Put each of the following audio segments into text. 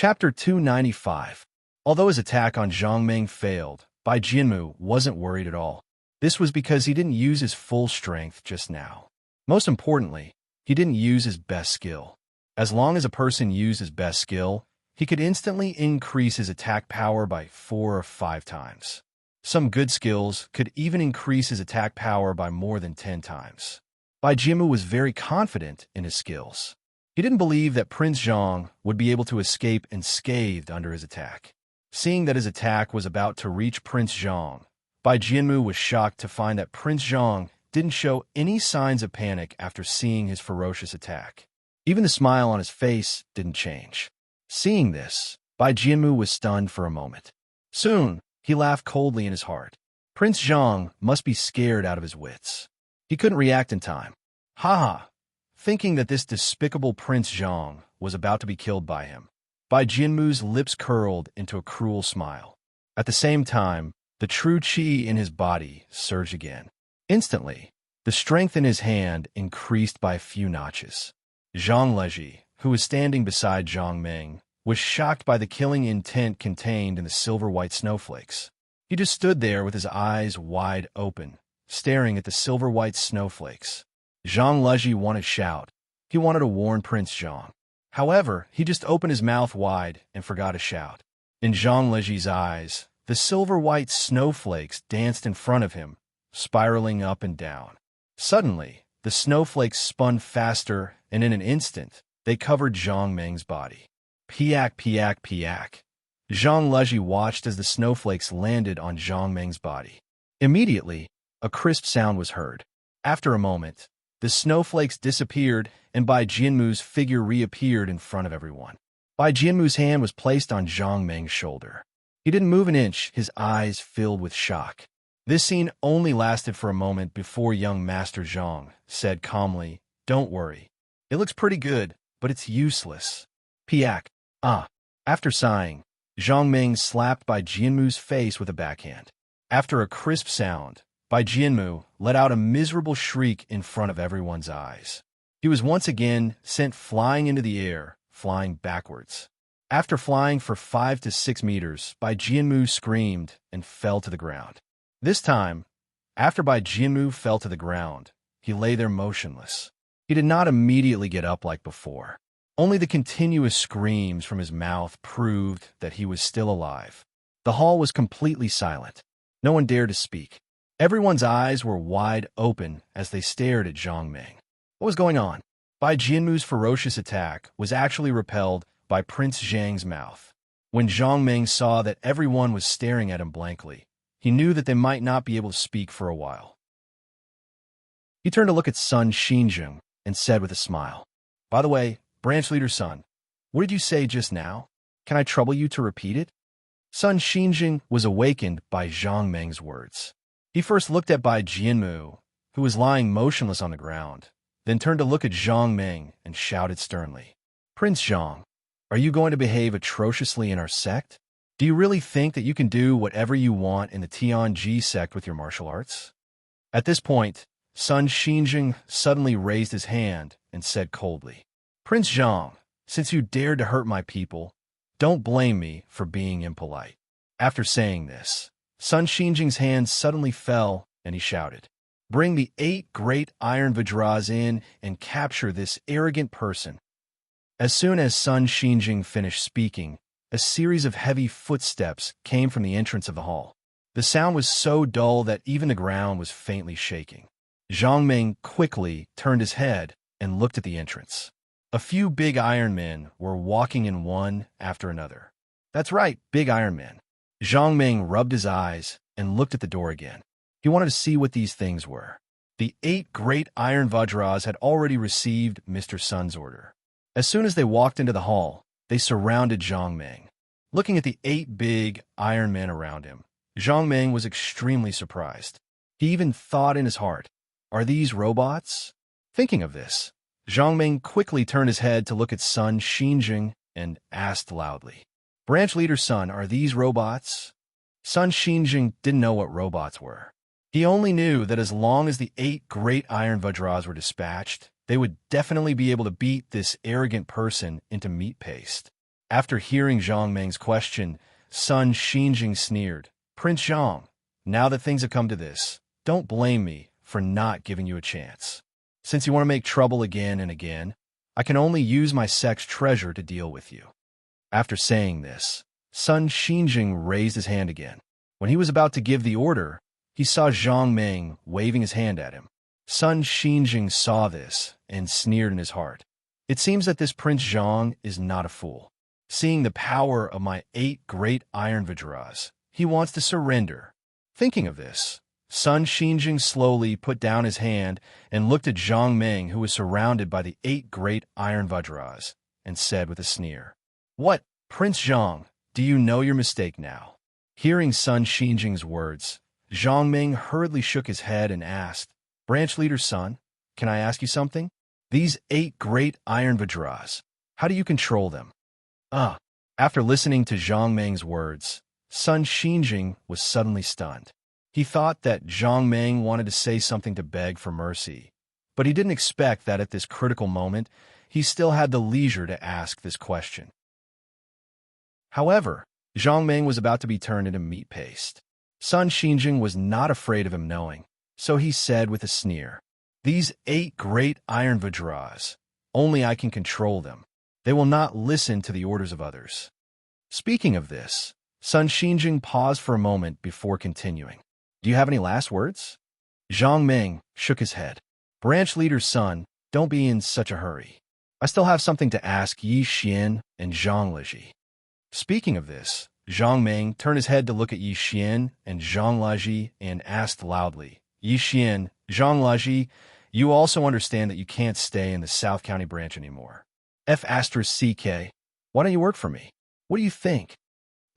Chapter 295. Although his attack on Zhang Meng failed, Bai Jianmu wasn't worried at all. This was because he didn't use his full strength just now. Most importantly, he didn't use his best skill. As long as a person used his best skill, he could instantly increase his attack power by 4 or 5 times. Some good skills could even increase his attack power by more than 10 times. Bai Jianmu was very confident in his skills. He didn't believe that Prince Zhang would be able to escape unscathed under his attack. Seeing that his attack was about to reach Prince Zhang, Bai Jianmu was shocked to find that Prince Zhang didn't show any signs of panic after seeing his ferocious attack. Even the smile on his face didn't change. Seeing this, Bai Jianmu was stunned for a moment. Soon, he laughed coldly in his heart. Prince Zhang must be scared out of his wits. He couldn't react in time. Ha! Thinking that this despicable Prince Zhang was about to be killed by him, Bai Jianmu's lips curled into a cruel smile. At the same time, the true qi in his body surged again. Instantly, the strength in his hand increased by a few notches. Zhang Leji, who was standing beside Zhang Meng, was shocked by the killing intent contained in the silver-white snowflakes. He just stood there with his eyes wide open, staring at the silver-white snowflakes. Zhang Leji wanted to shout. He wanted to warn Prince Zhang. However, he just opened his mouth wide and forgot to shout. In Zhang Leji's eyes, the silver-white snowflakes danced in front of him, spiraling up and down. Suddenly, the snowflakes spun faster, and in an instant, they covered Zhang Meng's body. Piak, piak, piak. Zhang Leji watched as the snowflakes landed on Zhang Meng's body. Immediately, a crisp sound was heard. After a moment, the snowflakes disappeared, and Bai Jianmu's figure reappeared in front of everyone. Bai Jianmu's hand was placed on Zhang Meng's shoulder. He didn't move an inch, his eyes filled with shock. This scene only lasted for a moment before young Master Zhang said calmly, "Don't worry. It looks pretty good, but it's useless." Piak. Ah. After sighing, Zhang Meng slapped Bai Jianmu's face with a backhand. After a crisp sound, Bai Jianmu let out a miserable shriek in front of everyone's eyes. He was once again sent flying into the air, flying backwards. After flying for 5 to 6 meters, Bai Jianmu screamed and fell to the ground. This time, after Bai Jianmu fell to the ground, he lay there motionless. He did not immediately get up like before. Only the continuous screams from his mouth proved that he was still alive. The hall was completely silent. No one dared to speak. Everyone's eyes were wide open as they stared at Zhang Meng. What was going on? Bai Jianmu's ferocious attack was actually repelled by Prince Zhang's mouth. When Zhang Meng saw that everyone was staring at him blankly, he knew that they might not be able to speak for a while. He turned to look at Sun Xinjing and said with a smile, "By the way, Branch Leader Sun, what did you say just now? Can I trouble you to repeat it?" Sun Xinjing was awakened by Zhang Meng's words. He first looked at Bai Jianmu, who was lying motionless on the ground, then turned to look at Zhang Meng and shouted sternly, "Prince Zhang, are you going to behave atrociously in our sect? Do you really think that you can do whatever you want in the Tianji sect with your martial arts?" At this point, Sun Xinjing suddenly raised his hand and said coldly, "Prince Zhang, since you dared to hurt my people, don't blame me for being impolite." After saying this, Sun Xinjing's hand suddenly fell, and he shouted, "Bring the 8 great iron Vajras in and capture this arrogant person." As soon as Sun Xinjing finished speaking, a series of heavy footsteps came from the entrance of the hall. The sound was so dull that even the ground was faintly shaking. Zhang Meng quickly turned his head and looked at the entrance. A few big iron men were walking in one after another. That's right, big iron men. Zhang Meng rubbed his eyes and looked at the door again. He wanted to see what these things were. The 8 great iron Vajras had already received Mr. Sun's order. As soon as they walked into the hall, they surrounded Zhang Meng. Looking at the 8 big iron men around him, Zhang Meng was extremely surprised. He even thought in his heart, "Are these robots?" Thinking of this, Zhang Meng quickly turned his head to look at Sun Xinjing and asked loudly, "Branch Leader Sun, are these robots?" Sun Xinjing didn't know what robots were. He only knew that as long as the 8 great iron Vajras were dispatched, they would definitely be able to beat this arrogant person into meat paste. After hearing Zhang Meng's question, Sun Xinjing sneered. Prince Zhang, now that things have come to this, don't blame me for not giving you a chance. Since you want to make trouble again and again, I can only use my sect's treasure to deal with you. After saying this, Sun Xinjing raised his hand again. When he was about to give the order, he saw Zhang Meng waving his hand at him. Sun Xinjing saw this and sneered in his heart. It seems that this Prince Zhang is not a fool. Seeing the power of my 8 great iron Vajras, he wants to surrender. Thinking of this, Sun Xinjing slowly put down his hand and looked at Zhang Meng, who was surrounded by the 8 great iron Vajras, and said with a sneer, "What, Prince Zhang, do you know your mistake now?" Hearing Sun Xinjing's words, Zhang Meng hurriedly shook his head and asked, "Branch Leader Sun, can I ask you something? These 8 great iron Vajras, how do you control them?" After listening to Zhang Meng's words, Sun Xinjing was suddenly stunned. He thought that Zhang Meng wanted to say something to beg for mercy, but he didn't expect that at this critical moment, he still had the leisure to ask this question. However, Zhang Meng was about to be turned into meat paste. Sun Xinjing was not afraid of him knowing, so he said with a sneer, "These 8 great iron Vajras, only I can control them. They will not listen to the orders of others." Speaking of this, Sun Xinjing paused for a moment before continuing. "Do you have any last words?" Zhang Meng shook his head. "Branch Leader Sun, don't be in such a hurry. I still have something to ask Yi Xian and Zhang Leji." Speaking of this, Zhang Meng turned his head to look at Yi Xian and Zhang Leji and asked loudly, "Yi Xian, Zhang Leji, you also understand that you can't stay in the South County branch anymore. F***CK, why don't you work for me? What do you think?"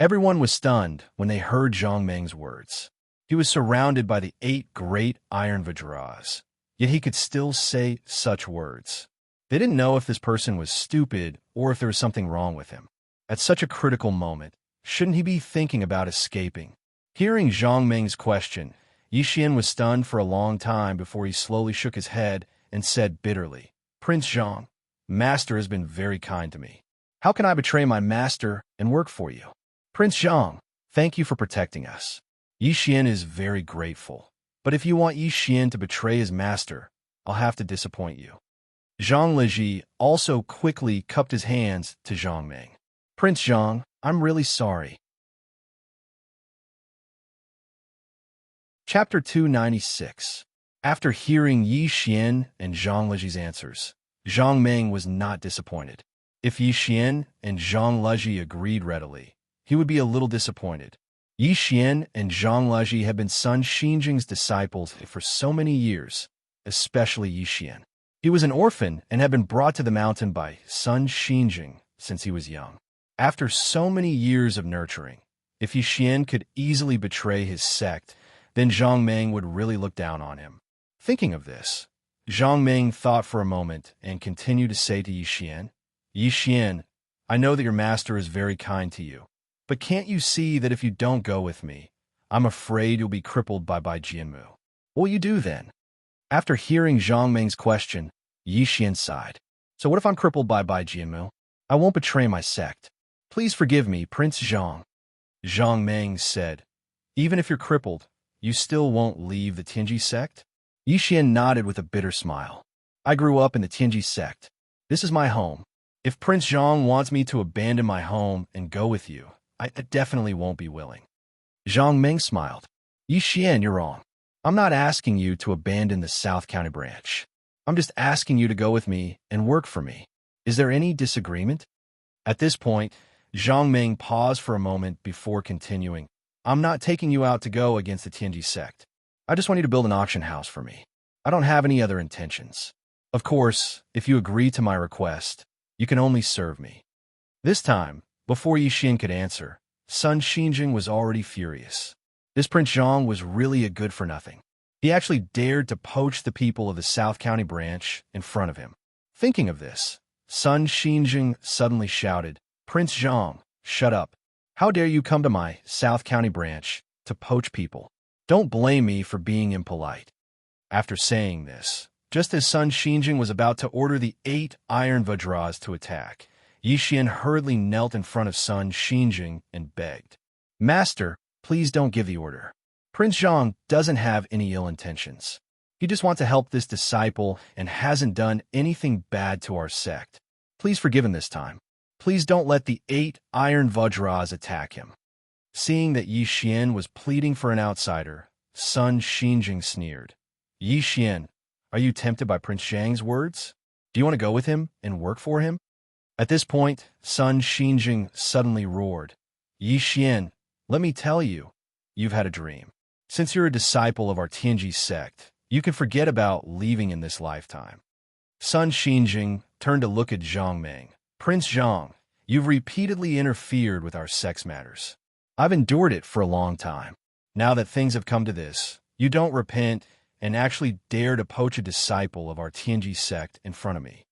Everyone was stunned when they heard Zhang Meng's words. He was surrounded by the 8 great iron Vajras, yet he could still say such words. They didn't know if this person was stupid or if there was something wrong with him. At such a critical moment, shouldn't he be thinking about escaping? Hearing Zhang Meng's question, Yi Xian was stunned for a long time before he slowly shook his head and said bitterly, "Prince Zhang, Master has been very kind to me. How can I betray my master and work for you? Prince Zhang, thank you for protecting us. Yi Xian is very grateful, but if you want Yi Xian to betray his master, I'll have to disappoint you." Zhang Leji also quickly cupped his hands to Zhang Meng. "Prince Zhang, I'm really sorry." Chapter 296. After hearing Yi Xian and Zhang Leji's answers, Zhang Meng was not disappointed. If Yi Xian and Zhang Leji agreed readily, he would be a little disappointed. Yi Xian and Zhang Leji had been Sun Xinjing's disciples for so many years, especially Yi Xian. He was an orphan and had been brought to the mountain by Sun Xinjing since he was young. After so many years of nurturing, if Yi Xian could easily betray his sect, then Zhang Meng would really look down on him. Thinking of this, Zhang Meng thought for a moment and continued to say to Yi Xian, "Yi Xian, I know that your master is very kind to you, but can't you see that if you don't go with me, I'm afraid you'll be crippled by Jianmu? What will you do then?" After hearing Zhang Meng's question, Yi Xian sighed. "So what if I'm crippled by Jianmu? I won't betray my sect. Please forgive me, Prince Zhang." Zhang Meng said, "Even if you're crippled, you still won't leave the Tianji sect?" Yi Xian nodded with a bitter smile. "I grew up in the Tianji sect. This is my home. If Prince Zhang wants me to abandon my home and go with you, I definitely won't be willing." Zhang Meng smiled. "Yi Xian, you're wrong. I'm not asking you to abandon the South County branch. I'm just asking you to go with me and work for me. Is there any disagreement?" At this point, Zhang Meng paused for a moment before continuing. "I'm not taking you out to go against the Tianji sect. I just want you to build an auction house for me. I don't have any other intentions. Of course, if you agree to my request, you can only serve me." This time, before Yi Xian could answer, Sun Xinjing was already furious. This Prince Zhang was really a good-for-nothing. He actually dared to poach the people of the South County branch in front of him. Thinking of this, Sun Xinjing suddenly shouted, "Prince Zhang, shut up. How dare you come to my South County branch to poach people? Don't blame me for being impolite." After saying this, just as Sun Xinjing was about to order the 8 iron Vajras to attack, Yi Xian hurriedly knelt in front of Sun Xinjing and begged, "Master, please don't give the order. Prince Zhang doesn't have any ill intentions. He just wants to help this disciple and hasn't done anything bad to our sect. Please forgive him this time. Please don't let the 8 iron Vajras attack him." Seeing that Yi Xian was pleading for an outsider, Sun Xinjing sneered. "Yi Xian, are you tempted by Prince Zhang's words? Do you want to go with him and work for him?" At this point, Sun Xinjing suddenly roared, "Yi Xian, let me tell you, you've had a dream. Since you're a disciple of our Tianji sect, you can forget about leaving in this lifetime." Sun Xinjing turned to look at Zhang Ming. "Prince Zhang, you've repeatedly interfered with our sex matters. I've endured it for a long time. Now that things have come to this, you don't repent and actually dare to poach a disciple of our Tianji sect in front of me.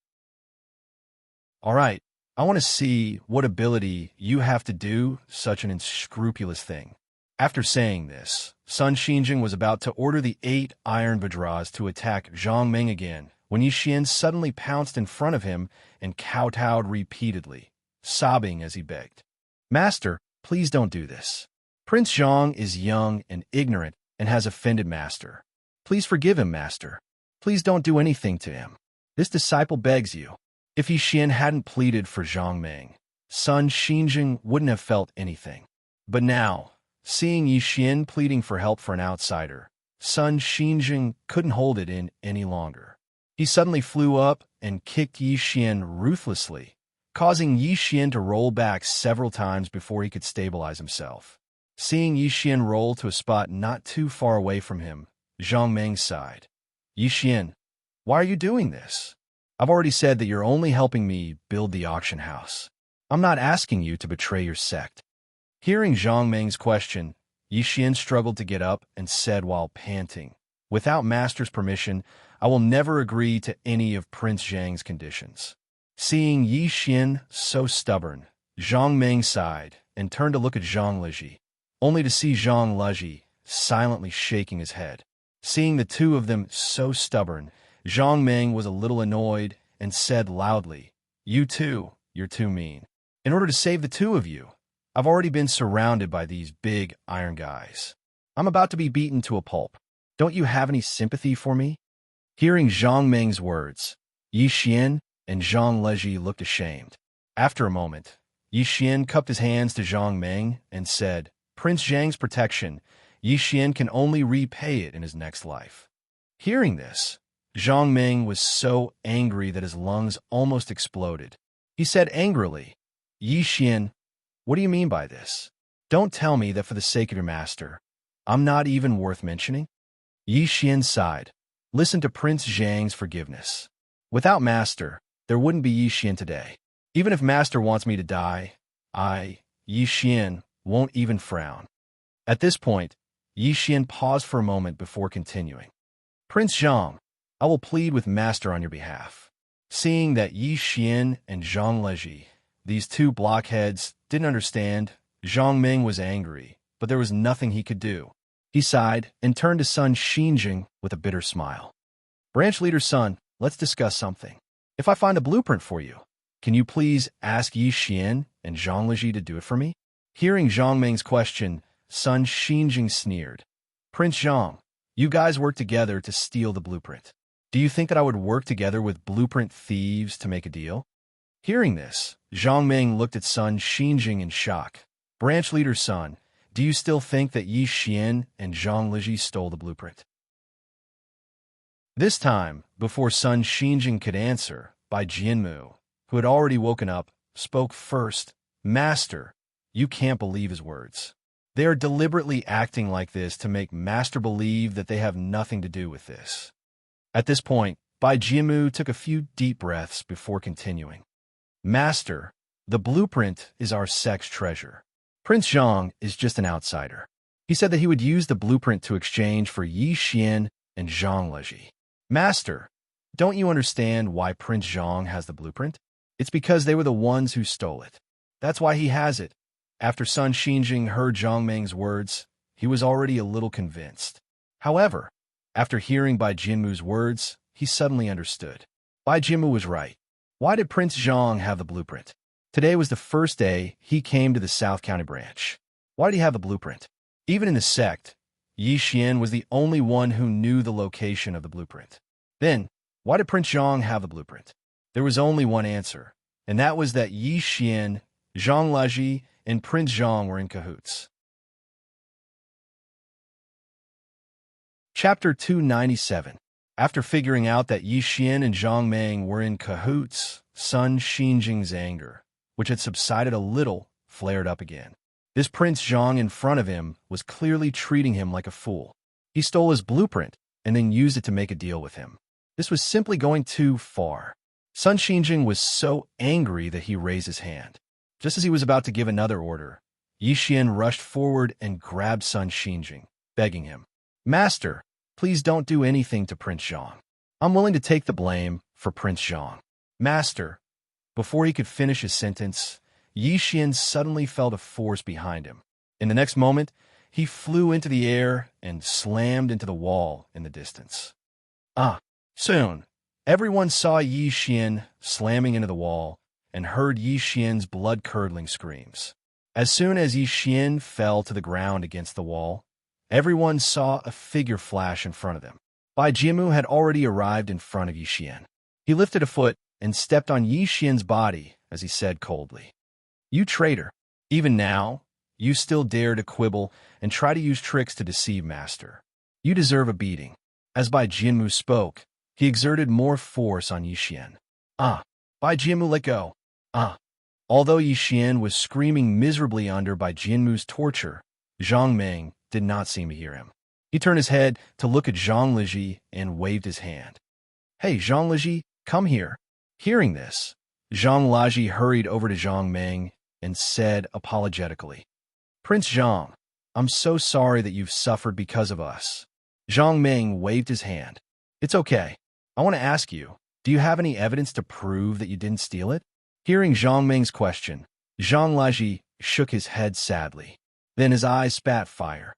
All right, I want to see what ability you have to do such an unscrupulous thing." After saying this, Sun Xinjing was about to order the 8 iron Vajras to attack Zhang Ming again, when Yi Xian suddenly pounced in front of him and kowtowed repeatedly, sobbing as he begged, "Master, please don't do this. Prince Zhang is young and ignorant and has offended Master. Please forgive him, Master. Please don't do anything to him. This disciple begs you." If Yi Xian hadn't pleaded for Zhang Ming, Sun Xinjing wouldn't have felt anything. But now, seeing Yi Xian pleading for help for an outsider, Sun Xinjing couldn't hold it in any longer. He suddenly flew up and kicked Yi Xian ruthlessly, causing Yi Xian to roll back several times before he could stabilize himself. Seeing Yi Xian roll to a spot not too far away from him, Zhang Ming sighed. "Yi Xian, why are you doing this? I've already said that you're only helping me build the auction house. I'm not asking you to betray your sect." Hearing Zhang Ming's question, Yi Xian struggled to get up and said while panting, "Without Master's permission, I will never agree to any of Prince Zhang's conditions." Seeing Yi Xian so stubborn, Zhang Ming sighed and turned to look at Zhang Leji, only to see Zhang Leji silently shaking his head. Seeing the two of them so stubborn, Zhang Ming was a little annoyed and said loudly, "You two, you're too mean. In order to save the two of you, I've already been surrounded by these big iron guys. I'm about to be beaten to a pulp. Don't you have any sympathy for me?" Hearing Zhang Ming's words, Yi Xian and Zhang Leji looked ashamed. After a moment, Yi Xian cupped his hands to Zhang Ming and said, "Prince Zhang's protection, Yi Xian can only repay it in his next life." Hearing this, Zhang Ming was so angry that his lungs almost exploded. He said angrily, "Yi Xian, what do you mean by this? Don't tell me that for the sake of your master, I'm not even worth mentioning?" Yi Xian sighed. "Listen to Prince Zhang's forgiveness. Without Master, there wouldn't be Yi Xian today. Even if Master wants me to die, Yi Xian, won't even frown." At this point, Yi Xian paused for a moment before continuing. "Prince Zhang, I will plead with Master on your behalf." Seeing that Yi Xian and Zhang Leji, these two blockheads, didn't understand, Zhang Ming was angry, but there was nothing he could do. He sighed and turned to Sun Xinjing with a bitter smile. "Branch Leader's son, let's discuss something. If I find a blueprint for you, can you please ask Yi Xian and Zhang Leji to do it for me?" Hearing Zhang Ming's question, Sun Xinjing sneered. "Prince Zhang, you guys work together to steal the blueprint. Do you think that I would work together with blueprint thieves to make a deal?" Hearing this, Zhang Ming looked at Sun Xinjing in shock. "Branch Leader's son, do you still think that Yi Xian and Zhang Leji stole the blueprint?" This time, before Sun Xinjing could answer, Bai Jianmu, who had already woken up, spoke first. "Master, you can't believe his words. They are deliberately acting like this to make Master believe that they have nothing to do with this." At this point, Bai Jianmu took a few deep breaths before continuing. "Master, the blueprint is our sect's treasure. Prince Zhang is just an outsider. He said that he would use the blueprint to exchange for Yi Xian and Zhang Leji. Master, don't you understand why Prince Zhang has the blueprint? It's because they were the ones who stole it. That's why he has it." After Sun Xinjing heard Zhang Ming's words, he was already a little convinced. However, after hearing Bai Jianmu's words, he suddenly understood. Bai Jianmu was right. Why did Prince Zhang have the blueprint? Today was the first day he came to the South County branch. Why did he have the blueprint? Even in the sect, Yi Xian was the only one who knew the location of the blueprint. Then, why did Prince Zhang have the blueprint? There was only one answer, and that was that Yi Xian, Zhang Laji, and Prince Zhang were in cahoots. Chapter 297. After figuring out that Yi Xian and Zhang Meng were in cahoots, Sun Xinjing's anger, which had subsided a little, flared up again. This Prince Zhang in front of him was clearly treating him like a fool. He stole his blueprint and then used it to make a deal with him. This was simply going too far. Sun Xinjing was so angry that he raised his hand. Just as he was about to give another order, Yi Xian rushed forward and grabbed Sun Xinjing, begging him, "Master, please don't do anything to Prince Zhang. I'm willing to take the blame for Prince Zhang." "Master." Before he could finish his sentence, Yi Xian suddenly felt a force behind him. In the next moment, he flew into the air and slammed into the wall in the distance. Soon, everyone saw Yi Xian slamming into the wall and heard Yi Xian's blood-curdling screams. As soon as Yi Xian fell to the ground against the wall, everyone saw a figure flash in front of them. Bai Jianmu had already arrived in front of Yi Xian. He lifted a foot and stepped on Yi Xian's body as he said coldly, "You traitor! Even now, you still dare to quibble and try to use tricks to deceive Master. You deserve a beating." As Bai Jianmu spoke, he exerted more force on Yi Xian. Bai Jianmu, let go. Although Yi Xian was screaming miserably under Bai Jianmu's torture, Zhang Meng did not seem to hear him. He turned his head to look at Zhang Liji and waved his hand. "Hey, Zhang Liji, come here." Hearing this, Zhang Laji hurried over to Zhang Meng and said apologetically, "Prince Zhang, I'm so sorry that you've suffered because of us." Zhang Meng waved his hand. "It's okay. I want to ask you, do you have any evidence to prove that you didn't steal it?" Hearing Zhang Meng's question, Zhang Laji shook his head sadly. Then his eyes spat fire.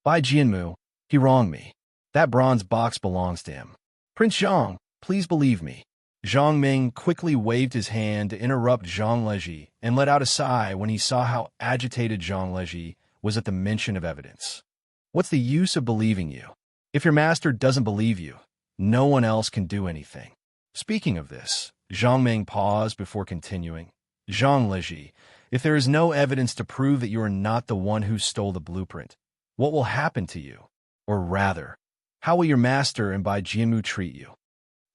"Bai Jianmu, he wronged me. That bronze box belongs to him. Prince Zhang, please believe me." Zhang Meng quickly waved his hand to interrupt Zhang Leji and let out a sigh when he saw how agitated Zhang Leji was at the mention of evidence. "What's the use of believing you? If your master doesn't believe you, no one else can do anything." Speaking of this, Zhang Meng paused before continuing. "Zhang Leji, if there is no evidence to prove that you are not the one who stole the blueprint, what will happen to you? Or rather, how will your master and Bai Jianmu treat you?"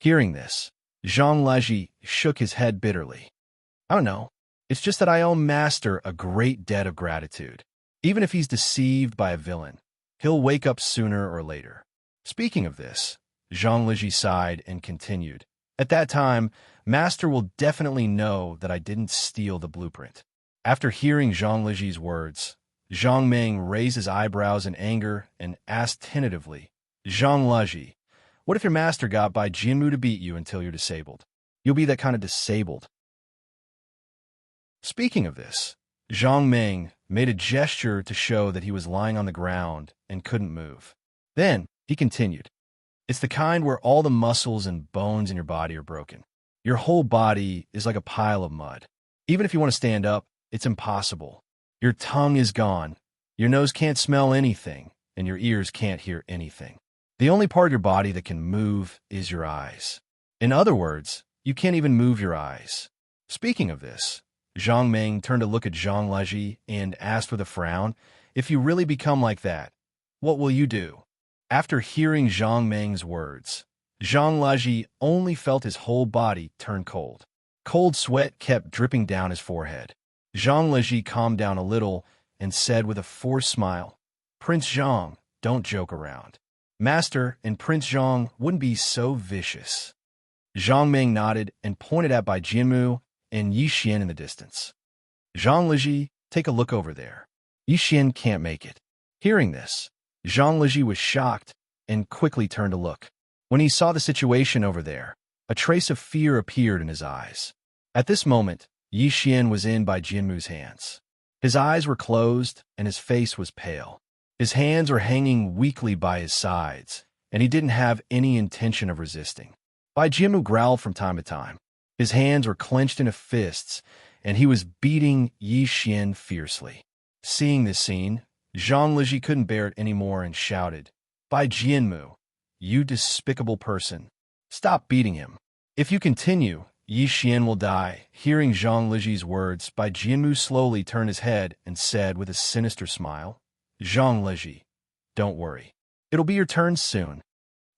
Hearing this, Zhang Laji shook his head bitterly. "I don't know. It's just that I owe Master a great debt of gratitude. Even if he's deceived by a villain, he'll wake up sooner or later." Speaking of this, Zhang Laji sighed and continued, "At that time, Master will definitely know that I didn't steal the blueprint." After hearing Zhang Laji's words, Zhang Meng raised his eyebrows in anger and asked tentatively, "Zhang Laji, what if your master got Bai Jianmu to beat you until you're disabled? You'll be that kind of disabled." Speaking of this, Zhang Meng made a gesture to show that he was lying on the ground and couldn't move. Then he continued, "It's the kind where all the muscles and bones in your body are broken. Your whole body is like a pile of mud. Even if you want to stand up, it's impossible. Your tongue is gone, your nose can't smell anything, and your ears can't hear anything. The only part of your body that can move is your eyes. In other words, you can't even move your eyes." Speaking of this, Zhang Meng turned to look at Zhang Laji and asked with a frown, "If you really become like that, what will you do?" After hearing Zhang Meng's words, Zhang Laji only felt his whole body turn cold. Cold sweat kept dripping down his forehead. Zhang Laji calmed down a little and said with a forced smile, "Prince Zhang, don't joke around. Master and Prince Zhang wouldn't be so vicious." Zhang Meng nodded and pointed at Bai Jianmu and Yi Xian in the distance. "Zhang Liji, take a look over there. Yi Xian can't make it." Hearing this, Zhang Liji was shocked and quickly turned to look. When he saw the situation over there, a trace of fear appeared in his eyes. At this moment, Yi Xian was in Bai Jianmu's hands. His eyes were closed and his face was pale. His hands were hanging weakly by his sides, and he didn't have any intention of resisting. Bai Jianmu growled from time to time. His hands were clenched into fists, and he was beating Yi Xian fiercely. Seeing this scene, Zhang Liji couldn't bear it anymore and shouted, "By Jianmu, you despicable person! Stop beating him. If you continue, Yi Xian will die." Hearing Zhang Liji's words, Bai Jianmu slowly turned his head and said with a sinister smile, "Zhang Liji, don't worry. It'll be your turn soon."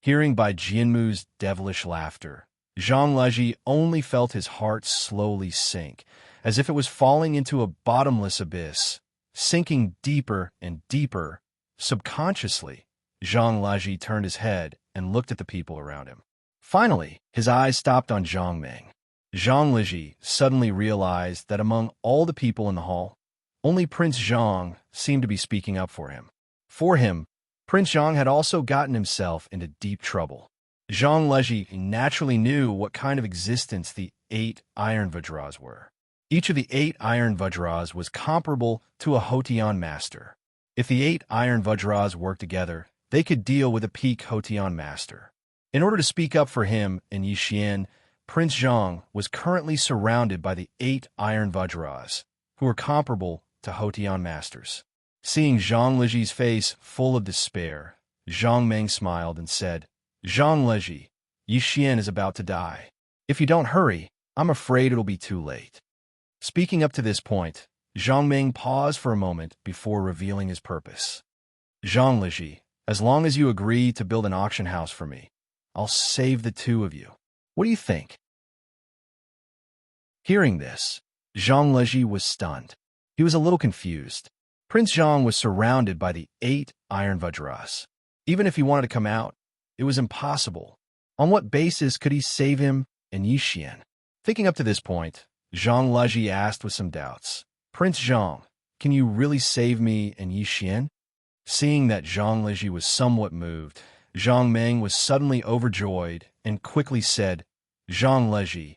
Hearing Bai Jianmu's devilish laughter, Zhang Liji only felt his heart slowly sink, as if it was falling into a bottomless abyss, sinking deeper and deeper. Subconsciously, Zhang Liji turned his head and looked at the people around him. Finally, his eyes stopped on Zhang Meng. Zhang Liji suddenly realized that among all the people in the hall, only Prince Zhang seemed to be speaking up for him. For him, Prince Zhang had also gotten himself into deep trouble. Zhang Liji naturally knew what kind of existence the 8 Iron Vajras were. Each of the 8 Iron Vajras was comparable to a Hotian master. If the 8 Iron Vajras worked together, they could deal with a peak Hotian master. In order to speak up for him and Yi Xian, Prince Zhang was currently surrounded by the 8 Iron Vajras, who were comparable to Hotian masters. Seeing Zhang Liji's face full of despair, Zhang Meng smiled and said, "Zhang Liji, Yi Xian is about to die. If you don't hurry, I'm afraid it'll be too late." Speaking up to this point, Zhang Meng paused for a moment before revealing his purpose. "Zhang Liji, as long as you agree to build an auction house for me, I'll save the two of you. What do you think?" Hearing this, Zhang Liji was stunned. He was a little confused. Prince Zhang was surrounded by the 8 Iron Vajras. Even if he wanted to come out, it was impossible. On what basis could he save him and Yi Xian? Thinking up to this point, Zhang Liji asked with some doubts, "Prince Zhang, can you really save me and Yi Xian?" Seeing that Zhang Liji was somewhat moved, Zhang Meng was suddenly overjoyed and quickly said, "Zhang Liji,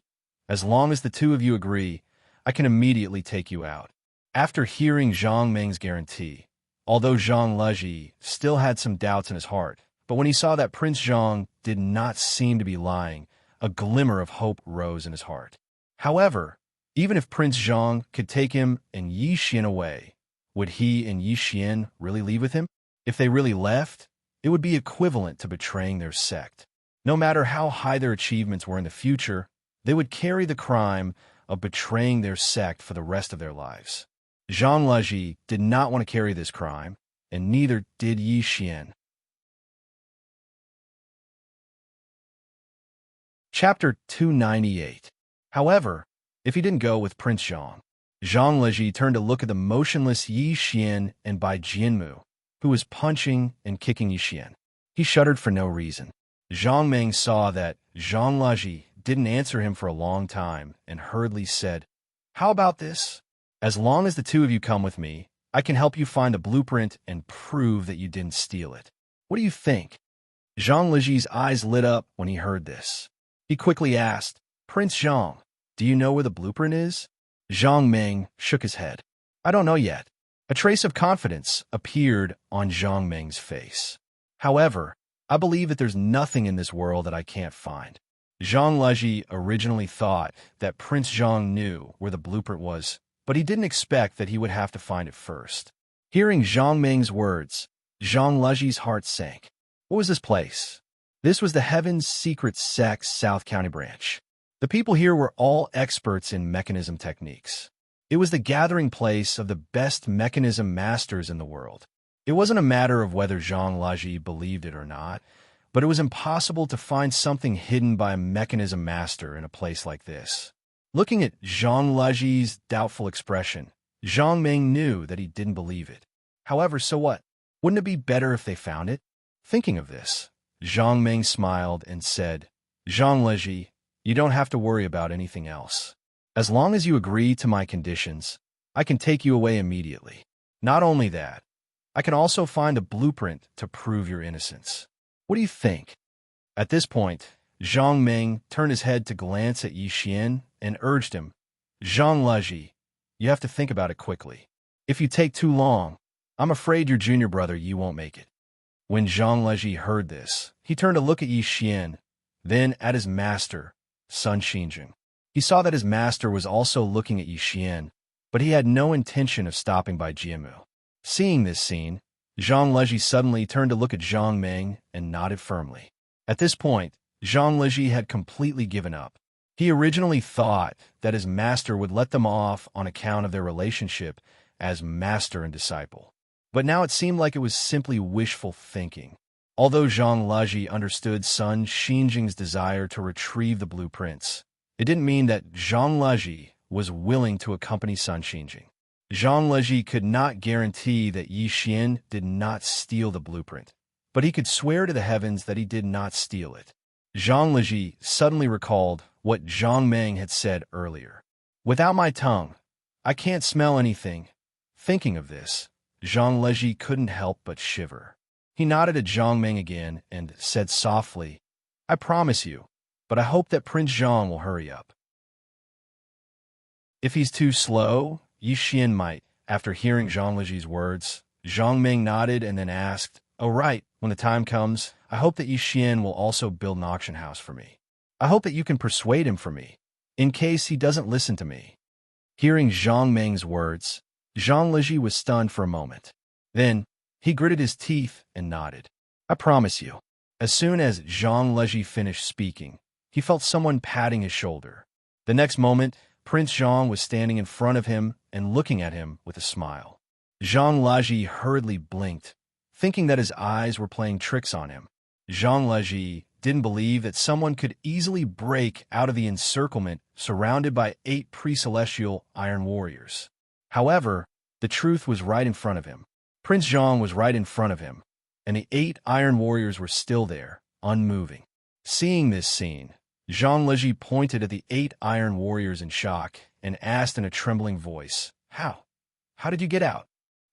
as long as the two of you agree, I can immediately take you out." After hearing Zhang Meng's guarantee, although Zhang Liji still had some doubts in his heart, but when he saw that Prince Zhang did not seem to be lying, a glimmer of hope rose in his heart. However, even if Prince Zhang could take him and Yi Xian away, would he and Yi Xian really leave with him? If they really left, it would be equivalent to betraying their sect. No matter how high their achievements were in the future, they would carry the crime of betraying their sect for the rest of their lives. Zhang Liji did not want to carry this crime, and neither did Yi Xian. Chapter 298. However, if he didn't go with Prince Zhang, Zhang Liji turned to look at the motionless Yi Xian and Bai Jianmu, who was punching and kicking Yi Xian. He shuddered for no reason. Zhang Meng saw that Zhang Liji didn't answer him for a long time and hurriedly said, "How about this? As long as the two of you come with me, I can help you find a blueprint and prove that you didn't steal it. What do you think?" Zhang Liji's eyes lit up when he heard this. He quickly asked, "Prince Zhang, do you know where the blueprint is?" Zhang Meng shook his head. "I don't know yet." A trace of confidence appeared on Zhang Meng's face. "However, I believe that there's nothing in this world that I can't find." Zhang Liji originally thought that Prince Zhang knew where the blueprint was, but he didn't expect that he would have to find it first. Hearing Zhang Meng's words, Zhang Liji's heart sank. What was this place? This was the Heaven's Secret Sect's South County branch. The people here were all experts in mechanism techniques. It was the gathering place of the best mechanism masters in the world. It wasn't a matter of whether Zhang Liji believed it or not, but it was impossible to find something hidden by a mechanism master in a place like this. Looking at Zhang Liji's doubtful expression, Zhang Meng knew that he didn't believe it. However, so what? Wouldn't it be better if they found it? Thinking of this, Zhang Meng smiled and said, "Zhang Liji, you don't have to worry about anything else. As long as you agree to my conditions, I can take you away immediately. Not only that, I can also find a blueprint to prove your innocence. What do you think?" At this point, Zhang Meng turned his head to glance at Yi Xian and urged him, "Zhang Liji, you have to think about it quickly. If you take too long, I'm afraid your junior brother you won't make it." When Zhang Liji heard this, he turned to look at Yi Xian, then at his master, Sun Xinjing. He saw that his master was also looking at Yi Xian, but he had no intention of stopping by Jianmu. Seeing this scene, Zhang Leji suddenly turned to look at Zhang Ming and nodded firmly. At this point, Zhang Leji had completely given up. He originally thought that his master would let them off on account of their relationship as master and disciple. But now it seemed like it was simply wishful thinking. Although Zhang Leji understood Sun Xinjing's desire to retrieve the blueprints, it didn't mean that Zhang Leji was willing to accompany Sun Xinjing. Zhang Leji could not guarantee that Yi Xian did not steal the blueprint, but he could swear to the heavens that he did not steal it. Zhang Leji suddenly recalled what Zhang Meng had said earlier. Without my tongue, I can't smell anything. Thinking of this, Zhang Leji couldn't help but shiver. He nodded at Zhang Meng again and said softly, I promise you, but I hope that Prince Zhang will hurry up. If he's too slow, Yi Xian might. After hearing Zhang Leji's words, Zhang Meng nodded and then asked, Oh right, when the time comes, I hope that Yi Xian will also build an auction house for me. I hope that you can persuade him for me, in case he doesn't listen to me. Hearing Zhang Meng's words, Zhang Leji was stunned for a moment. Then, he gritted his teeth and nodded. I promise you. As soon as Zhang Leji finished speaking, he felt someone patting his shoulder. The next moment, Prince Zhang was standing in front of him and looking at him with a smile. Zhang Leji hurriedly blinked, thinking that his eyes were playing tricks on him. Zhang Leji didn't believe that someone could easily break out of the encirclement surrounded by 8 pre-celestial iron warriors. However, the truth was right in front of him. Prince Zhang was right in front of him, and the 8 iron warriors were still there, unmoving. Seeing this scene, Zhang Leji pointed at the 8 iron warriors in shock and asked in a trembling voice, How? How did you get out?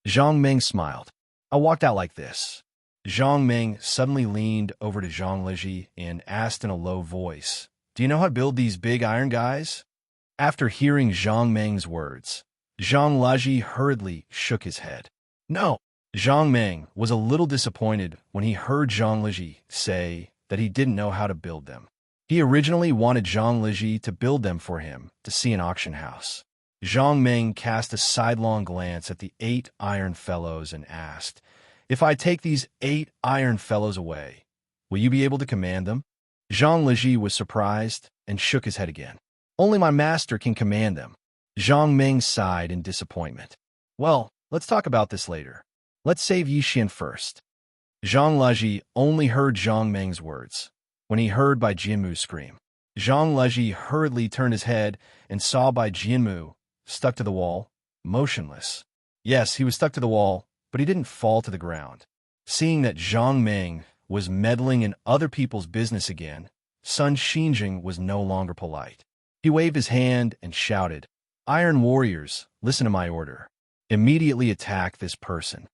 Zhang Meng smiled. I walked out like this. Zhang Meng suddenly leaned over to Zhang Leji and asked in a low voice, Do you know how to build these big iron guys? After hearing Zhang Meng's words, Zhang Leji hurriedly shook his head. No. Zhang Meng was a little disappointed when he heard Zhang Leji say that he didn't know how to build them. He originally wanted Zhang Leji to build them for him to see an auction house. Zhang Meng cast a sidelong glance at the 8 iron fellows and asked, If I take these 8 iron fellows away, will you be able to command them? Zhang Leji was surprised and shook his head again. Only my master can command them. Zhang Meng sighed in disappointment. Well, let's talk about this later. Let's save Yi Xian first. Zhang Leji only heard Zhang Meng's words when he heard Bai Jianmu scream. Zhang Leji hurriedly turned his head and saw Bai Jianmu stuck to the wall, motionless. Yes, he was stuck to the wall, but he didn't fall to the ground. Seeing that Zhang Meng was meddling in other people's business again, Sun Xinjing was no longer polite. He waved his hand and shouted, Iron warriors, listen to my order. Immediately attack this person.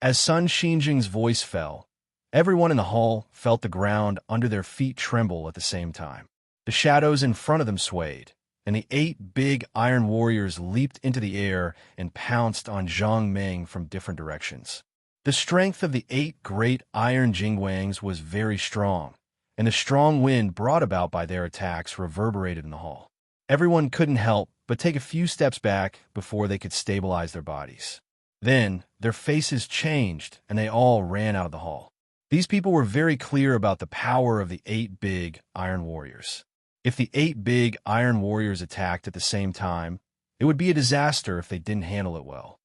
As Sun Xinjing's voice fell, everyone in the hall felt the ground under their feet tremble at the same time. The shadows in front of them swayed, and the 8 big iron warriors leaped into the air and pounced on Zhang Meng from different directions. The strength of the 8 great iron jingwangs was very strong, and the strong wind brought about by their attacks reverberated in the hall. Everyone couldn't help but take a few steps back before they could stabilize their bodies. Then, their faces changed, and they all ran out of the hall. These people were very clear about the power of the 8 big iron warriors. If the 8 big iron warriors attacked at the same time, it would be a disaster if they didn't handle it well.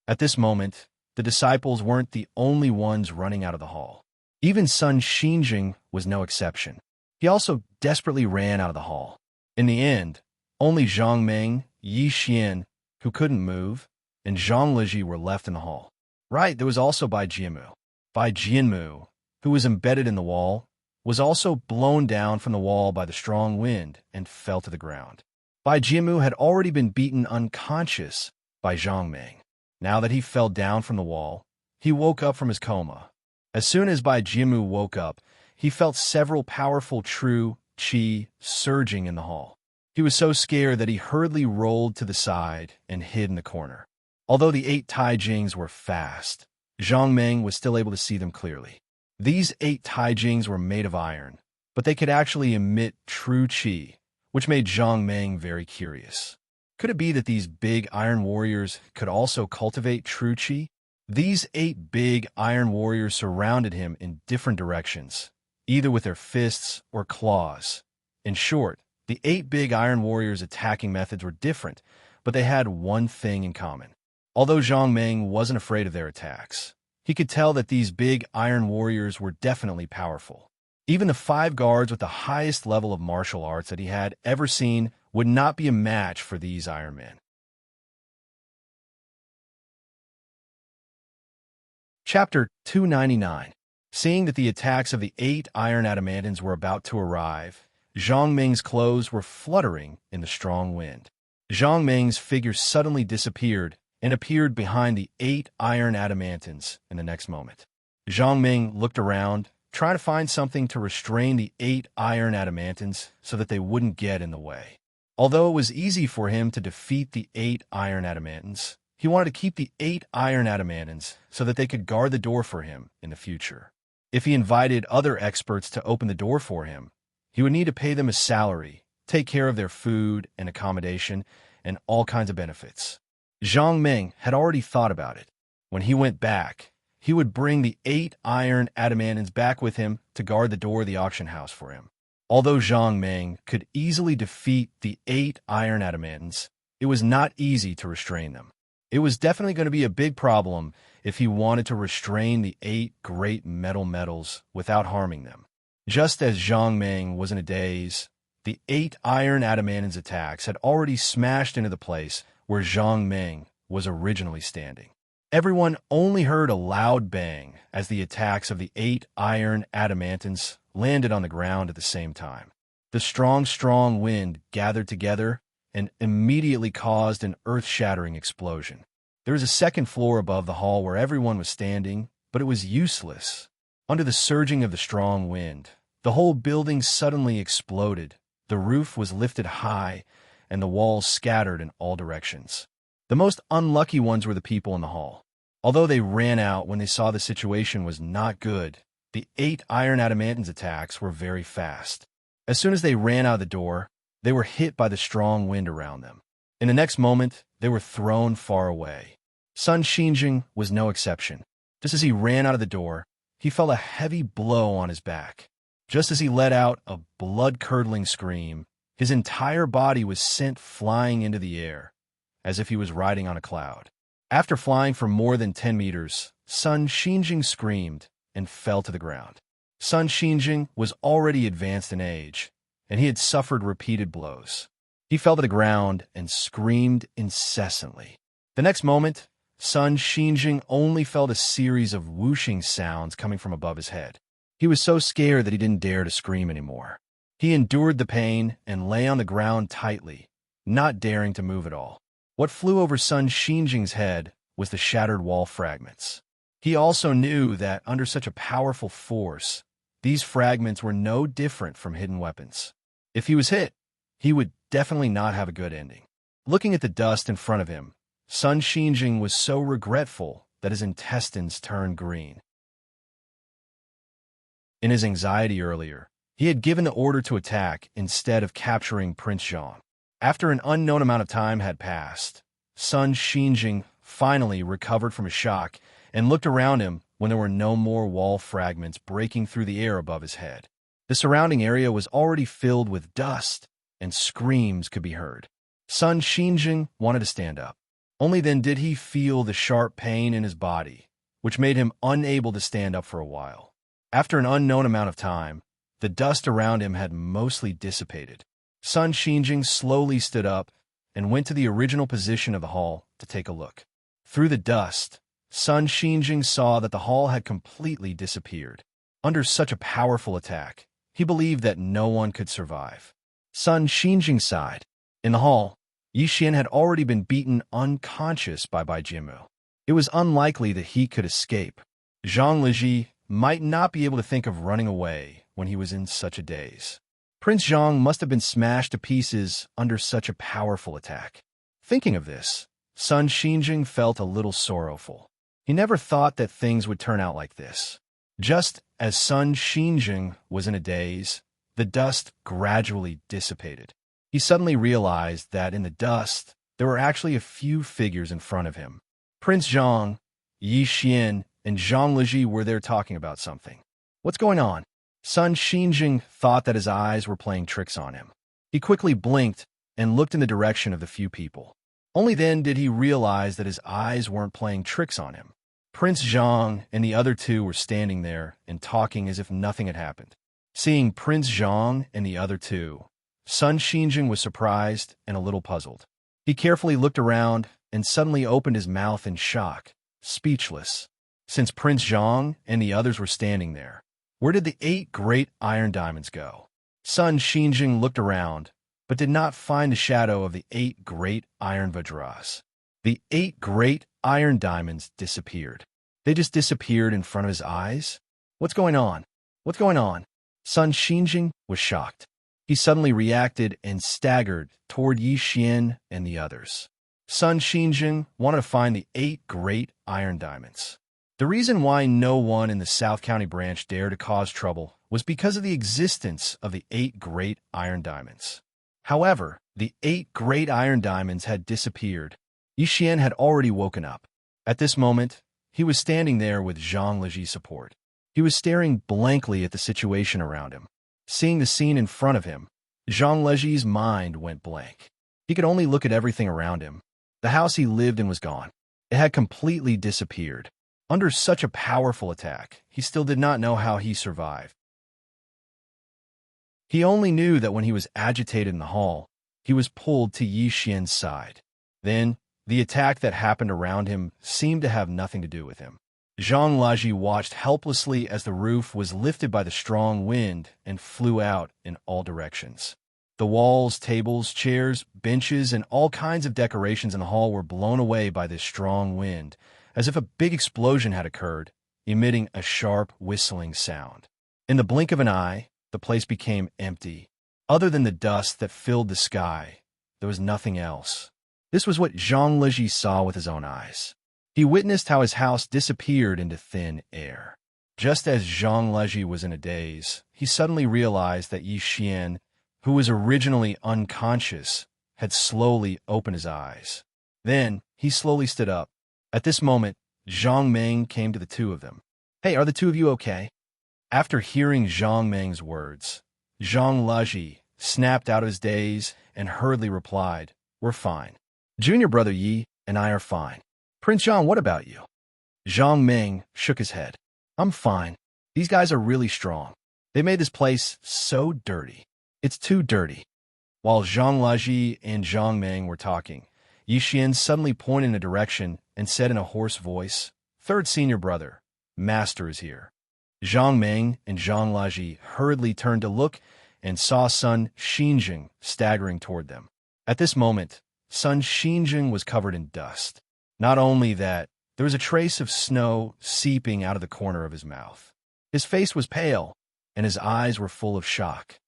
At this moment, the disciples weren't the only ones running out of the hall. Even Sun Xinjing was no exception. He also desperately ran out of the hall. In the end, only Zhang Meng, Yi Xian, who couldn't move, and Zhang Leji were left in the hall. Right, there was also Bai Jianmu. Bai Jianmu, who was embedded in the wall, was also blown down from the wall by the strong wind and fell to the ground. Bai Jianmu had already been beaten unconscious by Zhang Meng. Now that he fell down from the wall, he woke up from his coma. As soon as Bai Jianmu woke up, he felt several powerful true qi surging in the hall. He was so scared that he hurriedly rolled to the side and hid in the corner. Although the 8 taijings were fast, Zhang Meng was still able to see them clearly. These 8 taijings were made of iron, but they could actually emit true qi, which made Zhang Meng very curious. Could it be that these big iron warriors could also cultivate true qi? These 8 big iron warriors surrounded him in different directions, either with their fists or claws. In short, the 8 big iron warriors' attacking methods were different, but they had one thing in common. Although Zhang Meng wasn't afraid of their attacks, he could tell that these big iron warriors were definitely powerful. Even the 5 guards with the highest level of martial arts that he had ever seen would not be a match for these iron men. Chapter 299. Seeing that the attacks of the 8 iron adamantines were about to arrive, Zhang Meng's clothes were fluttering in the strong wind. Zhang Meng's figure suddenly disappeared and appeared behind the 8 iron adamantines in the next moment. Zhang Meng looked around, trying to find something to restrain the 8 iron adamantines so that they wouldn't get in the way. Although it was easy for him to defeat the 8 iron adamantines, he wanted to keep the 8 iron adamantines so that they could guard the door for him in the future. If he invited other experts to open the door for him, he would need to pay them a salary, take care of their food and accommodation, and all kinds of benefits. Zhang Meng had already thought about it. When he went back, he would bring the 8 iron adamantines back with him to guard the door of the auction house for him. Although Zhang Meng could easily defeat the 8 iron adamantines, it was not easy to restrain them. It was definitely going to be a big problem if he wanted to restrain the 8 great metal metals without harming them. Just as Zhang Meng was in a daze, the 8 iron adamantines attacks had already smashed into the place where Zhang Meng was originally standing. Everyone only heard a loud bang as the attacks of the 8 iron adamantines landed on the ground at the same time. The strong wind gathered together and immediately caused an earth-shattering explosion. There was a second floor above the hall where everyone was standing, but it was useless. Under the surging of the strong wind, the whole building suddenly exploded. The roof was lifted high, and the walls scattered in all directions. The most unlucky ones were the people in the hall. Although they ran out when they saw the situation was not good, the 8 iron adamantines attacks were very fast. As soon as they ran out of the door, they were hit by the strong wind around them. In the next moment, they were thrown far away. Sun Xinjing was no exception. Just as he ran out of the door, he felt a heavy blow on his back. Just as he let out a blood-curdling scream, his entire body was sent flying into the air, as if he was riding on a cloud. After flying for more than 10 meters, Sun Xinjing screamed and fell to the ground. Sun Xinjing was already advanced in age, and he had suffered repeated blows. He fell to the ground and screamed incessantly. The next moment, Sun Xinjing only felt a series of whooshing sounds coming from above his head. He was so scared that he didn't dare to scream anymore. He endured the pain and lay on the ground tightly, not daring to move at all. What flew over Sun Xinjing's head was the shattered wall fragments. He also knew that under such a powerful force, these fragments were no different from hidden weapons. If he was hit, he would definitely not have a good ending. Looking at the dust in front of him, Sun Xinjing was so regretful that his intestines turned green. In his anxiety earlier, he had given the order to attack instead of capturing Prince Zhang. After an unknown amount of time had passed, Sun Xinjing finally recovered from his shock and looked around him when there were no more wall fragments breaking through the air above his head. The surrounding area was already filled with dust, and screams could be heard. Sun Xinjing wanted to stand up. Only then did he feel the sharp pain in his body, which made him unable to stand up for a while. After an unknown amount of time, the dust around him had mostly dissipated. Sun Xinjing slowly stood up and went to the original position of the hall to take a look. Through the dust, Sun Xinjing saw that the hall had completely disappeared. Under such a powerful attack, he believed that no one could survive. Sun Xinjing sighed. In the hall, Yi Xian had already been beaten unconscious by Bai Jianmu. It was unlikely that he could escape. Zhang Liji might not be able to think of running away when he was in such a daze. Prince Zhang must have been smashed to pieces under such a powerful attack. Thinking of this, Sun Xinjing felt a little sorrowful. He never thought that things would turn out like this. Just as Sun Xinjing was in a daze, the dust gradually dissipated. He suddenly realized that in the dust, there were actually a few figures in front of him. Prince Zhang, Yi Xian, and Zhang Liji were there talking about something. What's going on? Sun Xinjing thought that his eyes were playing tricks on him. He quickly blinked and looked in the direction of the few people. Only then did he realize that his eyes weren't playing tricks on him. Prince Zhang and the other two were standing there and talking as if nothing had happened. Seeing Prince Zhang and the other two, Sun Xinjing was surprised and a little puzzled. He carefully looked around and suddenly opened his mouth in shock, speechless. Since Prince Zhang and the others were standing there, where did the 8 great iron diamonds go? Sun Xinjing looked around, but did not find the shadow of the 8 great iron vajras. The 8 great iron diamonds disappeared. They just disappeared in front of his eyes? What's going on? What's going on? Sun Xinjing was shocked. He suddenly reacted and staggered toward Yi Xian and the others. Sun Xinjing wanted to find the 8 great iron diamonds. The reason why no one in the South County branch dared to cause trouble was because of the existence of the 8 great iron diamonds. However, the 8 great iron diamonds had disappeared. Yi Xian had already woken up. At this moment, he was standing there with Zhang Liji's support. He was staring blankly at the situation around him. Seeing the scene in front of him, Zhang Liji's mind went blank. He could only look at everything around him. The house he lived in was gone. It had completely disappeared. Under such a powerful attack, he still did not know how he survived. He only knew that when he was agitated in the hall, he was pulled to Yi Xian's side. Then, the attack that happened around him seemed to have nothing to do with him. Zhang Laji watched helplessly as the roof was lifted by the strong wind and flew out in all directions. The walls, tables, chairs, benches, and all kinds of decorations in the hall were blown away by this strong wind, as if a big explosion had occurred, emitting a sharp, whistling sound. In the blink of an eye, the place became empty. Other than the dust that filled the sky, there was nothing else. This was what Zhang Liji saw with his own eyes. He witnessed how his house disappeared into thin air. Just as Zhang Liji was in a daze, he suddenly realized that Yi Xian, who was originally unconscious, had slowly opened his eyes. Then, he slowly stood up. At this moment, Zhang Meng came to the two of them. "Hey, are the two of you okay?" After hearing Zhang Meng's words, Zhang Liji snapped out of his daze and hurriedly replied, "We're fine. Junior brother Yi and I are fine. Prince Zhang, what about you?" Zhang Meng shook his head. "I'm fine. These guys are really strong. They made this place so dirty. It's too dirty." While Zhang Liji and Zhang Meng were talking, Yi Xian suddenly pointed in a direction and said in a hoarse voice, "Third senior brother, Master is here." Zhang Meng and Zhang Liji hurriedly turned to look and saw Sun Xinjing staggering toward them. At this moment, Sun Xinjing was covered in dust. Not only that, there was a trace of snow seeping out of the corner of his mouth. His face was pale, and his eyes were full of shock.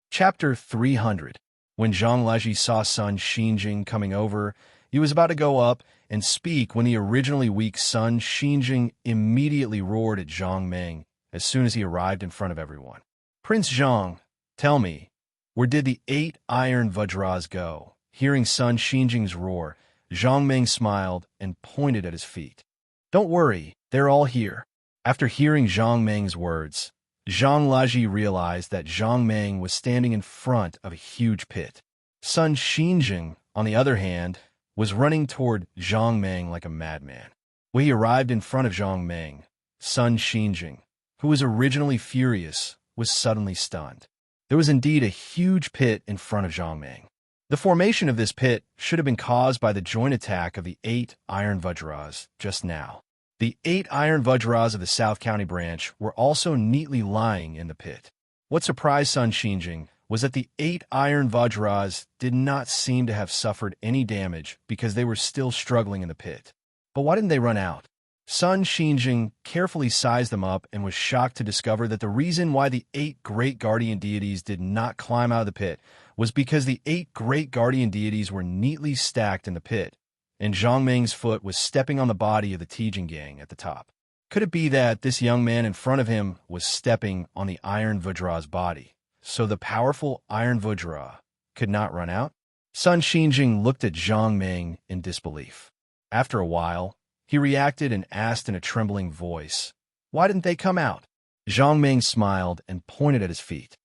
Chapter 300. When Zhang Liji saw Sun Xinjing coming over, he was about to go up and speak when the originally weak Sun Xinjing immediately roared at Zhang Meng as soon as he arrived in front of everyone. "Prince Zhang, tell me, where did the 8 iron vajras go?" Hearing Sun Xinjing's roar, Zhang Meng smiled and pointed at his feet. "Don't worry, they're all here." After hearing Zhang Meng's words, Zhang Liji realized that Zhang Meng was standing in front of a huge pit. Sun Xinjing, on the other hand, was running toward Zhang Meng like a madman. When he arrived in front of Zhang Meng, Sun Xinjing, who was originally furious, was suddenly stunned. There was indeed a huge pit in front of Zhang Meng. The formation of this pit should have been caused by the joint attack of the 8 iron vajras just now. The 8 iron vajras of the South County branch were also neatly lying in the pit. What surprised Sun Xinjing was that the 8 iron vajras did not seem to have suffered any damage because they were still struggling in the pit. But why didn't they run out? Sun Xinjing carefully sized them up and was shocked to discover that the reason why the 8 great guardian deities did not climb out of the pit was because the 8 great guardian deities were neatly stacked in the pit, and Zhang Meng's foot was stepping on the body of the Tijing gang at the top. Could it be that this young man in front of him was stepping on the Iron Vajra's body, so the powerful Iron Vajra could not run out? Sun Xinjing looked at Zhang Ming in disbelief. After a while, he reacted and asked in a trembling voice, "Why didn't they come out?" Zhang Ming smiled and pointed at his feet.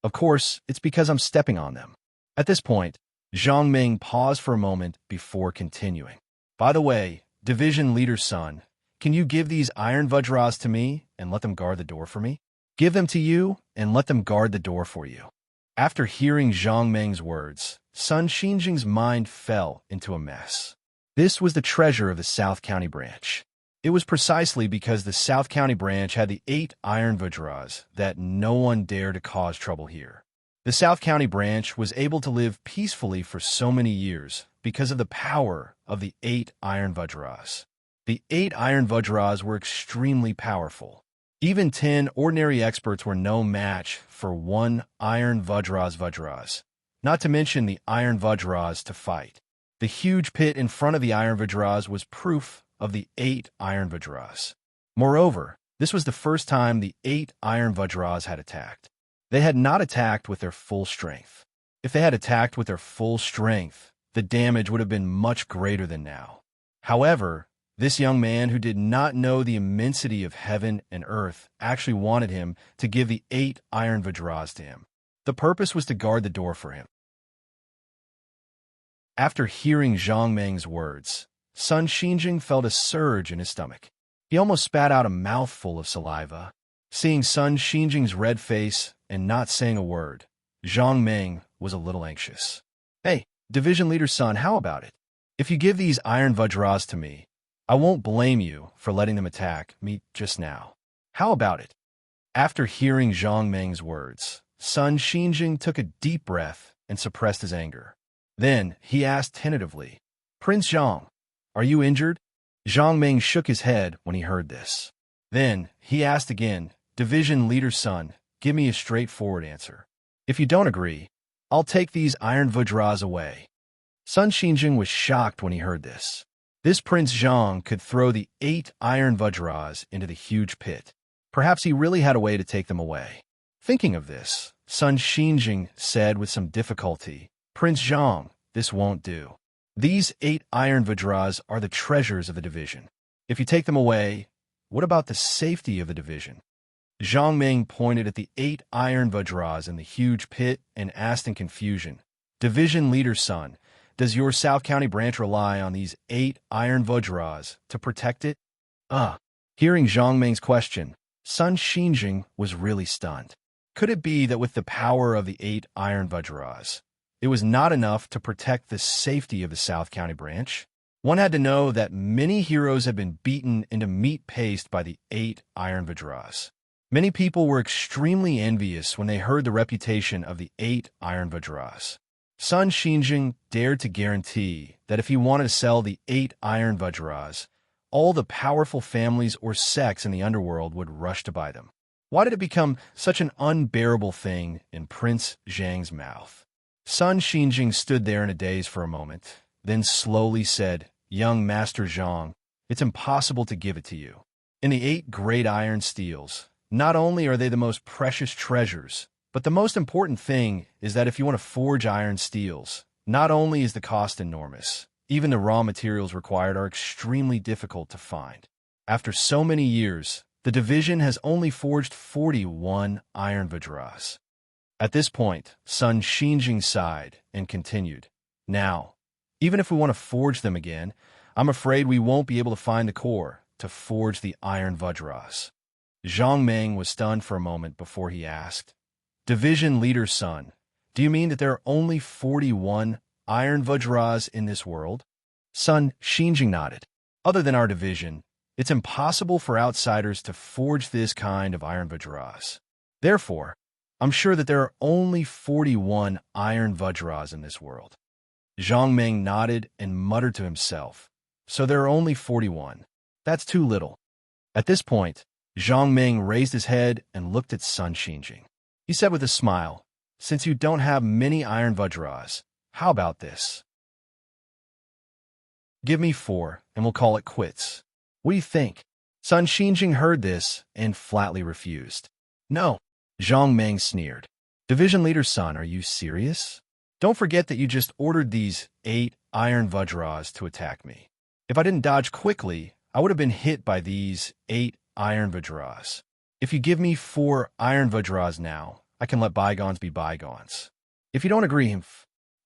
"Of course, it's because I'm stepping on them." At this point, Zhang Ming paused for a moment before continuing. "By the way, Division Leader's son, can you give these Iron Vajras to me and let them guard the door for me? Give them to you and let them guard the door for you." After hearing Zhang Ming's words, Sun Xinjing's mind fell into a mess. This was the treasure of the South County branch. It was precisely because the South County branch had the 8 Iron Vajras that no one dared to cause trouble here. The South County branch was able to live peacefully for so many years because of the power of the 8 Iron Vajras. The 8 Iron Vajras were extremely powerful. Even 10 ordinary experts were no match for 1 Iron Vajras, not to mention the Iron Vajras to fight. The huge pit in front of the Iron Vajras was proof of the 8 Iron Vajras. Moreover, this was the first time the 8 Iron Vajras had attacked. They had not attacked with their full strength. If they had attacked with their full strength, the damage would have been much greater than now. However, this young man who did not know the immensity of heaven and earth actually wanted him to give the 8 Iron Vajras to him. The purpose was to guard the door for him. After hearing Zhang Ming's words, Sun Xinjing felt a surge in his stomach. He almost spat out a mouthful of saliva. Seeing Sun Xinjing's red face and not saying a word, Zhang Ming was a little anxious. "Hey, Division Leader's son, how about it? If you give these Iron Vajras to me, I won't blame you for letting them attack me just now. How about it?" After hearing Zhang Ming's words, Sun Xinjing took a deep breath and suppressed his anger. Then he asked tentatively, "Prince Zhang, are you injured?" Zhang Ming shook his head when he heard this. Then he asked again, "Division Leader's son, give me a straightforward answer. If you don't agree, I'll take these Iron Vajras away." Sun Xinjing was shocked when he heard this. This Prince Zhang could throw the 8 Iron Vajras into the huge pit. Perhaps he really had a way to take them away. Thinking of this, Sun Xinjing said with some difficulty, "Prince Zhang, this won't do. These 8 Iron Vajras are the treasures of the division. If you take them away, what about the safety of the division?" Zhang Ming pointed at the 8 Iron Vajras in the huge pit and asked in confusion, "Division Leader's son, does your South County branch rely on these 8 Iron Vajras to protect it?" Hearing Zhang Ming's question, Sun Xinjing was really stunned. Could it be that with the power of the 8 Iron Vajras, it was not enough to protect the safety of the South County branch? One had to know that many heroes had been beaten into meat paste by the 8 Iron Vajras. Many people were extremely envious when they heard the reputation of the 8 Iron Vajras. Sun Xinjing dared to guarantee that if he wanted to sell the 8 Iron Vajras, all the powerful families or sects in the underworld would rush to buy them. Why did it become such an unbearable thing in Prince Zhang's mouth? Sun Xinjing stood there in a daze for a moment, then slowly said, "Young Master Zhang, it's impossible to give it to you. In the 8 great iron steels, not only are they the most precious treasures, but the most important thing is that if you want to forge iron steels, not only is the cost enormous, even the raw materials required are extremely difficult to find. After so many years, the division has only forged 41 Iron Vajras." At this point, Sun Xinjing sighed and continued, "Now, even if we want to forge them again, I'm afraid we won't be able to find the core to forge the Iron Vajras." Zhang Ming was stunned for a moment before he asked, "Division Leader's son, do you mean that there are only 41 Iron Vajras in this world?" Sun Xinjing nodded. "Other than our division, it's impossible for outsiders to forge this kind of Iron Vajras. Therefore, I'm sure that there are only 41 Iron Vajras in this world." Zhang Ming nodded and muttered to himself, "So there are only 41. That's too little." At this point, Zhang Ming raised his head and looked at Sun Xinjing. He said with a smile, "Since you don't have many Iron Vajras, how about this? Give me 4, and we'll call it quits. What do you think?" Sun Xinjing heard this and flatly refused. No, Zhang Meng sneered. Division Leader Sun, are you serious? Don't forget that you just ordered these 8 iron Vajras to attack me. If I didn't dodge quickly, I would have been hit by these 8 iron Vajras. If you give me 4 iron Vajras now, I can let bygones be bygones. If you don't agree,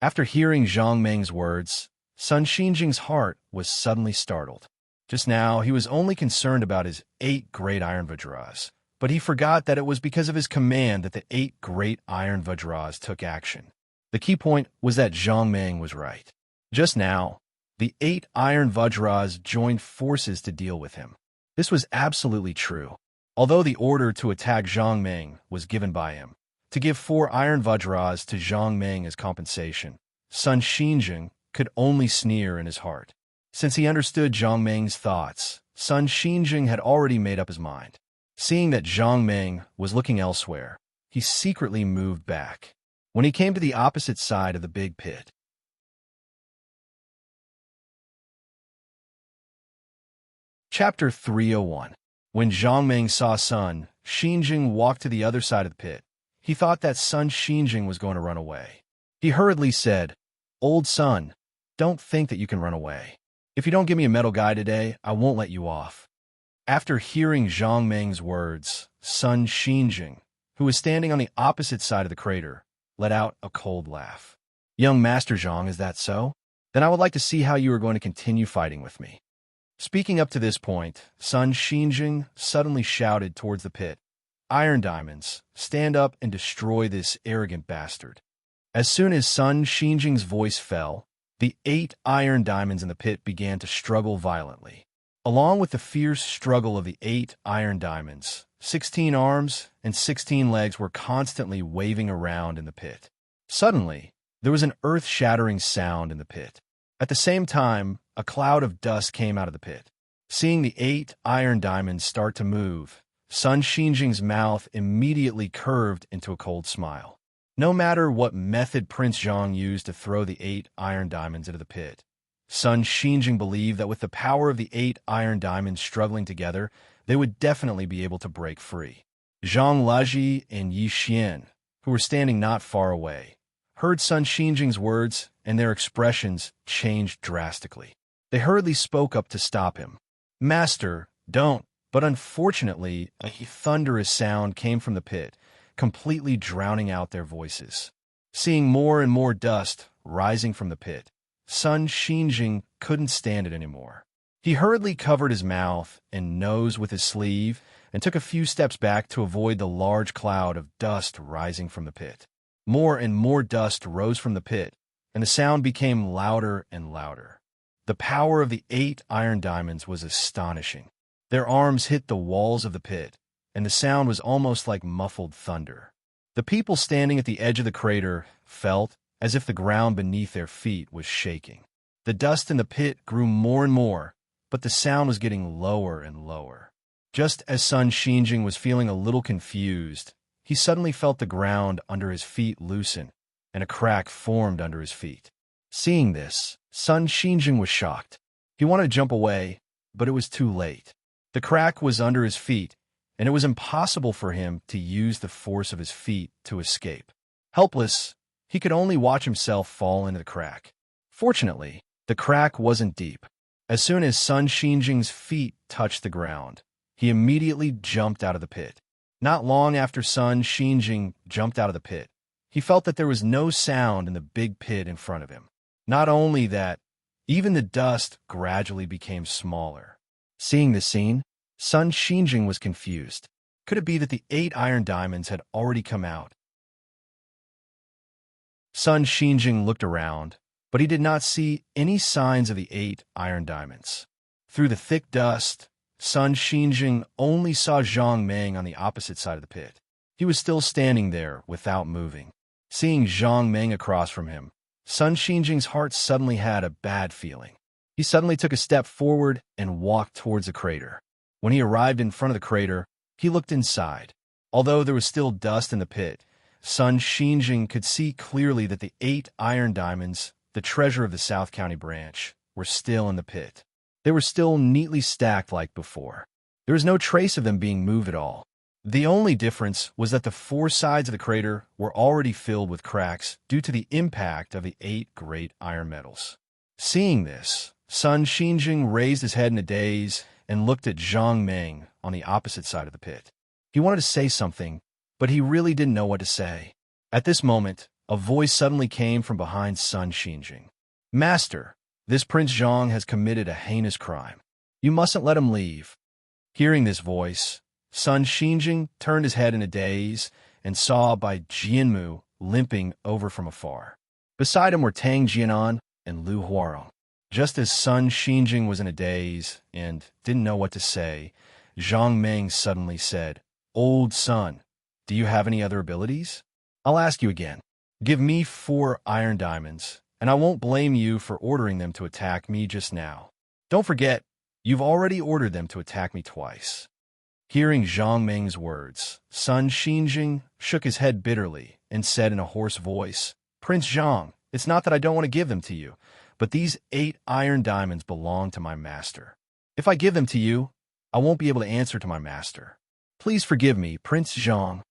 after hearing Zhang Meng's words, Sun Xinjing's heart was suddenly startled. Just now, he was only concerned about his 8 great iron Vajras, but he forgot that it was because of his command that the 8 great iron Vajras took action. The key point was that Zhang Meng was right. Just now, the 8 iron Vajras joined forces to deal with him. This was absolutely true. Although the order to attack Zhang Meng was given by him, to give 4 iron Vajras to Zhang Meng as compensation, Sun Xinjing could only sneer in his heart. Since he understood Zhang Meng's thoughts, Sun Xinjing had already made up his mind. Seeing that Zhang Meng was looking elsewhere, he secretly moved back. When he came to the opposite side of the big pit, Chapter 301. When Zhang Meng saw Sun Xinjing walk to the other side of the pit, he thought that Sun Xinjing was going to run away. He hurriedly said, "Old Sun, don't think that you can run away. If you don't give me a metal guy today, I won't let you off." After hearing Zhang Meng's words, Sun Xinjing, who was standing on the opposite side of the crater, let out a cold laugh. "Young Master Zhang, is that so? Then I would like to see how you are going to continue fighting with me." Speaking up to this point, Sun Xinjing suddenly shouted towards the pit, "Iron diamonds, stand up and destroy this arrogant bastard." As soon as Sun Xinjing's voice fell, the 8 iron diamonds in the pit began to struggle violently. Along with the fierce struggle of the 8 iron diamonds, 16 arms and 16 legs were constantly waving around in the pit. Suddenly, there was an earth-shattering sound in the pit. At the same time, a cloud of dust came out of the pit. Seeing the 8 iron diamonds start to move, Sun Xinjing's mouth immediately curved into a cold smile. No matter what method Prince Zhang used to throw the 8 iron diamonds into the pit, Sun Xinjing believed that with the power of the 8 iron diamonds struggling together, they would definitely be able to break free. Zhang Laji and Yi Xian, who were standing not far away, heard Sun Xinjing's words, and their expressions changed drastically. They hurriedly spoke up to stop him. "Master, don't." But unfortunately, a thunderous sound came from the pit, completely drowning out their voices. Seeing more and more dust rising from the pit, Sun Xinjing couldn't stand it anymore. He hurriedly covered his mouth and nose with his sleeve and took a few steps back to avoid the large cloud of dust rising from the pit. More and more dust rose from the pit, and the sound became louder and louder. The power of the 8 iron diamonds was astonishing. Their arms hit the walls of the pit, and the sound was almost like muffled thunder. The people standing at the edge of the crater felt as if the ground beneath their feet was shaking. The dust in the pit grew more and more, but the sound was getting lower and lower. Just as Sun Xinjing was feeling a little confused, he suddenly felt the ground under his feet loosen, and a crack formed under his feet. Seeing this, Sun Xinjing was shocked. He wanted to jump away, but it was too late. The crack was under his feet, and it was impossible for him to use the force of his feet to escape. Helpless, he could only watch himself fall into the crack. Fortunately, the crack wasn't deep. As soon as Sun Xinjing's feet touched the ground, he immediately jumped out of the pit. Not long after Sun Xinjing jumped out of the pit, he felt that there was no sound in the big pit in front of him. Not only that, even the dust gradually became smaller. Seeing this scene, Sun Xinjing was confused. Could it be that the 8 iron diamonds had already come out? Sun Xinjing looked around, but he did not see any signs of the 8 iron diamonds. Through the thick dust, Sun Xinjing only saw Zhang Meng on the opposite side of the pit. He was still standing there without moving. Seeing Zhang Meng across from him, Sun Xinjing's heart suddenly had a bad feeling. He suddenly took a step forward and walked towards the crater. When he arrived in front of the crater, he looked inside. Although there was still dust in the pit, Sun Xinjing could see clearly that the 8 iron diamonds, the treasure of the South County branch, were still in the pit. They were still neatly stacked like before. There was no trace of them being moved at all. The only difference was that the four sides of the crater were already filled with cracks due to the impact of the 8 great iron metals. Seeing this, Sun Xinjing raised his head in a daze and looked at Zhang Meng on the opposite side of the pit. He wanted to say something, but he really didn't know what to say. At this moment, a voice suddenly came from behind Sun Xinjing. "Master, this Prince Zhang has committed a heinous crime. You mustn't let him leave." Hearing this voice, Sun Xinjing turned his head in a daze and saw Bai Jianmu limping over from afar. Beside him were Tang Jianan and Lu Huarong. Just as Sun Xinjing was in a daze and didn't know what to say, Zhang Meng suddenly said, "Old Sun, do you have any other abilities? I'll ask you again. Give me 4 iron diamonds, and I won't blame you for ordering them to attack me just now. Don't forget, you've already ordered them to attack me twice." Hearing Zhang Meng's words, Sun Xinjing shook his head bitterly and said in a hoarse voice, "Prince Zhang, it's not that I don't want to give them to you, but these 8 iron diamonds belong to my master. If I give them to you, I won't be able to answer to my master. Please forgive me, Prince Zhang."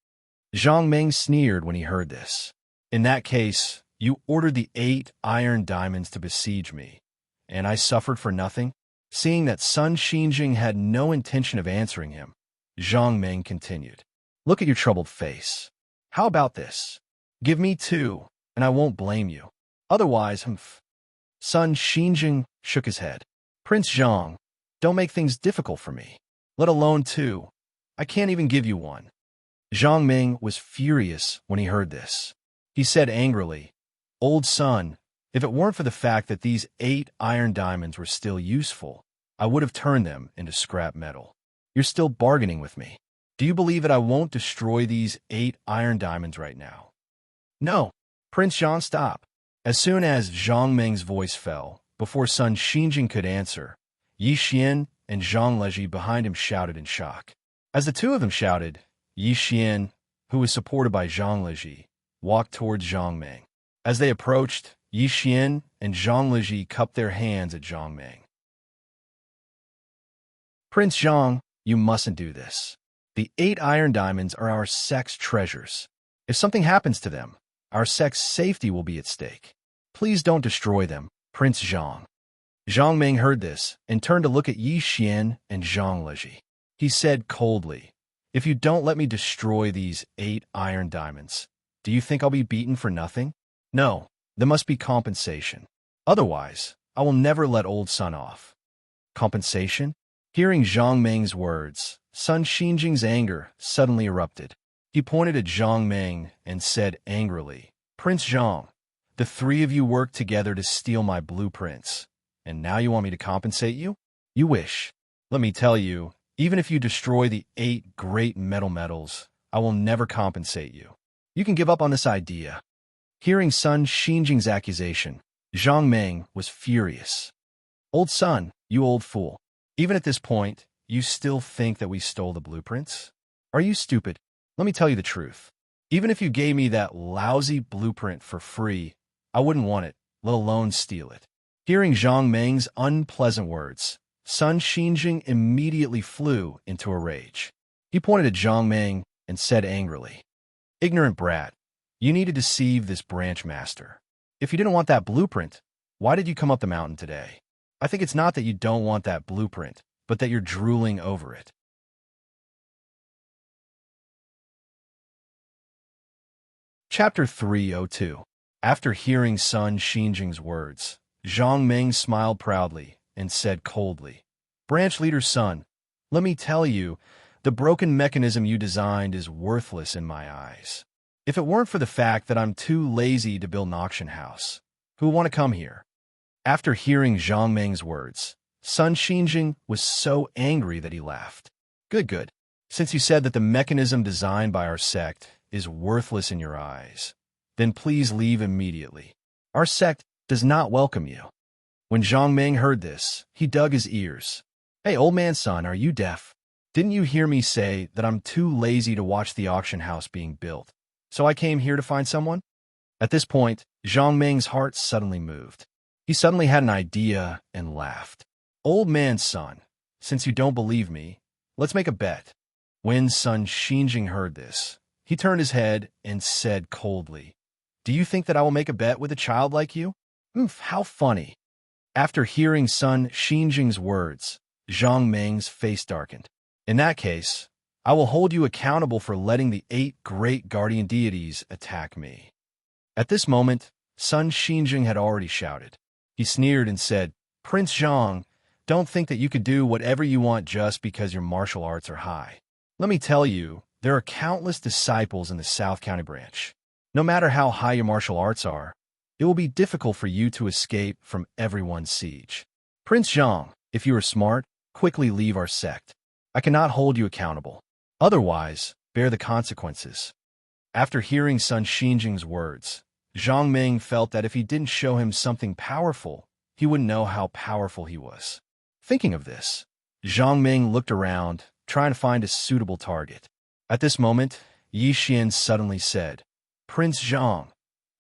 Zhang Meng sneered when he heard this. "In that case, you ordered the 8 iron diamonds to besiege me, and I suffered for nothing?" Seeing that Sun Xinjing had no intention of answering him, Zhang Meng continued, "Look at your troubled face. How about this? Give me 2, and I won't blame you. Otherwise, Sun Xinjing shook his head. "Prince Zhang, don't make things difficult for me. Let alone 2. I can't even give you 1. Zhang Meng was furious when he heard this. He said angrily, "Old Sun, if it weren't for the fact that these 8 iron diamonds were still useful, I would have turned them into scrap metal. You're still bargaining with me. Do you believe that I won't destroy these 8 iron diamonds right now?" "No, Prince Zhang, stop." As soon as Zhang Meng's voice fell, before Sun Xinjing could answer, Yi Xian and Zhang Leji behind him shouted in shock. As the two of them shouted, Yi Xian, who was supported by Zhang Leji, walked towards Zhang Meng. As they approached, Yi Xian and Zhang Leji cupped their hands at Zhang Meng. "Prince Zhang, you mustn't do this. The 8 iron diamonds are our sect's treasures. If something happens to them, our sect's safety will be at stake. Please don't destroy them, Prince Zhang." Zhang Meng heard this and turned to look at Yi Xian and Zhang Leji. He said coldly, "If you don't let me destroy these 8 iron diamonds, do you think I'll be beaten for nothing? No, there must be compensation. Otherwise, I will never let Old Sun off." "Compensation?" Hearing Zhang Meng's words, Sun Xinjing's anger suddenly erupted. He pointed at Zhang Meng and said angrily, "Prince Zhang, the 3 of you worked together to steal my blueprints, and now you want me to compensate you? You wish. Let me tell you, even if you destroy the 8 great metals, I will never compensate you. You can give up on this idea." Hearing Sun Xinjing's accusation, Zhang Meng was furious. "Old Sun, you old fool. Even at this point, you still think that we stole the blueprints? Are you stupid? Let me tell you the truth. Even if you gave me that lousy blueprint for free, I wouldn't want it, let alone steal it." Hearing Zhang Meng's unpleasant words, Sun Xinjing immediately flew into a rage. He pointed at Zhang Meng and said angrily, "Ignorant brat, you need to deceive this branch master. If you didn't want that blueprint, why did you come up the mountain today? I think it's not that you don't want that blueprint, but that you're drooling over it." Chapter 302. After hearing Sun Xinjing's words, Zhang Meng smiled proudly and said coldly, "Branch leader's son, let me tell you, the broken mechanism you designed is worthless in my eyes. If it weren't for the fact that I'm too lazy to build an auction house, who would want to come here?" After hearing Zhang Meng's words, Sun Xinjing was so angry that he laughed. Good. Since you said that the mechanism designed by our sect is worthless in your eyes, then please leave immediately. Our sect does not welcome you." When Zhang Meng heard this, he dug his ears. "Hey, old man son, are you deaf? Didn't you hear me say that I'm too lazy to watch the auction house being built, so I came here to find someone?" At this point, Zhang Meng's heart suddenly moved. He suddenly had an idea and laughed. "Old man son, since you don't believe me, Let's make a bet. When Sun Xinjing heard this, he turned his head and said coldly, "Do you think that I will make a bet with a child like you? Oof, how funny." After hearing Sun Xinjing's words, Zhang Meng's face darkened. "In that case, I will hold you accountable for letting the 8 great guardian deities attack me." At this moment, Sun Xinjing had already shouted. He sneered and said, "Prince Zhang, don't think that you could do whatever you want just because your martial arts are high. Let me tell you, there are countless disciples in the South County branch. No matter how high your martial arts are, it will be difficult for you to escape from everyone's siege. Prince Zhang, if you are smart, quickly leave our sect. I cannot hold you accountable. Otherwise, bear the consequences." After hearing Sun Xinjing's words, Zhang Ming felt that if he didn't show him something powerful, he wouldn't know how powerful he was. Thinking of this, Zhang Ming looked around, trying to find a suitable target. At this moment, Yi Xian suddenly said, "Prince Zhang,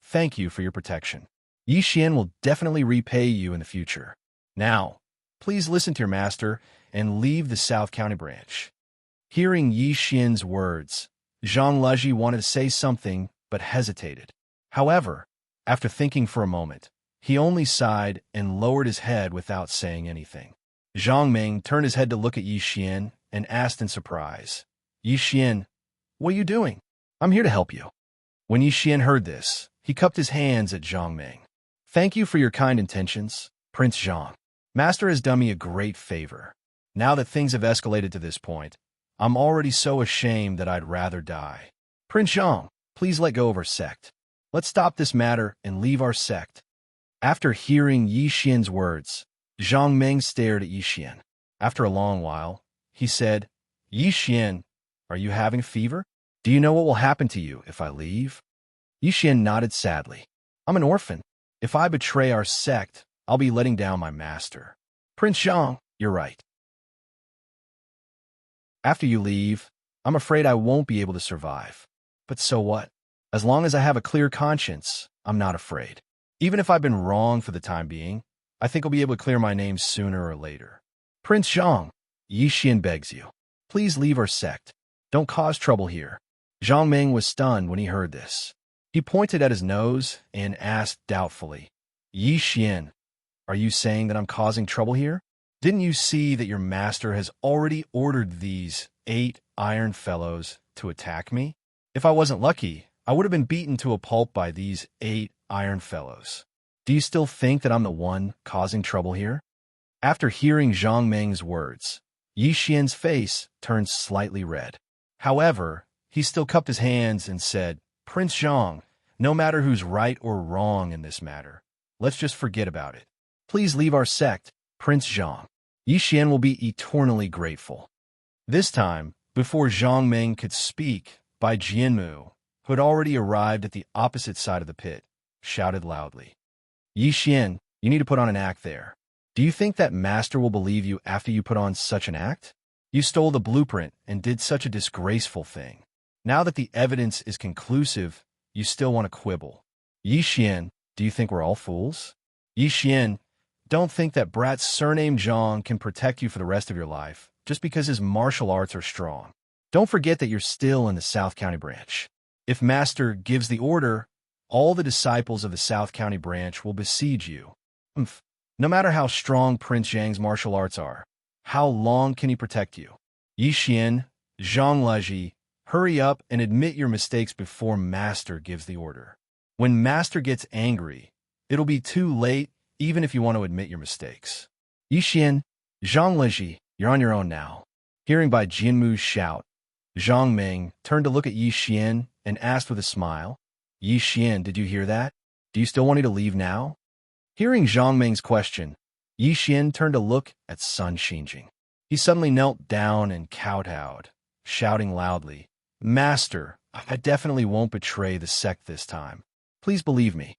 thank you for your protection. Yi Xian will definitely repay you in the future. Now, please listen to your master and leave the South County branch." Hearing Yi Xian's words, Zhang Leji wanted to say something but hesitated. However, after thinking for a moment, he only sighed and lowered his head without saying anything. Zhang Ming turned his head to look at Yi Xian and asked in surprise, "Yi Xian, what are you doing? I'm here to help you." When Yi Xian heard this, he cupped his hands at Zhang Ming. "Thank you for your kind intentions, Prince Zhang. Master has done me a great favor. Now that things have escalated to this point, I'm already so ashamed that I'd rather die. Prince Zhang, please let go of our sect. Let's stop this matter and leave our sect." After hearing Yi Xian's words, Zhang Ming stared at Yi Xian. After a long while, he said, "Yi Xian, are you having a fever? Do you know what will happen to you if I leave?" Yi Xian nodded sadly. "I'm an orphan. If I betray our sect, I'll be letting down my master. Prince Zhang, you're right. After you leave, I'm afraid I won't be able to survive. But so what? As long as I have a clear conscience, I'm not afraid. Even if I've been wrong for the time being, I think I'll be able to clear my name sooner or later. Prince Zhang, Yi Xian begs you, please leave our sect. Don't cause trouble here." Zhang Ming was stunned when he heard this. He pointed at his nose and asked doubtfully, "Yi Xian, are you saying that I'm causing trouble here? Didn't you see that your master has already ordered these 8 iron fellows to attack me? If I wasn't lucky, I would have been beaten to a pulp by these 8 iron fellows. Do you still think that I'm the one causing trouble here?" After hearing Zhang Ming's words, Yi Xian's face turned slightly red. However, he still cupped his hands and said, "Prince Zhang, no matter who's right or wrong in this matter, let's just forget about it. Please leave our sect, Prince Zhang. Yi Xian will be eternally grateful." This time, before Zhang Ming could speak, Bai Jianmu, who had already arrived at the opposite side of the pit, shouted loudly, "Yi Xian, you need to put on an act there. Do you think that master will believe you after you put on such an act? You stole the blueprint and did such a disgraceful thing. Now that the evidence is conclusive, you still want to quibble. Yi Xian, do you think we're all fools? Yi Xian, don't think that brat's surname Zhang can protect you for the rest of your life just because his martial arts are strong. Don't forget that you're still in the South County branch. If master gives the order, all the disciples of the South County branch will besiege you. No matter how strong Prince Zhang's martial arts are, how long can he protect you? Yi Xian, Zhang Leji, hurry up and admit your mistakes before master gives the order. When master gets angry, it'll be too late even if you want to admit your mistakes. Yi Xian, Zhang Leji, you're on your own now." Hearing Bai Jianmu's shout, Zhang Ming turned to look at Yi Xian and asked with a smile, "Yi Xian, did you hear that? Do you still want me to leave now?" Hearing Zhang Ming's question, Yi Xian turned to look at Sun Xinjing. He suddenly knelt down and kowtowed, shouting loudly, "Master, I definitely won't betray the sect this time. Please believe me."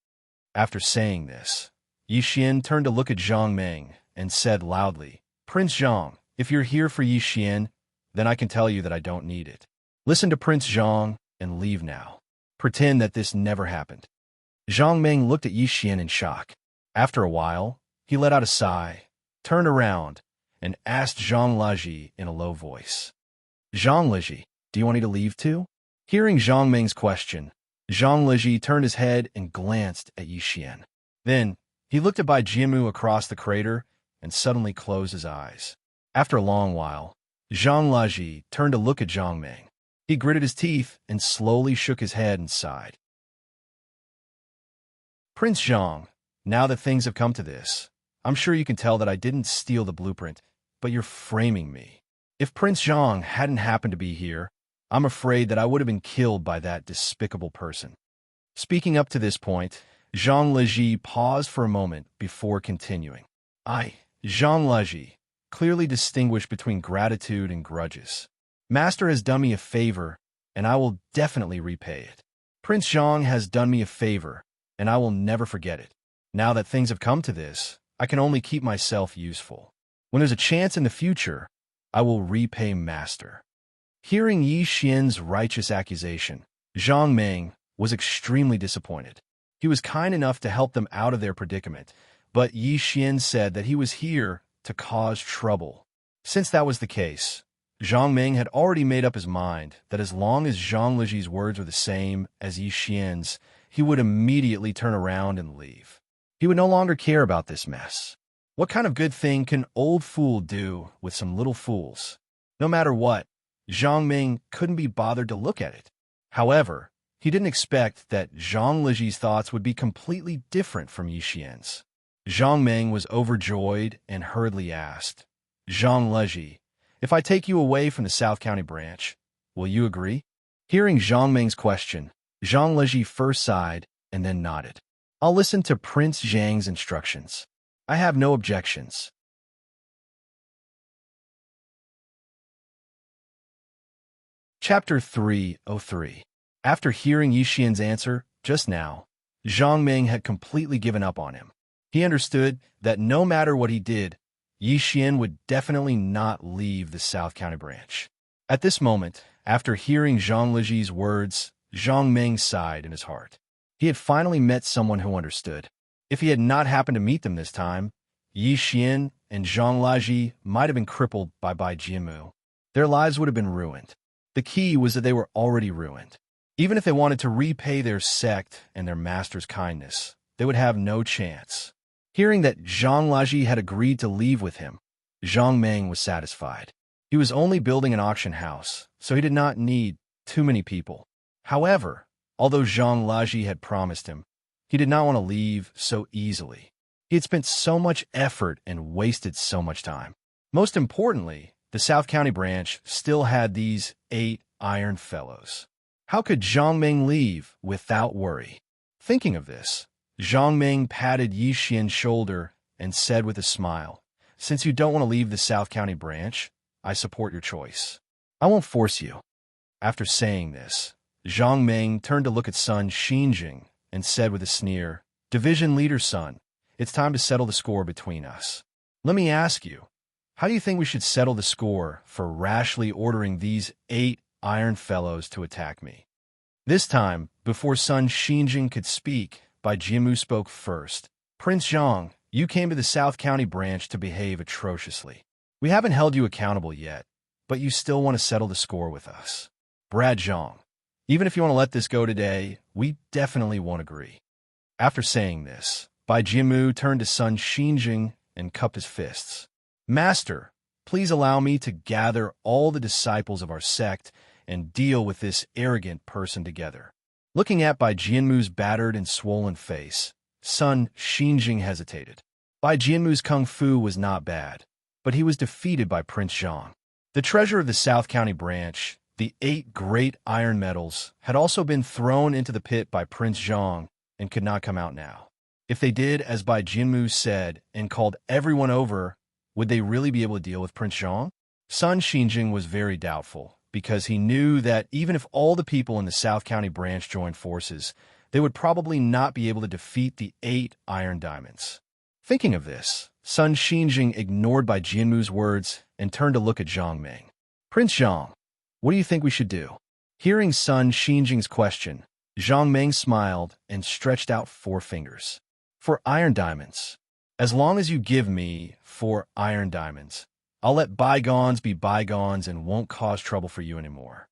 After saying this, Yi Xian turned to look at Zhang Ming and said loudly, "Prince Zhang, if you're here for Yi Xian, then I can tell you that I don't need it. Listen to Prince Zhang and leave now. Pretend that this never happened." Zhang Ming looked at Yi Xian in shock. After a while, he let out a sigh, turned around, and asked Zhang Laji in a low voice. Zhang Laji, do you want me to leave too? Hearing Zhang Meng's question, Zhang Laji turned his head and glanced at Yi Xian. Then, he looked at Bai Jianmu across the crater and suddenly closed his eyes. After a long while, Zhang Laji turned to look at Zhang Meng. He gritted his teeth and slowly shook his head and sighed. Prince Zhang, now that things have come to this, I'm sure you can tell that I didn't steal the blueprint, but you're framing me. If Prince Zhang hadn't happened to be here, I'm afraid that I would have been killed by that despicable person. Speaking up to this point, Zhang Laji paused for a moment before continuing. Zhang Laji, clearly distinguish between gratitude and grudges. Master has done me a favor, and I will definitely repay it. Prince Zhang has done me a favor, and I will never forget it. Now that things have come to this, I can only keep myself useful. When there's a chance in the future, I will repay Master. Hearing Yi Xian's righteous accusation, Zhang Meng was extremely disappointed. He was kind enough to help them out of their predicament, but Yi Xian said that he was here to cause trouble. Since that was the case, Zhang Meng had already made up his mind that as long as Zhang Liji's words were the same as Yi Xian's, he would immediately turn around and leave. He would no longer care about this mess. What kind of good thing can old fool do with some little fools? No matter what, Zhang Meng couldn't be bothered to look at it. However, he didn't expect that Zhang Liji's thoughts would be completely different from Yi Xian's. Zhang Meng was overjoyed and hurriedly asked, Zhang Liji, if I take you away from the South County branch, will you agree? Hearing Zhang Meng's question, Zhang Liji first sighed and then nodded. I'll listen to Prince Zhang's instructions. I have no objections. Chapter 303. After hearing Yi Xian's answer just now, Zhang Meng had completely given up on him. He understood that no matter what he did, Yi Xian would definitely not leave the South County branch. At this moment, after hearing Zhang Liji's words, Zhang Meng sighed in his heart. He had finally met someone who understood. If he had not happened to meet them this time, Yi Xian and Zhang Laji might have been crippled by Bai Jianmu. Their lives would have been ruined. The key was that they were already ruined. Even if they wanted to repay their sect and their master's kindness, they would have no chance. Hearing that Zhang Laji had agreed to leave with him, Zhang Meng was satisfied. He was only building an auction house, so he did not need too many people. However, although Zhang Laji had promised him, he did not want to leave so easily. He had spent so much effort and wasted so much time. Most importantly, the South County branch still had these 8 iron fellows. How could Zhang Meng leave without worry? Thinking of this, Zhang Meng patted Yi Xian's shoulder and said with a smile, Since you don't want to leave the South County branch, I support your choice. I won't force you. After saying this, Zhang Meng turned to look at son Xinjing and said with a sneer, Division Leader son, it's time to settle the score between us. Let me ask you, how do you think we should settle the score for rashly ordering these 8 iron fellows to attack me? This time, before son Xinjing could speak, Bai Jianmu spoke first. Prince Zhang, you came to the South County branch to behave atrociously. We haven't held you accountable yet, but you still want to settle the score with us. Brad Zhang, even if you want to let this go today, we definitely won't agree. After saying this, Bai Jianmu turned to son Xinjing and cupped his fists. Master, please allow me to gather all the disciples of our sect and deal with this arrogant person together. Looking at Bai Jianmu's battered and swollen face, son Xinjing hesitated. Bai Jianmu's kung fu was not bad, but he was defeated by Prince Zhang. The treasure of the South County branch, the 8 great iron medals, had also been thrown into the pit by Prince Zhang and could not come out now. If they did as Bai Jianmu said and called everyone over, would they really be able to deal with Prince Zhang? Son Xinjing was very doubtful, because he knew that even if all the people in the South County branch joined forces, they would probably not be able to defeat the 8 iron diamonds. Thinking of this, son Xinjing ignored Bai Jianmu's words and turned to look at Zhang Meng. Prince Zhang, what do you think we should do? Hearing son Xinjing's question, Zhang Meng smiled and stretched out 4 fingers. For iron diamonds. As long as you give me 4 iron diamonds, I'll let bygones be bygones and won't cause trouble for you anymore."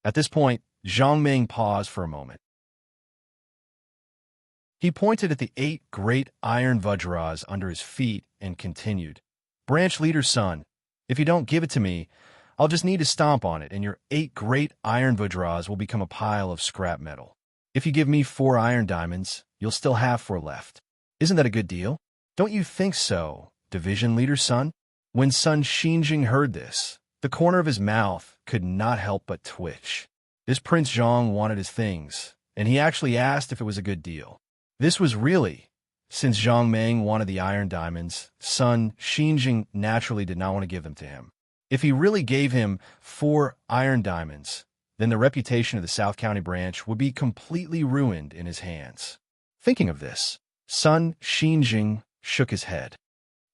At this point, Zhang Ming paused for a moment. He pointed at the 8 great iron vajras under his feet and continued, "Branch leader's son, if you don't give it to me, I'll just need to stomp on it, and your 8 great iron vajras will become a pile of scrap metal. If you give me 4 iron diamonds, you'll still have 4 left. Isn't that a good deal? Don't you think so, division leader's son?" When Sun Xinjing heard this, the corner of his mouth could not help but twitch. This Prince Zhang wanted his things, and he actually asked if it was a good deal. This was really, since Zhang Meng wanted the iron diamonds, Sun Xinjing naturally did not want to give them to him. If he really gave him 4 iron diamonds, then the reputation of the South County branch would be completely ruined in his hands. Thinking of this, Sun Xinjing shook his head.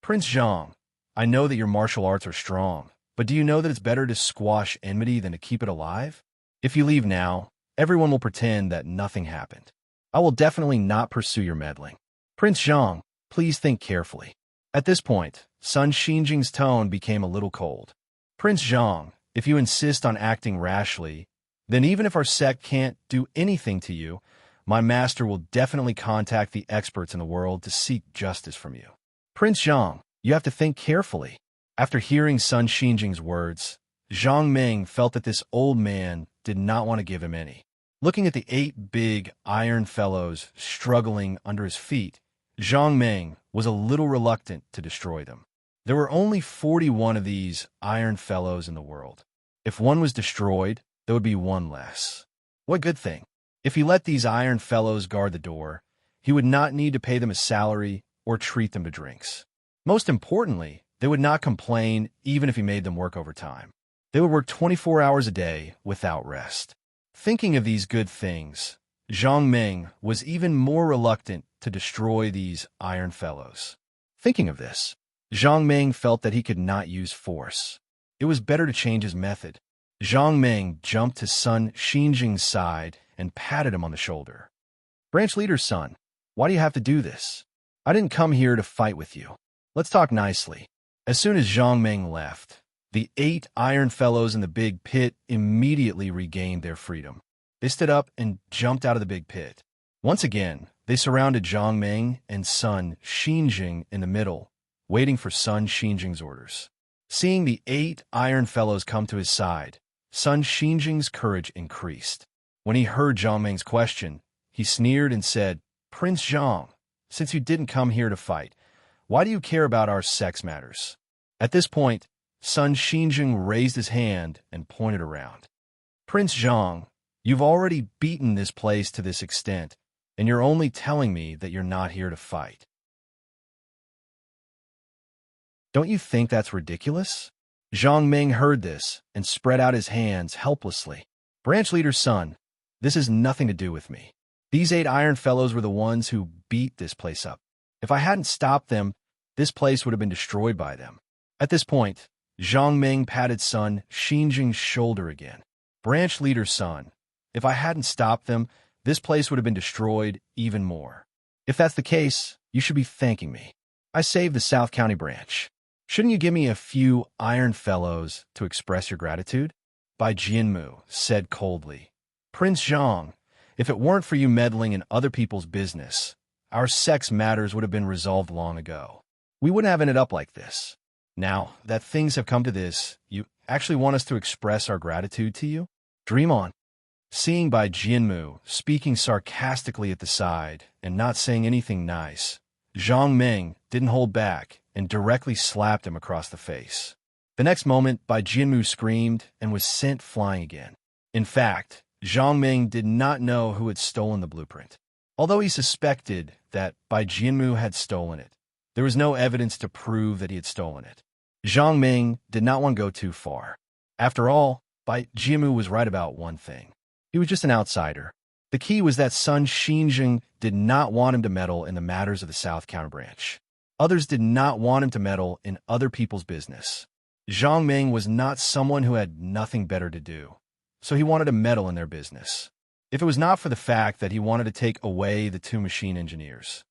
"Prince Zhang, I know that your martial arts are strong, but do you know that it's better to squash enmity than to keep it alive? If you leave now, everyone will pretend that nothing happened. I will definitely not pursue your meddling. Prince Zhang, please think carefully." At this point, Sun Xinjing's tone became a little cold. "Prince Zhang, if you insist on acting rashly, then even if our sect can't do anything to you, my master will definitely contact the experts in the world to seek justice from you. Prince Zhang, you have to think carefully." After hearing Sun Xinjing's words, Zhang Ming felt that this old man did not want to give him any. Looking at the 8 big iron fellows struggling under his feet, Zhang Ming was a little reluctant to destroy them. There were only 41 of these iron fellows in the world. If one was destroyed, there would be one less. What good thing? If he let these iron fellows guard the door, he would not need to pay them a salary or treat them to drinks. Most importantly, they would not complain even if he made them work overtime. They would work 24 hours a day without rest. Thinking of these good things, Zhang Ming was even more reluctant to destroy these iron fellows. Thinking of this, Zhang Ming felt that he could not use force. It was better to change his method. Zhang Ming jumped to Sun Xinjing's side and patted him on the shoulder. "Branch leader's son, why do you have to do this? I didn't come here to fight with you. Let's talk nicely." As soon as Zhang Ming left, the 8 iron fellows in the big pit immediately regained their freedom. They stood up and jumped out of the big pit. Once again, they surrounded Zhang Ming and Sun Xinjing in the middle, waiting for Sun Xinjing's orders. Seeing the 8 iron fellows come to his side, Sun Xinjing's courage increased. When he heard Zhang Ming's question, he sneered and said, "Prince Zhang, since you didn't come here to fight, why do you care about our sex matters?" At this point, Sun Xinjing raised his hand and pointed around. "Prince Zhang, you've already beaten this place to this extent, and you're only telling me that you're not here to fight. Don't you think that's ridiculous?" Zhang Ming heard this and spread out his hands helplessly. "Branch leader's son, this has nothing to do with me. These 8 iron fellows were the ones who beat this place up. If I hadn't stopped them, this place would have been destroyed by them." At this point, Zhang Ming patted Sun Xinjing's shoulder again. "Branch leader's son, if I hadn't stopped them, this place would have been destroyed even more. If that's the case, you should be thanking me. I saved the South County branch. Shouldn't you give me a few iron fellows to express your gratitude?" Bai Jianmu said coldly, "Prince Zhang, if it weren't for you meddling in other people's business, our sex matters would have been resolved long ago. We wouldn't have ended up like this. Now that things have come to this, you actually want us to express our gratitude to you? Dream on." Seeing Bai Jianmu speaking sarcastically at the side and not saying anything nice, Zhang Ming didn't hold back and directly slapped him across the face. The next moment, Bai Jianmu screamed and was sent flying again. In fact, Zhang Ming did not know who had stolen the blueprint. Although he suspected that Bai Jianmu had stolen it, there was no evidence to prove that he had stolen it. Zhang Ming did not want to go too far. After all, Bai Jianmu was right about one thing. He was just an outsider. The key was that Sun Xinjing did not want him to meddle in the matters of the South County branch. Others did not want him to meddle in other people's business. Zhang Ming was not someone who had nothing better to do, so he wanted to meddle in their business. If it was not for the fact that he wanted to take away the 2 machine engineers.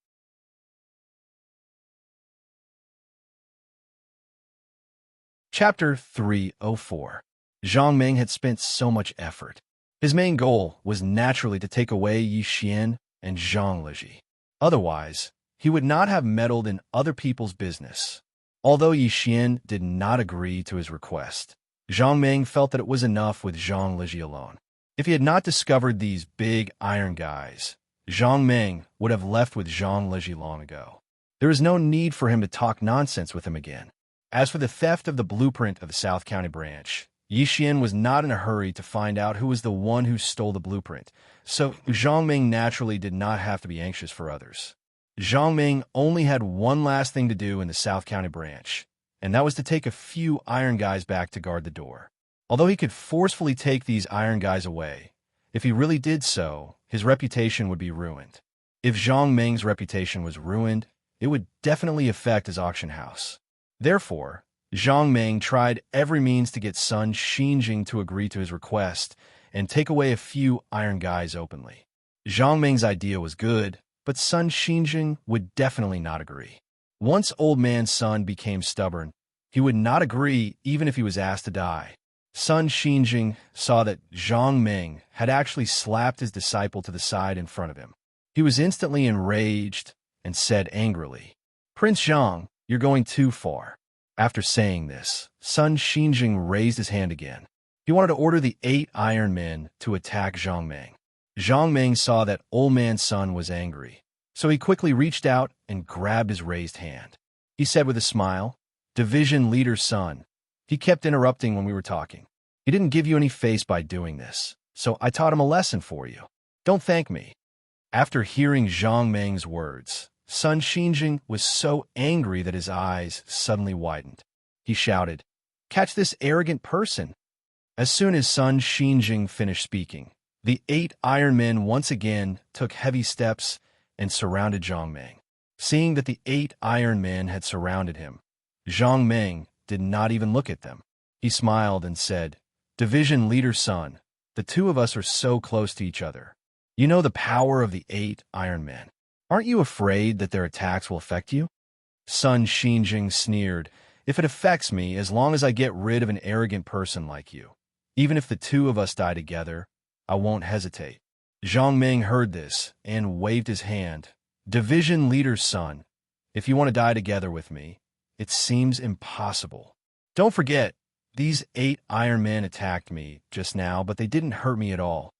Chapter 304. Zhang Ming had spent so much effort. His main goal was naturally to take away Yi Xian and Zhang Liji. Otherwise, he would not have meddled in other people's business. Although Yi Xian did not agree to his request, Zhang Ming felt that it was enough with Zhang Liji alone. If he had not discovered these big iron guys, Zhang Ming would have left with Zhang Liji long ago. There is no need for him to talk nonsense with him again. As for the theft of the blueprint of the South County branch, Yi Xian was not in a hurry to find out who was the one who stole the blueprint, so Zhang Ming naturally did not have to be anxious for others. Zhang Ming only had one last thing to do in the South County branch, and that was to take a few iron guys back to guard the door. Although he could forcefully take these iron guys away, if he really did so, his reputation would be ruined. If Zhang Ming's reputation was ruined, it would definitely affect his auction house. Therefore, Zhang Ming tried every means to get Sun Xinjing to agree to his request and take away a few iron guys openly. Zhang Ming's idea was good, but Sun Xinjing would definitely not agree. Once Old Man Sun became stubborn, he would not agree even if he was asked to die. Sun Xinjing saw that Zhang Ming had actually slapped his disciple to the side in front of him. He was instantly enraged and said angrily, "Prince Zhang, you're going too far." After saying this, Sun Xinjing raised his hand again. He wanted to order the 8 iron men to attack Zhang Ming. Zhang Ming saw that Old Man Sun was angry, so he quickly reached out and grabbed his raised hand. He said with a smile, "Division Leader Sun." He kept interrupting when we were talking. "He didn't give you any face by doing this, so I taught him a lesson for you. Don't thank me." After hearing Zhang Ming's words, Sun Xinjing was so angry that his eyes suddenly widened. He shouted, "Catch this arrogant person!" As soon as Sun Xinjing finished speaking, the 8 iron men once again took heavy steps and surrounded Zhang Ming. Seeing that the 8 iron men had surrounded him, Zhang Ming did not even look at them. He smiled and said, "Division Leader Sun, the two of us are so close to each other. You know the power of the 8 iron men. Aren't you afraid that their attacks will affect you?" Sun Xinjing sneered, "If it affects me, as long as I get rid of an arrogant person like you, even if the two of us die together, I won't hesitate." Zhang Ming heard this and waved his hand. "Division Leader Sun, if you want to die together with me, it seems impossible. Don't forget, these 8 iron men attacked me just now, but they didn't hurt me at all."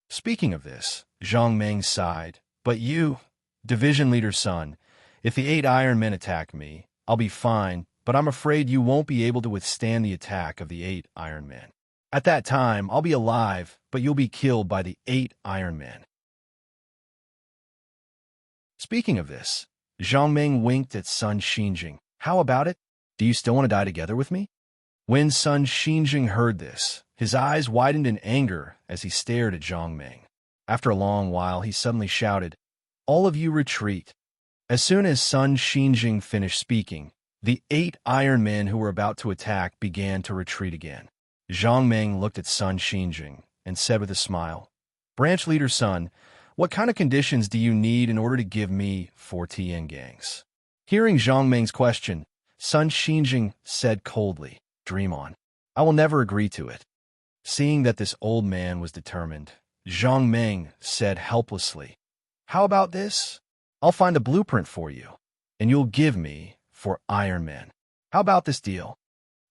Speaking of this, Zhang Ming sighed, "But you, Division Leader Sun, if the 8 iron men attack me, I'll be fine, but I'm afraid you won't be able to withstand the attack of the 8 iron men. At that time, I'll be alive, but you'll be killed by the 8 iron men." Speaking of this, Zhang Ming winked at Sun Xinjing. "How about it? Do you still want to die together with me?" When Sun Xinjing heard this, his eyes widened in anger as he stared at Zhang Ming. After a long while, he suddenly shouted, "All of you retreat." As soon as Sun Xinjing finished speaking, the 8 iron men who were about to attack began to retreat again. Zhang Ming looked at Sun Xinjing and said with a smile, "Branch Leader Sun, what kind of conditions do you need in order to give me 4 TN gangs?" Hearing Zhang Ming's question, Sun Xinjing said coldly, "Dream on. I will never agree to it." Seeing that this old man was determined, Zhang Ming said helplessly, "How about this? I'll find a blueprint for you, and you'll give me 4 iron men. How about this deal?"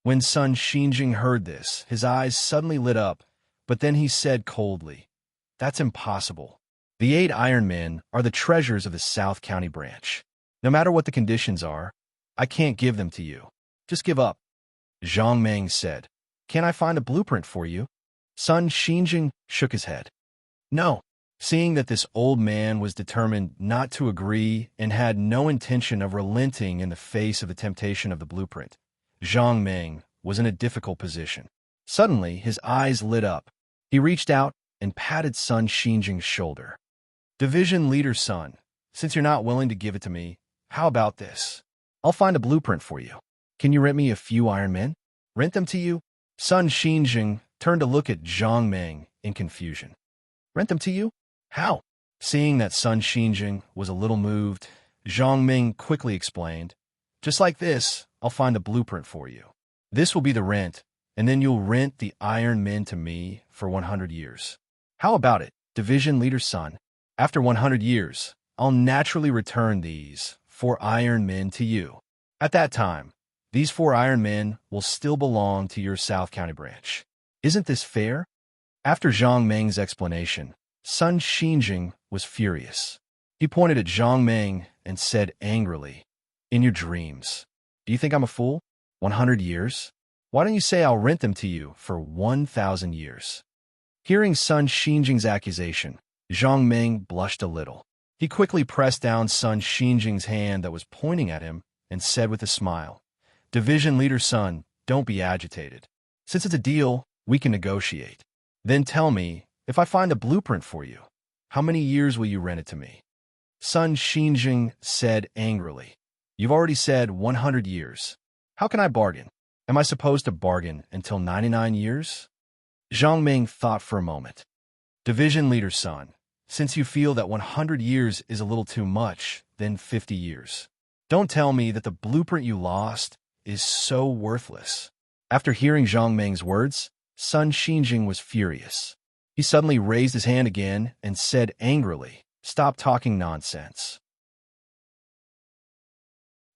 When Sun Xinjing heard this, his eyes suddenly lit up, but then he said coldly, "That's impossible. The 8 iron men are the treasures of the South County branch. No matter what the conditions are, I can't give them to you. Just give up." Zhang Ming said, "Can I find a blueprint for you?" Sun Xinjing shook his head. "No." Seeing that this old man was determined not to agree and had no intention of relenting in the face of the temptation of the blueprint, Zhang Ming was in a difficult position. Suddenly, his eyes lit up. He reached out and patted Sun Xinjing's shoulder. "Division Leader Sun, since you're not willing to give it to me, how about this? I'll find a blueprint for you. Can you rent me a few iron men? Rent them to you?" Sun Xinjing turned to look at Zhang Ming in confusion. "Rent them to you? How?" Seeing that Sun Xinjing was a little moved, Zhang Ming quickly explained, "Just like this, I'll find a blueprint for you. This will be the rent, and then you'll rent the iron men to me for 100 years. How about it, division leader's son? After 100 years, I'll naturally return these 4 iron men to you. At that time, these 4 iron men will still belong to your South County branch. Isn't this fair? After Zhang Meng's explanation, Sun Xinjing was furious. He pointed at Zhang Meng and said angrily, "In your dreams, do you think I'm a fool? 100 years? Why don't you say I'll rent them to you for 1,000 years?" Hearing Sun Xinjing's accusation, Zhang Meng blushed a little. He quickly pressed down Sun Xinjing's hand that was pointing at him and said with a smile, "Division leader Sun, don't be agitated. Since it's a deal, we can negotiate. Then tell me, if I find a blueprint for you, how many years will you rent it to me?" Sun Xinjing said angrily, "You've already said 100 years. How can I bargain? Am I supposed to bargain until 99 years? Zhang Meng thought for a moment. "Division leader Sun, since you feel that 100 years is a little too much, then 50 years. Don't tell me that the blueprint you lost is so worthless." After hearing Zhang Meng's words, Sun Xinjing was furious. He suddenly raised his hand again and said angrily, "Stop talking nonsense.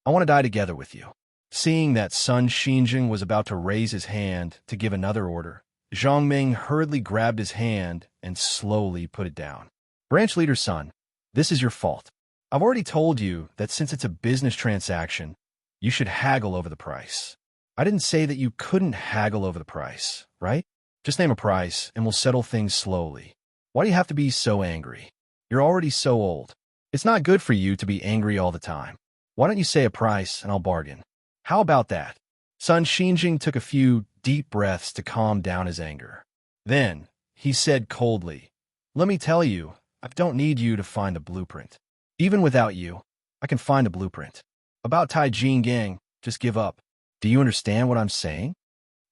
I want to die together with you." Seeing that Sun Xinjing was about to raise his hand to give another order, Zhang Meng hurriedly grabbed his hand and slowly put it down. "Branch leader Sun, this is your fault. I've already told you that since it's a business transaction, you should haggle over the price. I didn't say that you couldn't haggle over the price, right? Just name a price and we'll settle things slowly. Why do you have to be so angry? You're already so old. It's not good for you to be angry all the time. Why don't you say a price and I'll bargain? How about that?" Sun Xinjing took a few deep breaths to calm down his anger. Then, he said coldly, "Let me tell you, I don't need you to find a blueprint. Even without you, I can find a blueprint. About Tai Jing Gang, just give up. Do you understand what I'm saying?"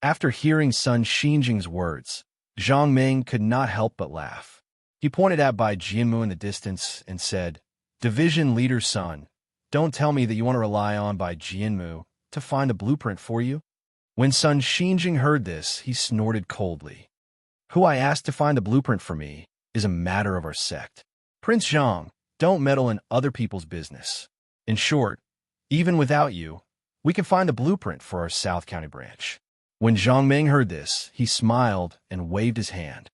After hearing Sun Xinjing's words, Zhang Meng could not help but laugh. He pointed at Bai Jianmu in the distance and said, "Division leader Sun, don't tell me that you want to rely on Bai Jianmu to find a blueprint for you." When Sun Xinjing heard this, he snorted coldly. "Who I asked to find a blueprint for me is a matter of our sect. Prince Zhang, don't meddle in other people's business. In short, even without you, we can find a blueprint for our South County branch." When Zhang Meng heard this, he smiled and waved his hand.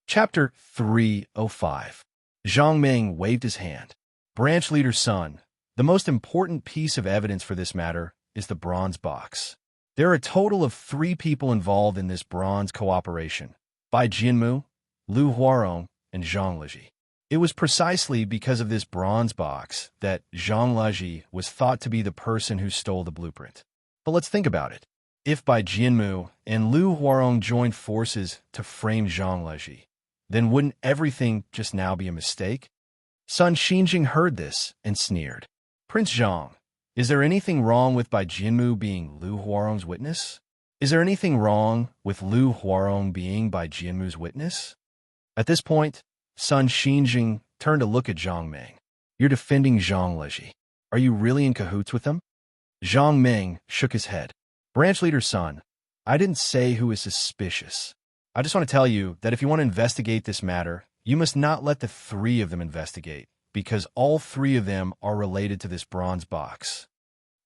Chapter 305. Zhang Meng waved his hand. Branch leader Sun, the most important piece of evidence for this matter is the bronze box. There are a total of 3 people involved in this bronze cooperation: Bai Jianmu, Lu Huarong, and Zhang Leji. It was precisely because of this bronze box that Zhang Leji was thought to be the person who stole the blueprint. But let's think about it. If Bai Jianmu and Lu Huarong joined forces to frame Zhang Leji, then wouldn't everything just now be a mistake? Sun Xinjing heard this and sneered. "Prince Zhang, is there anything wrong with Bai Jianmu being Lu Huarong's witness? Is there anything wrong with Lu Huarong being Bai Jianmu's witness?" At this point, Sun Xinjing turned to look at Zhang Meng. "You're defending Zhang Leji. Are you really in cahoots with him?" Zhang Meng shook his head. "Branch leader Sun, I didn't say who is suspicious. I just want to tell you that if you want to investigate this matter, you must not let the 3 of them investigate, because all 3 of them are related to this bronze box."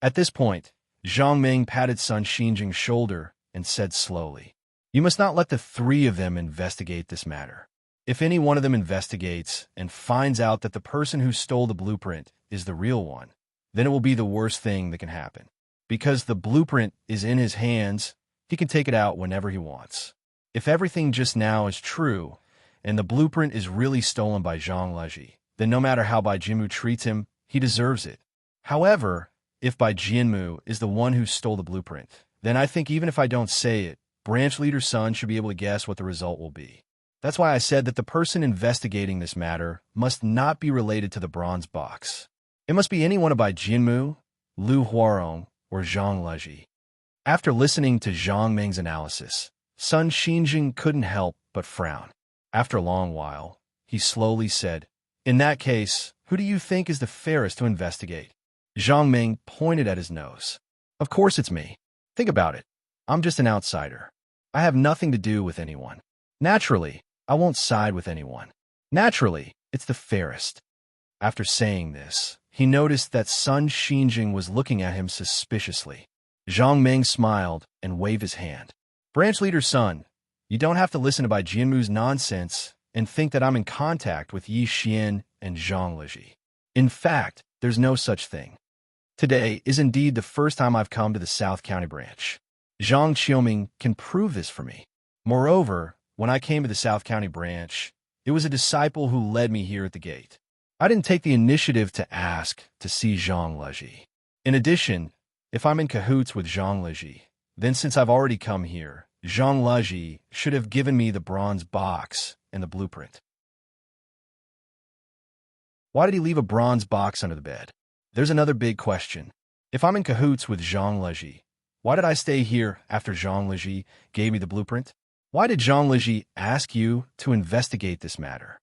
At this point, Zhang Meng patted Sun Xinjing's shoulder and said slowly, "You must not let the 3 of them investigate this matter. If any one of them investigates and finds out that the person who stole the blueprint is the real one, then it will be the worst thing that can happen. Because the blueprint is in his hands, he can take it out whenever he wants. If everything just now is true, and the blueprint is really stolen by Zhang Leji, then no matter how Bai Jianmu treats him, he deserves it. However, if Bai Jianmu is the one who stole the blueprint, then I think even if I don't say it, Branch leader Sun should be able to guess what the result will be. That's why I said that the person investigating this matter must not be related to the bronze box. It must be anyone of Bai Jianmu, Lu Huarong, or Zhang Leji." After listening to Zhang Meng's analysis, Sun Xinjing couldn't help but frown. After a long while, he slowly said, In that case, who do you think is the fairest to investigate? Zhang Ming pointed at his nose. Of course it's me. Think about it. I'm just an outsider. I have nothing to do with anyone. Naturally, I won't side with anyone. Naturally, it's the fairest. After saying this, he noticed that Sun Xinjing was looking at him suspiciously. Zhang Ming smiled and waved his hand. Branch Leader Sun, you don't have to listen to Bai Jianmu's nonsense and think that I'm in contact with Yi Xian and Zhang Leji. In fact, there's no such thing. Today is indeed the first time I've come to the South County branch. Zhang Qiuming can prove this for me. Moreover, when I came to the South County branch, it was a disciple who led me here at the gate. I didn't take the initiative to ask to see Zhang Leji. In addition, if I'm in cahoots with Zhang Leji, then since I've already come here, Zhang Leji should have given me the bronze box and the blueprint. Why did he leave a bronze box under the bed? There's another big question. If I'm in cahoots with Zhang Leji, why did I stay here after Zhang Leji gave me the blueprint? Why did Zhang Leji ask you to investigate this matter?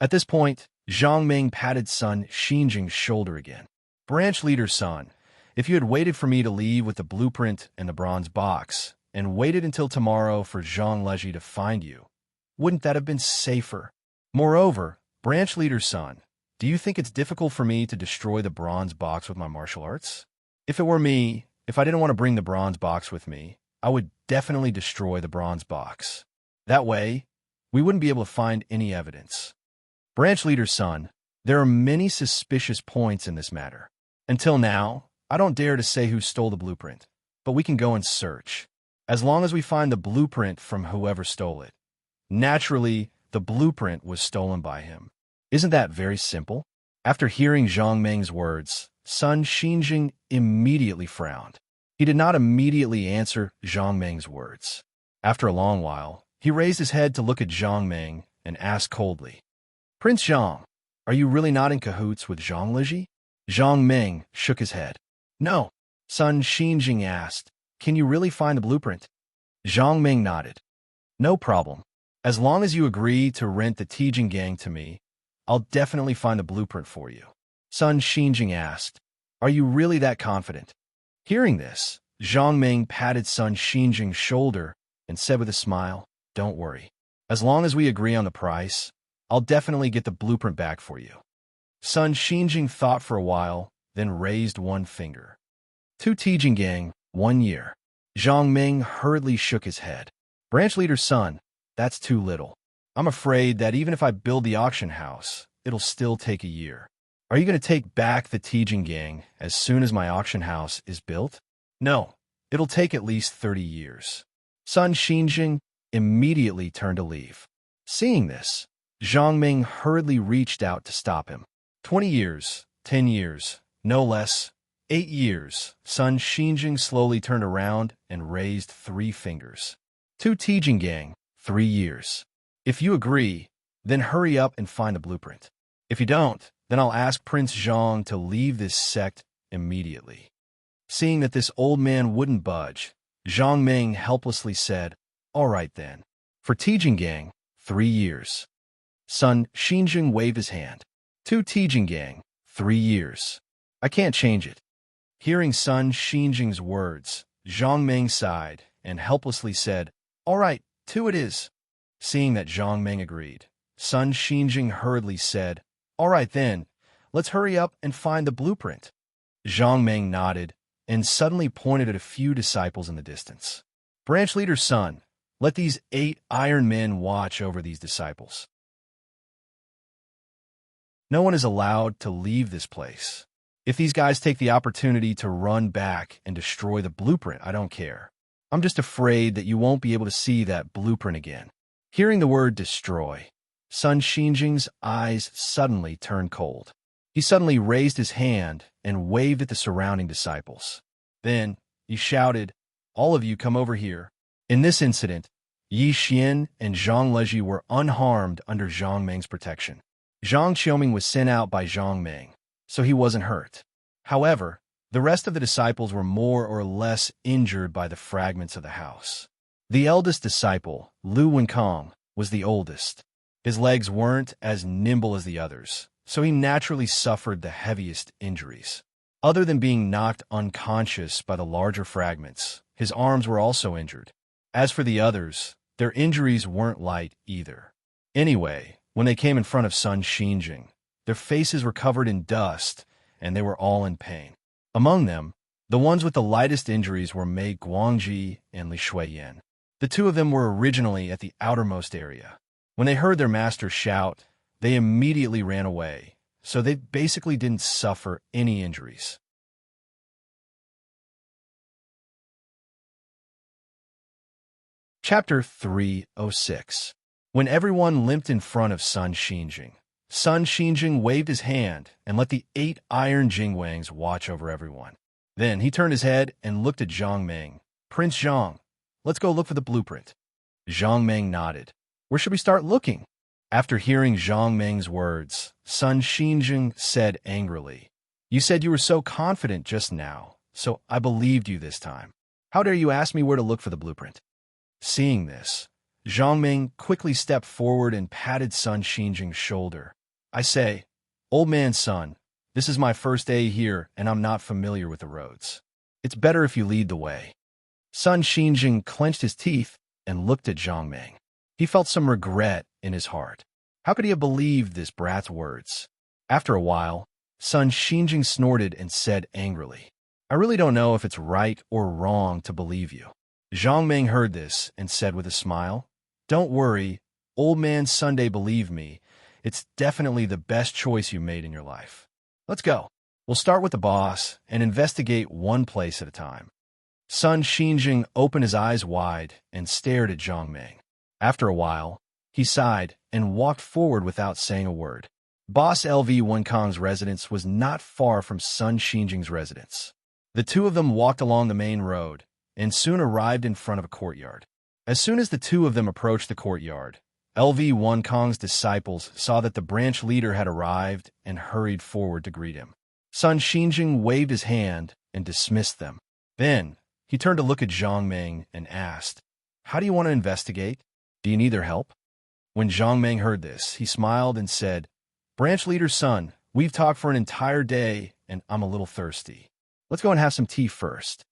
At this point, Zhang Ming patted Sun Xinjing's shoulder again. Branch Leader Sun, if you had waited for me to leave with the blueprint and the bronze box, and waited until tomorrow for Zhang Leji to find you, wouldn't that have been safer? Moreover, Branch Leader Sun, do you think it's difficult for me to destroy the bronze box with my martial arts? If it were me, if I didn't want to bring the bronze box with me, I would definitely destroy the bronze box. That way, we wouldn't be able to find any evidence. Branch Leader Sun, there are many suspicious points in this matter. Until now, I don't dare to say who stole the blueprint, but we can go and search. As long as we find the blueprint from whoever stole it. Naturally, the blueprint was stolen by him. Isn't that very simple? After hearing Zhang Ming's words, Sun Xinjing immediately frowned. He did not immediately answer Zhang Ming's words. After a long while, he raised his head to look at Zhang Ming and asked coldly, Prince Zhang, are you really not in cahoots with Zhang Leji? Zhang Ming shook his head. No. Sun Xinjing asked, can you really find the blueprint? Zhang Ming nodded. No problem. As long as you agree to rent the Tijing gang to me, I'll definitely find the blueprint for you. Sun Xinjing asked, are you really that confident? Hearing this, Zhang Ming patted Sun Xinjing's shoulder and said with a smile, don't worry. As long as we agree on the price, I'll definitely get the blueprint back for you. Sun Xinjing thought for a while, then raised one finger. 2 Tijing gang, 1 year. Zhang Ming hurriedly shook his head. Branch Leader Sun, that's too little. I'm afraid that even if I build the auction house, it'll still take a year. Are you going to take back the Tijing gang as soon as my auction house is built? No, it'll take at least 30 years. Sun Xinjing immediately turned to leave. Seeing this, Zhang Ming hurriedly reached out to stop him. 20 years, 10 years, no less, 8 years. Sun Xinjing slowly turned around and raised 3 fingers. 2 Tijing gang, 3 years. If you agree, then hurry up and find the blueprint. If you don't, then I'll ask Prince Zhang to leave this sect immediately. Seeing that this old man wouldn't budge, Zhang Ming helplessly said, all right then. For Tijing gang, 3 years. Sun Xinjing waved his hand. 2 Tijing gang, 3 years. I can't change it. Hearing Sun Xinjing's words, Zhang Ming sighed and helplessly said, all right, 2 it is. Seeing that Zhang Ming agreed, Sun Xinjing hurriedly said, all right then, let's hurry up and find the blueprint. Zhang Ming nodded and suddenly pointed at a few disciples in the distance. Branch Leader Sun, let these 8 iron men watch over these disciples. No one is allowed to leave this place. If these guys take the opportunity to run back and destroy the blueprint, I don't care. I'm just afraid that you won't be able to see that blueprint again. Hearing the word destroy, Sun Xinjing's eyes suddenly turned cold. He suddenly raised his hand and waved at the surrounding disciples. Then, he shouted, all of you come over here. In this incident, Yi Xian and Zhang Leji were unharmed under Zhang Ming's protection. Zhang Qiuming was sent out by Zhang Ming, so he wasn't hurt. However, the rest of the disciples were more or less injured by the fragments of the house. The eldest disciple, Lu Wenkong, was the oldest. His legs weren't as nimble as the others, so he naturally suffered the heaviest injuries. Other than being knocked unconscious by the larger fragments, his arms were also injured. As for the others, their injuries weren't light either. Anyway, when they came in front of Sun Xinjing, their faces were covered in dust, and they were all in pain. Among them, the ones with the lightest injuries were Mei Guangji and Li Shuiyan. The two of them were originally at the outermost area. When they heard their master shout, they immediately ran away, so they basically didn't suffer any injuries. Chapter 306. When everyone limped in front of Sun Xinjing waved his hand and let the 8 iron Jingwangs watch over everyone. Then he turned his head and looked at Zhang Ming. "Prince Zhang, let's go look for the blueprint." Zhang Ming nodded. "Where should we start looking?" After hearing Zhang Ming's words, Sun Xinjing said angrily, "You said you were so confident just now, so I believed you this time. How dare you ask me where to look for the blueprint?" Seeing this, Zhang Ming quickly stepped forward and patted Sun Xinjing's shoulder. "I say, old man Sun, this is my first day here and I'm not familiar with the roads. It's better if you lead the way." Sun Xinjing clenched his teeth and looked at Zhang Ming. He felt some regret in his heart. How could he have believed this brat's words? After a while, Sun Xinjing snorted and said angrily, "I really don't know if it's right or wrong to believe you." Zhang Ming heard this and said with a smile, "Don't worry, old man Sunday, believe me. It's definitely the best choice you made in your life. Let's go. We'll start with the boss and investigate one place at a time." Sun Xinjing opened his eyes wide and stared at Zhang Ming. After a while, he sighed and walked forward without saying a word. Boss LV Wenkang's residence was not far from Sun Xinjing's residence. The two of them walked along the main road and soon arrived in front of a courtyard. As soon as the two of them approached the courtyard, LV Wenkang's disciples saw that the branch leader had arrived and hurried forward to greet him. Sun Xinjing waved his hand and dismissed them. Then, he turned to look at Zhang Ming and asked, "How do you want to investigate? Do you need their help?" When Zhang Ming heard this, he smiled and said, "Branch leader's son, we've talked for an entire day and I'm a little thirsty. Let's go and have some tea first."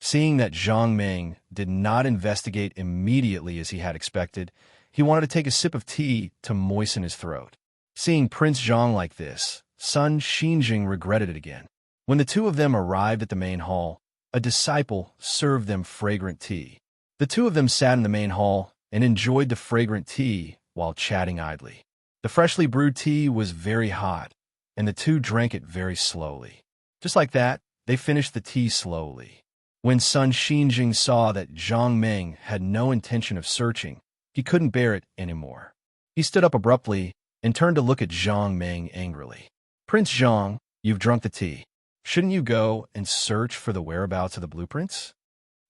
Seeing that Zhang Ming did not investigate immediately as he had expected, he wanted to take a sip of tea to moisten his throat. Seeing Prince Zhang like this, Sun Xinjing regretted it again. When the two of them arrived at the main hall, a disciple served them fragrant tea. The two of them sat in the main hall and enjoyed the fragrant tea while chatting idly. The freshly brewed tea was very hot, and the two drank it very slowly. Just like that, they finished the tea slowly. When Sun Xinjing saw that Zhang Ming had no intention of searching, he couldn't bear it anymore. He stood up abruptly and turned to look at Zhang Ming angrily. "Prince Zhang, you've drunk the tea. Shouldn't you go and search for the whereabouts of the blueprints?"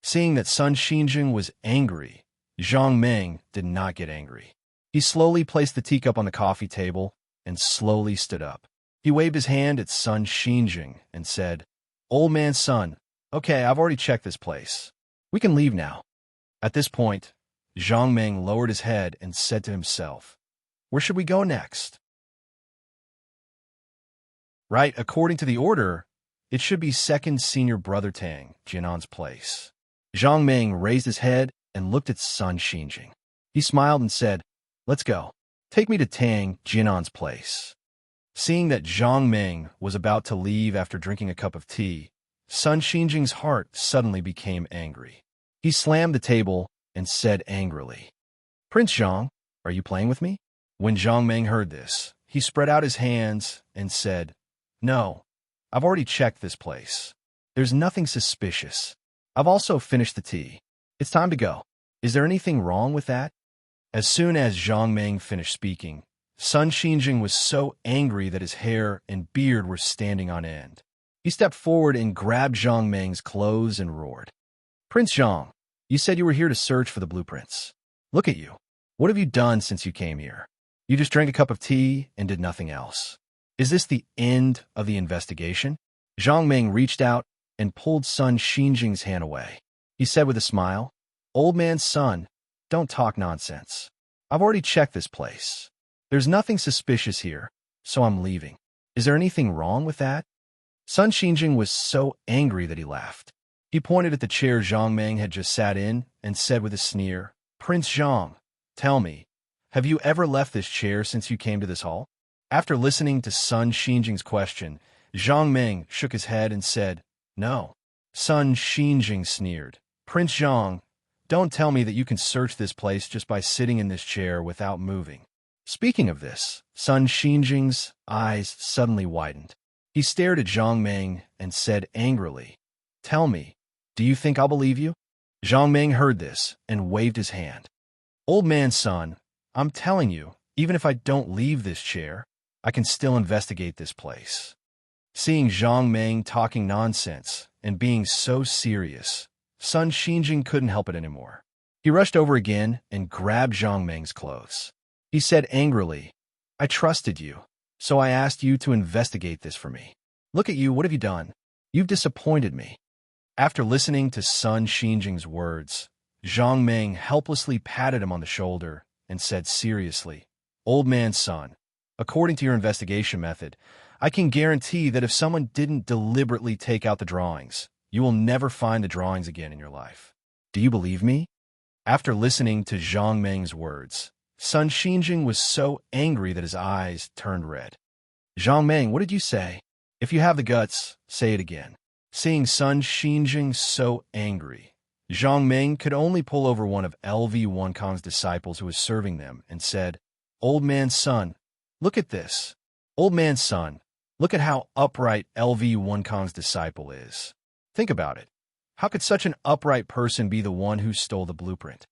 Seeing that Sun Xinjing was angry, Zhang Ming did not get angry. He slowly placed the teacup on the coffee table and slowly stood up. He waved his hand at Sun Xinjing and said, "Old man Sun, okay, I've already checked this place. We can leave now." At this point, Zhang Ming lowered his head and said to himself, "Where should we go next?" Right, according to the order, it should be second senior brother Tang, Jianan's place. Zhang Ming raised his head and looked at Sun Xinjing. He smiled and said, "Let's go. Take me to Tang, Jianan's place." Seeing that Zhang Ming was about to leave after drinking a cup of tea, Sun Xinjing's heart suddenly became angry. He slammed the table and said angrily, "Prince Zhang, are you playing with me?" When Zhang Ming heard this, he spread out his hands and said, "No, I've already checked this place. There's nothing suspicious. I've also finished the tea. It's time to go. Is there anything wrong with that?" As soon as Zhang Ming finished speaking, Sun Xinjing was so angry that his hair and beard were standing on end. He stepped forward and grabbed Zhang Ming's clothes and roared, "Prince Zhang, you said you were here to search for the blueprints. Look at you. What have you done since you came here? You just drank a cup of tea and did nothing else. Is this the end of the investigation?" Zhang Ming reached out and pulled Sun Xinjing's hand away. He said with a smile, "Old man Sun, don't talk nonsense. I've already checked this place. There's nothing suspicious here, so I'm leaving. Is there anything wrong with that? Sun Xinjing was so angry that he laughed. He pointed at the chair Zhang Meng had just sat in and said with a sneer, Prince Zhang, tell me, have you ever left this chair since you came to this hall? After listening to Sun Xinjing's question, Zhang Meng shook his head and said, no. Sun Xinjing sneered, Prince Zhang, don't tell me that you can search this place just by sitting in this chair without moving. Speaking of this, Sun Xinjing's eyes suddenly widened. He stared at Zhang Meng and said angrily, tell me, do you think I'll believe you? Zhang Meng heard this and waved his hand. Old man Sun, I'm telling you, even if I don't leave this chair, I can still investigate this place. Seeing Zhang Meng talking nonsense and being so serious, Sun Xinjing couldn't help it anymore. He rushed over again and grabbed Zhang Meng's clothes. He said angrily, I trusted you, so I asked you to investigate this for me. Look at you, what have you done? You've disappointed me. After listening to Sun Xinjing's words, Zhang Meng helplessly patted him on the shoulder and said seriously, Old man Sun, according to your investigation method, I can guarantee that if someone didn't deliberately take out the drawings, you will never find the drawings again in your life. Do you believe me? After listening to Zhang Meng's words, Sun Xinjing was so angry that his eyes turned red. Zhang Meng, what did you say? If you have the guts, say it again. Seeing Sun Xinjing so angry, Zhang Meng could only pull over one of LV Wonkong's disciples who was serving them and said, Old man Sun, look at this. Old man Sun, look at how upright LV Wonkong's disciple is. Think about it. How could such an upright person be the one who stole the blueprint?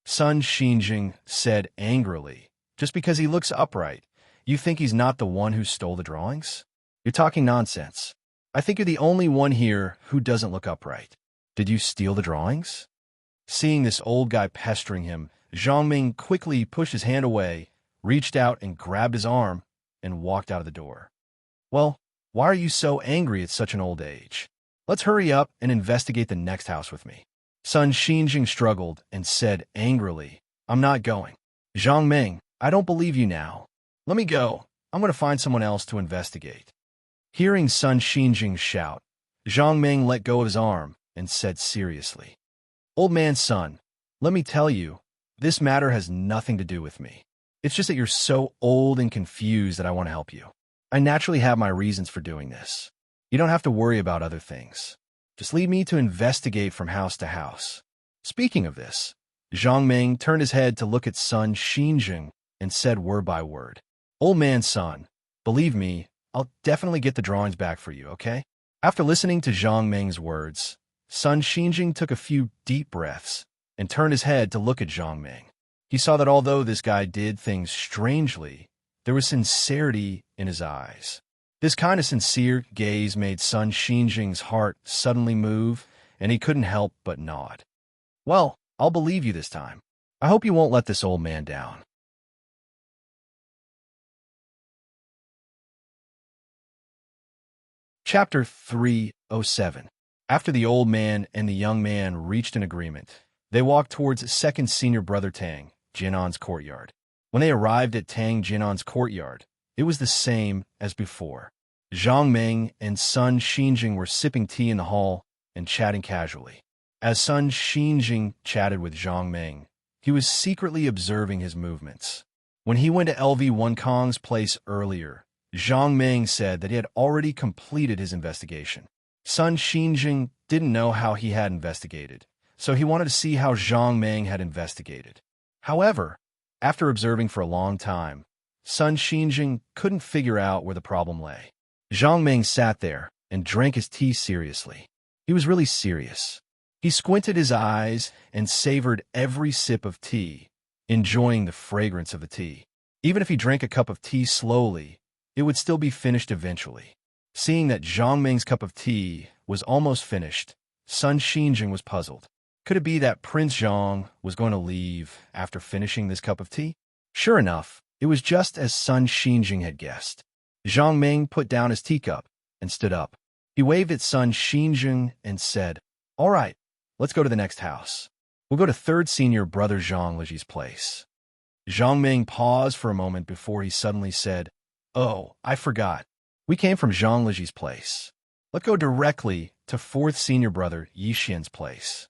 Sun Xinjing said angrily, just because he looks upright, you think he's not the one who stole the drawings? You're talking nonsense. I think you're the only one here who doesn't look upright. Did you steal the drawings? Seeing this old guy pestering him, Zhang Ming quickly pushed his hand away, reached out and grabbed his arm, and walked out of the door. Well, why are you so angry at such an old age? Let's hurry up and investigate the next house with me. Sun Xinjing struggled and said angrily, I'm not going. Zhang Ming, I don't believe you now. Let me go. I'm going to find someone else to investigate. Hearing Sun Xinjing shout, Zhang Ming let go of his arm and said seriously, Old man Sun, let me tell you, this matter has nothing to do with me. It's just that you're so old and confused that I want to help you. I naturally have my reasons for doing this. You don't have to worry about other things. Just leave me to investigate from house to house. Speaking of this, Zhang Ming turned his head to look at Sun Xinjing and said word by word, Old man Sun, believe me, I'll definitely get the drawings back for you, okay? After listening to Zhang Ming's words, Sun Xinjing took a few deep breaths and turned his head to look at Zhang Ming. He saw that although this guy did things strangely, there was sincerity in his eyes. This kind of sincere gaze made Sun Xinjing's heart suddenly move, and he couldn't help but nod. Well, I'll believe you this time. I hope you won't let this old man down. Chapter 307. After the old man and the young man reached an agreement, they walked towards second senior brother Tang, Jianan's courtyard. When they arrived at Tang Jianan's courtyard, it was the same as before. Zhang Ming and Sun Xinjing were sipping tea in the hall and chatting casually. As Sun Xinjing chatted with Zhang Ming, he was secretly observing his movements. When he went to LV Wonkong's place earlier, Zhang Ming said that he had already completed his investigation. Sun Xinjing didn't know how he had investigated, so he wanted to see how Zhang Ming had investigated. However, after observing for a long time, Sun Xinjing couldn't figure out where the problem lay. Zhang Ming sat there and drank his tea seriously. He was really serious. He squinted his eyes and savored every sip of tea, enjoying the fragrance of the tea. Even if he drank a cup of tea slowly, it would still be finished eventually. Seeing that Zhang Ming's cup of tea was almost finished, Sun Xinjing was puzzled. Could it be that Prince Zhang was going to leave after finishing this cup of tea? Sure enough, it was just as Sun Xinjing had guessed. Zhang Ming put down his teacup and stood up. He waved at Sun Xinjing and said, All right, let's go to the next house. We'll go to third senior brother Zhang Liji's place. Zhang Ming paused for a moment before he suddenly said, "Oh, I forgot. We came from Zhang Liji's place. Let's go directly to fourth senior brother Yi Xian's place."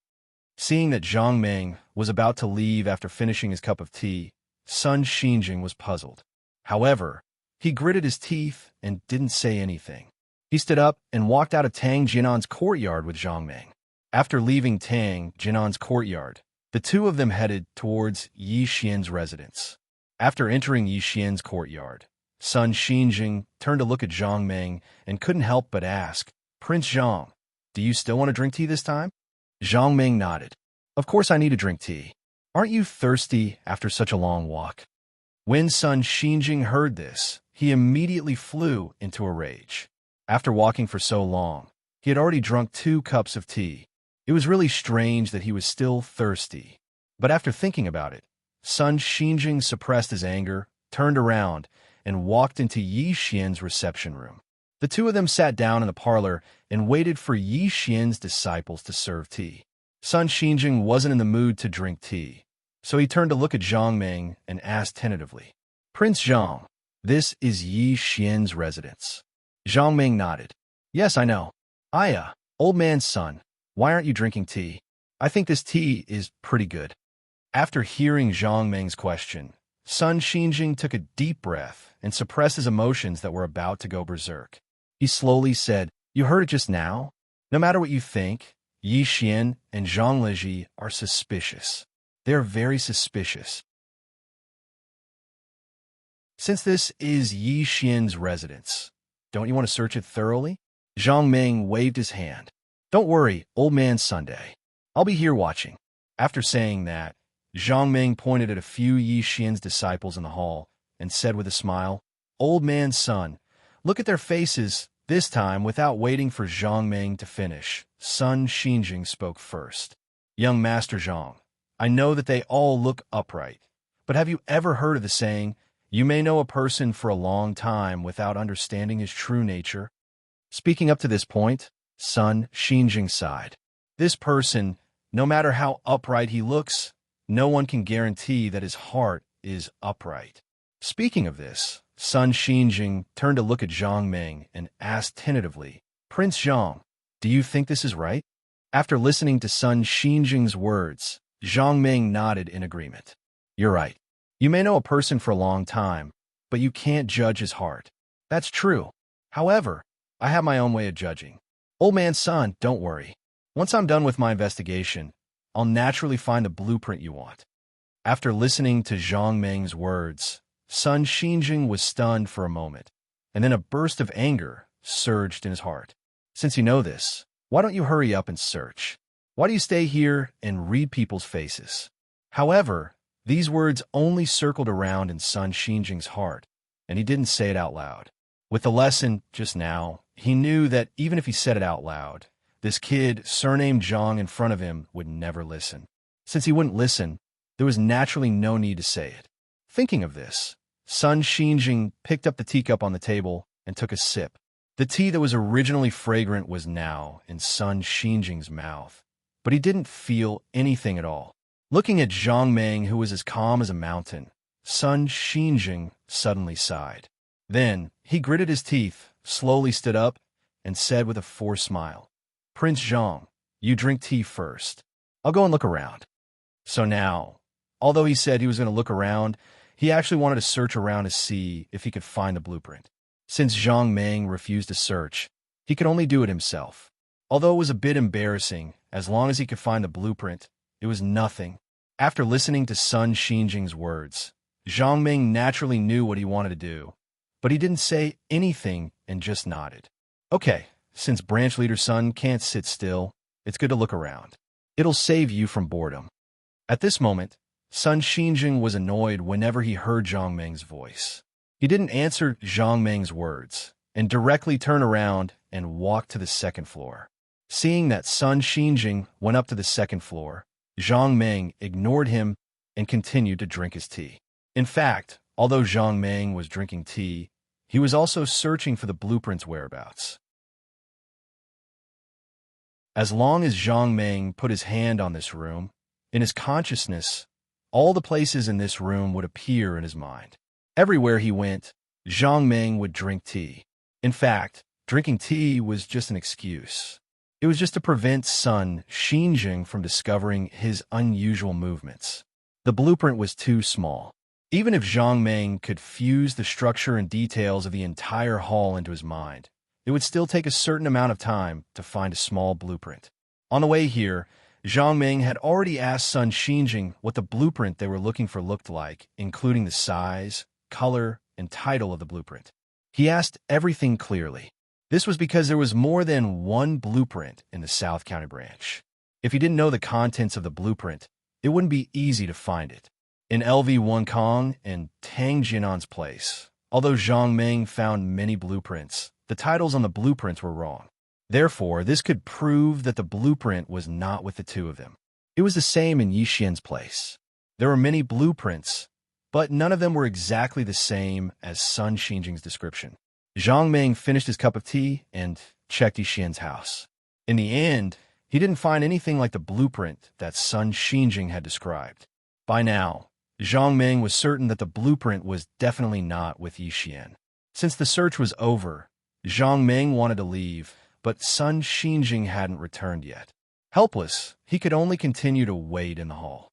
Seeing that Zhang Ming was about to leave after finishing his cup of tea, Sun Xinjing was puzzled. However, he gritted his teeth and didn't say anything. He stood up and walked out of Tang Jinan's courtyard with Zhang Ming. After leaving Tang Jinan's courtyard, the two of them headed towards Yi Xian's residence. After entering Yi Xian's courtyard, Sun Xinjing turned to look at Zhang Ming and couldn't help but ask, "Prince Zhang, do you still want to drink tea this time?" Zhang Ming nodded. "Of course I need to drink tea. Aren't you thirsty after such a long walk?" When Sun Xinjing heard this, he immediately flew into a rage. After walking for so long, he had already drunk 2 cups of tea. It was really strange that he was still thirsty. But after thinking about it, Sun Xinjing suppressed his anger, turned around, and walked into Yi Xian's reception room. The two of them sat down in the parlor and waited for Yi Xian's disciples to serve tea. Sun Xinjing wasn't in the mood to drink tea, so he turned to look at Zhang Ming and asked tentatively, "Prince Zhang, this is Yi Xian's residence." Zhang Ming nodded. "Yes, I know. Aya, old man's son, why aren't you drinking tea? I think this tea is pretty good." After hearing Zhang Ming's question, Sun Xinjing took a deep breath and suppressed his emotions that were about to go berserk. He slowly said, "You heard it just now? No matter what you think, Yi Xian and Zhang Liji are suspicious. They are very suspicious. Since this is Yi Xian's residence, don't you want to search it thoroughly?" Zhang Ming waved his hand. "Don't worry, old man Sunday. I'll be here watching." After saying that, Zhang Ming pointed at a few Yi Xian's disciples in the hall and said with a smile, "Old man's son, look at their faces." This time, without waiting for Zhang Ming to finish, Sun Xinjing spoke first. "Young Master Zhang, I know that they all look upright, but have you ever heard of the saying, 'You may know a person for a long time without understanding his true nature'?" Speaking up to this point, Sun Xinjing sighed. This person, no matter how upright he looks, no one can guarantee that his heart is upright. Speaking of this, Sun Xinjing turned to look at Zhang Ming and asked tentatively, "Prince Zhang, do you think this is right?" After listening to Sun Xinjing's words, Zhang Ming nodded in agreement. "You're right. You may know a person for a long time, but you can't judge his heart. That's true. However, I have my own way of judging. Old man's son, don't worry. Once I'm done with my investigation, I'll naturally find the blueprint you want." After listening to Zhang Ming's words, Sun Xinjing was stunned for a moment, and then a burst of anger surged in his heart. "Since you know this, why don't you hurry up and search? Why do you stay here and read people's faces?" However, these words only circled around in Sun Xinjing's heart, and he didn't say it out loud. With the lesson just now, he knew that even if he said it out loud, this kid, surnamed Zhang, in front of him would never listen. Since he wouldn't listen, there was naturally no need to say it. Thinking of this, Sun Xinjing picked up the teacup on the table and took a sip. The tea that was originally fragrant was now in Sun Xinjing's mouth, but he didn't feel anything at all. Looking at Zhang Ming, who was as calm as a mountain, Sun Xinjing suddenly sighed. Then he gritted his teeth, slowly stood up, and said with a forced smile, "Prince Zhang, you drink tea first. I'll go and look around." So now, although he said he was going to look around, he actually wanted to search around to see if he could find the blueprint. Since Zhang Ming refused to search, he could only do it himself. Although it was a bit embarrassing, as long as he could find the blueprint, it was nothing. After listening to Sun Xinjing's words, Zhang Ming naturally knew what he wanted to do, but he didn't say anything and just nodded. "Okay, since branch leader's son can't sit still, it's good to look around. It'll save you from boredom." At this moment, Sun Xinjing was annoyed whenever he heard Zhang Ming's voice. He didn't answer Zhang Ming's words and directly turned around and walked to the second floor. Seeing that Sun Xinjing went up to the second floor, Zhang Ming ignored him and continued to drink his tea. In fact, although Zhang Ming was drinking tea, he was also searching for the blueprint's whereabouts. As long as Zhang Ming put his hand on this room, in his consciousness, All the places in this room would appear in his mind. Everywhere he went, Zhang Ming would drink tea. In fact, drinking tea was just an excuse. It was just to prevent Sun Xinjing from discovering his unusual movements. The blueprint was too small. Even if Zhang Ming could fuse the structure and details of the entire hall into his mind, it would still take a certain amount of time to find a small blueprint. On the way here, Zhang Ming had already asked Sun Xinjing what the blueprint they were looking for looked like, including the size, color, and title of the blueprint. He asked everything clearly. This was because there was more than one blueprint in the South County branch. If he didn't know the contents of the blueprint, it wouldn't be easy to find it. In LV1 Kong and Tang Jianan's place, although Zhang Ming found many blueprints, the titles on the blueprints were wrong. Therefore, this could prove that the blueprint was not with the two of them. It was the same in Yixian's place. There were many blueprints, but none of them were exactly the same as Sun Xinjing's description. Zhang Ming finished his cup of tea and checked Yixian's house. In the end, he didn't find anything like the blueprint that Sun Xinjing had described. By now, Zhang Ming was certain that the blueprint was definitely not with Yixian. Since the search was over, Zhang Ming wanted to leave, but Sun Xinjing hadn't returned yet. Helpless, he could only continue to wait in the hall.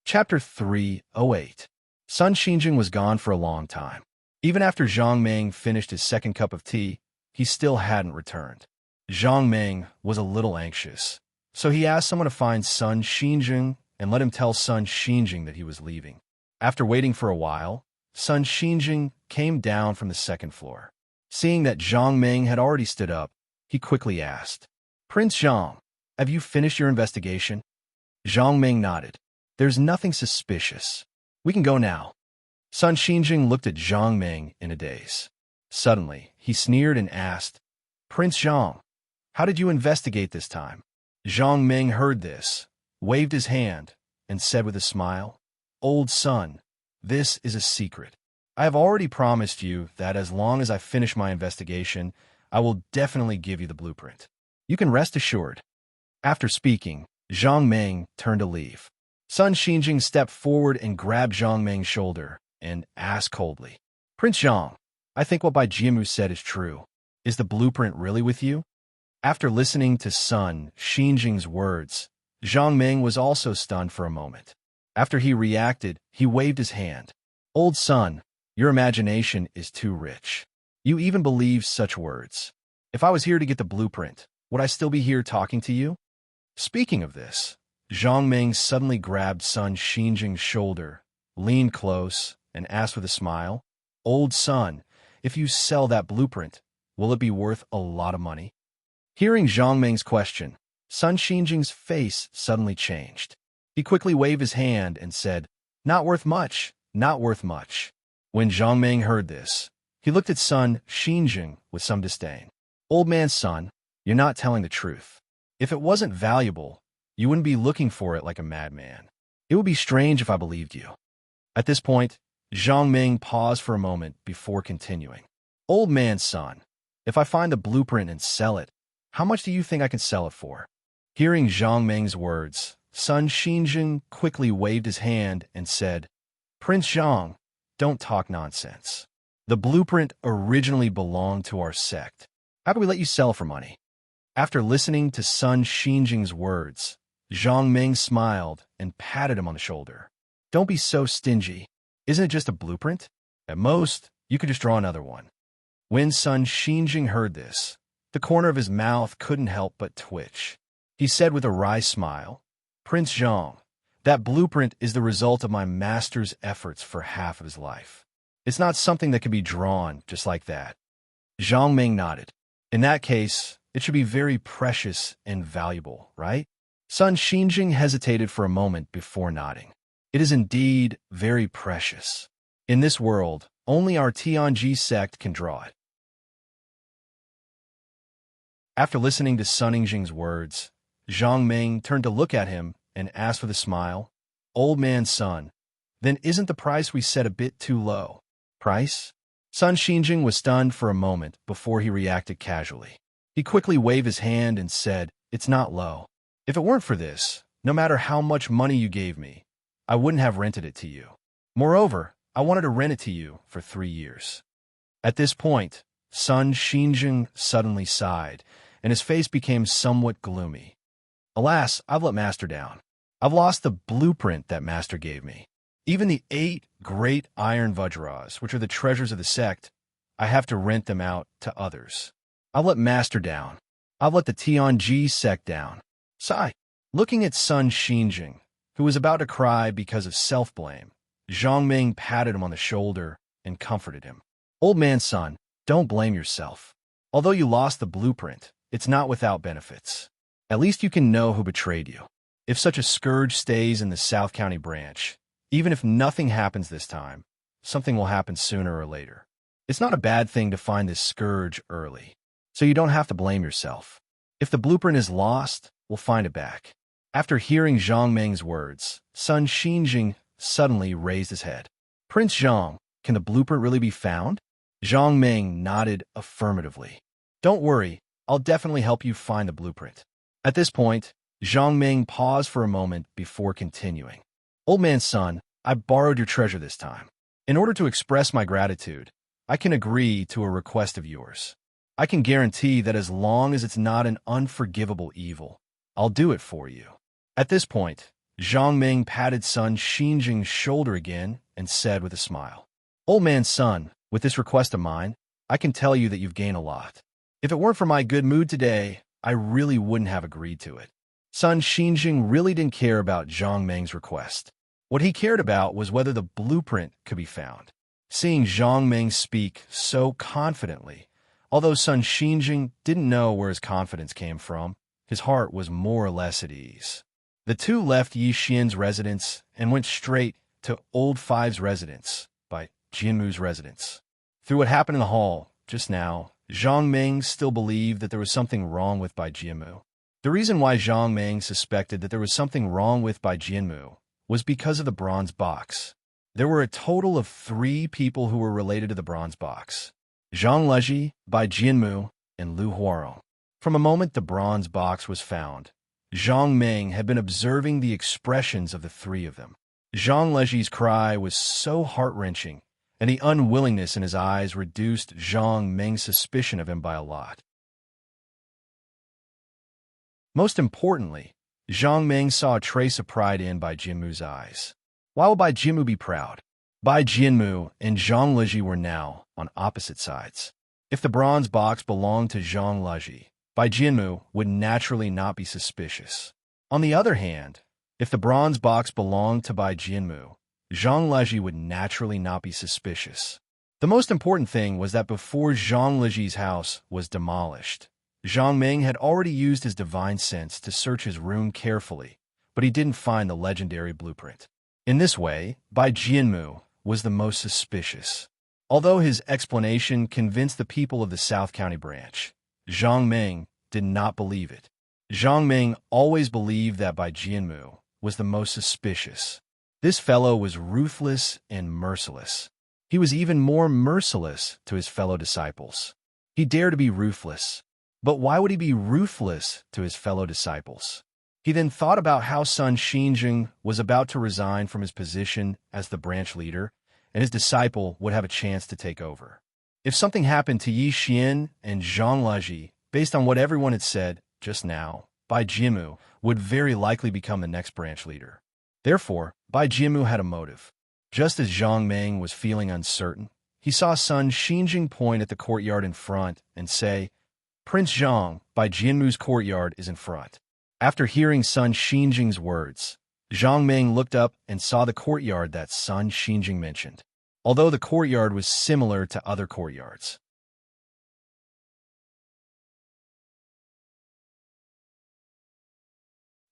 Chapter 308. Sun Xinjing was gone for a long time. Even after Zhang Ming finished his second cup of tea, he still hadn't returned. Zhang Ming was a little anxious, so he asked someone to find Sun Xinjing and let him tell Sun Xinjing that he was leaving. After waiting for a while, Sun Xinjing came down from the second floor. Seeing that Zhang Ming had already stood up, he quickly asked, "Prince Zhang, have you finished your investigation?" Zhang Ming nodded. "There's nothing suspicious. We can go now." Sun Xinjing looked at Zhang Ming in a daze. Suddenly, he sneered and asked, "Prince Zhang, how did you investigate this time?" Zhang Ming heard this, waved his hand, and said with a smile, "Old son, this is a secret. I have already promised you that as long as I finish my investigation, I will definitely give you the blueprint. You can rest assured." After speaking, Zhang Ming turned to leave. Sun Xinjing stepped forward and grabbed Zhang Ming's shoulder and asked coldly, "Prince Zhang, I think what Bai Jianmu said is true. Is the blueprint really with you?" After listening to Sun Xinjing's words, Zhang Ming was also stunned for a moment. After he reacted, he waved his hand. "Old son, your imagination is too rich. You even believe such words. If I was here to get the blueprint, would I still be here talking to you?" Speaking of this, Zhang Ming suddenly grabbed Sun Xinjing's shoulder, leaned close, and asked with a smile, "Old son, if you sell that blueprint, will it be worth a lot of money?" Hearing Zhang Ming's question, Sun Xinjing's face suddenly changed. He quickly waved his hand and said, "Not worth much, not worth much." When Zhang Ming heard this, he looked at Sun Xinjing with some disdain. "Old man's son, you're not telling the truth. If it wasn't valuable, you wouldn't be looking for it like a madman. It would be strange if I believed you." At this point, Zhang Ming paused for a moment before continuing. "Old man's son, if I find the blueprint and sell it, how much do you think I can sell it for?" Hearing Zhang Ming's words, Sun Xinjing quickly waved his hand and said, "Prince Zhang, don't talk nonsense. The blueprint originally belonged to our sect. How can we let you sell for money?" After listening to Sun Xinjing's words, Zhang Ming smiled and patted him on the shoulder. "Don't be so stingy. Isn't it just a blueprint? At most, you could just draw another one." When Sun Xinjing heard this, the corner of his mouth couldn't help but twitch. He said with a wry smile, "Prince Zhang, that blueprint is the result of my master's efforts for half of his life. It's not something that can be drawn just like that." Zhang Ming nodded. "In that case, it should be very precious and valuable, right?" Sun Xinjing hesitated for a moment before nodding. "It is indeed very precious. In this world, only our Tianji sect can draw it." After listening to Sun Xinjing's words, Zhang Ming turned to look at him and asked with a smile, "Old man's son, then isn't the price we set a bit too low?" "Price?" Sun Xinjing was stunned for a moment before he reacted casually. He quickly waved his hand and said, "It's not low. If it weren't for this, no matter how much money you gave me, I wouldn't have rented it to you. Moreover, I wanted to rent it to you for 3 years." At this point, Sun Xinjing suddenly sighed, and his face became somewhat gloomy. "Alas, I've let Master down. I've lost the blueprint that Master gave me. Even the 8 great iron Vajras, which are the treasures of the sect, I have to rent them out to others. I've let Master down. I've let the Tianji sect down." Sigh. Looking at Sun Xinjing, who was about to cry because of self-blame, Zhang Ming patted him on the shoulder and comforted him. "Old man Sun, don't blame yourself. Although you lost the blueprint, it's not without benefits. At least you can know who betrayed you. If such a scourge stays in the South County branch, even if nothing happens this time, something will happen sooner or later. It's not a bad thing to find this scourge early, so you don't have to blame yourself. If the blueprint is lost, we'll find it back." After hearing Zhang Ming's words, Sun Xinjing suddenly raised his head. "Prince Zhang, can the blueprint really be found?" Zhang Ming nodded affirmatively. "Don't worry, I'll definitely help you find the blueprint." At this point, Zhang Ming paused for a moment before continuing. "Old man Sun, I borrowed your treasure this time. In order to express my gratitude, I can agree to a request of yours. I can guarantee that as long as it's not an unforgivable evil, I'll do it for you." At this point, Zhang Ming patted Sun Xinjing's shoulder again and said with a smile, "Old man Sun, with this request of mine, I can tell you that you've gained a lot. If it weren't for my good mood today, I really wouldn't have agreed to it." Sun Xinjing really didn't care about Zhang Ming's request. What he cared about was whether the blueprint could be found. Seeing Zhang Ming speak so confidently, although Sun Xinjing didn't know where his confidence came from, his heart was more or less at ease. The two left Yi Xian's residence and went straight to Old Five's residence by Jianmu's residence. Through what happened in the hall just now, Zhang Ming still believed that there was something wrong with Bai Jianmu. The reason why Zhang Ming suspected that there was something wrong with Bai Jianmu was because of the bronze box. There were a total of 3 people who were related to the bronze box: Zhang Leji, Bai Jianmu, and Lu Huarong. From the moment the bronze box was found, Zhang Ming had been observing the expressions of the 3 of them. Zhang Leji's cry was so heart-wrenching, and the unwillingness in his eyes reduced Zhang Ming's suspicion of him by a lot. Most importantly, Zhang Ming saw a trace of pride in Bai Jianmu's eyes. Why would Bai Jianmu be proud? Bai Jianmu and Zhang Leji were now on opposite sides. If the bronze box belonged to Zhang Leji, Bai Jianmu would naturally not be suspicious. On the other hand, if the bronze box belonged to Bai Jianmu, Zhang Leji would naturally not be suspicious. The most important thing was that before Zhang Leji's house was demolished, Zhang Ming had already used his divine sense to search his room carefully, but he didn't find the legendary blueprint. In this way, Bai Jianmu was the most suspicious. Although his explanation convinced the people of the South County branch, Zhang Ming did not believe it. Zhang Ming always believed that Bai Jianmu was the most suspicious. This fellow was ruthless and merciless. He was even more merciless to his fellow disciples. He dared to be ruthless. But why would he be ruthless to his fellow disciples? He then thought about how Sun Xinjing was about to resign from his position as the branch leader, and his disciple would have a chance to take over. If something happened to Yi Xian and Zhang Leji, based on what everyone had said just now, Bai Jianmu would very likely become the next branch leader. Therefore, Bai Jianmu had a motive. Just as Zhang Ming was feeling uncertain, he saw Sun Xinjing point at the courtyard in front and say, "Prince Zhang, Bai Jianmu's courtyard is in front." After hearing Sun Xinjing's words, Zhang Ming looked up and saw the courtyard that Sun Xinjing mentioned, although the courtyard was similar to other courtyards.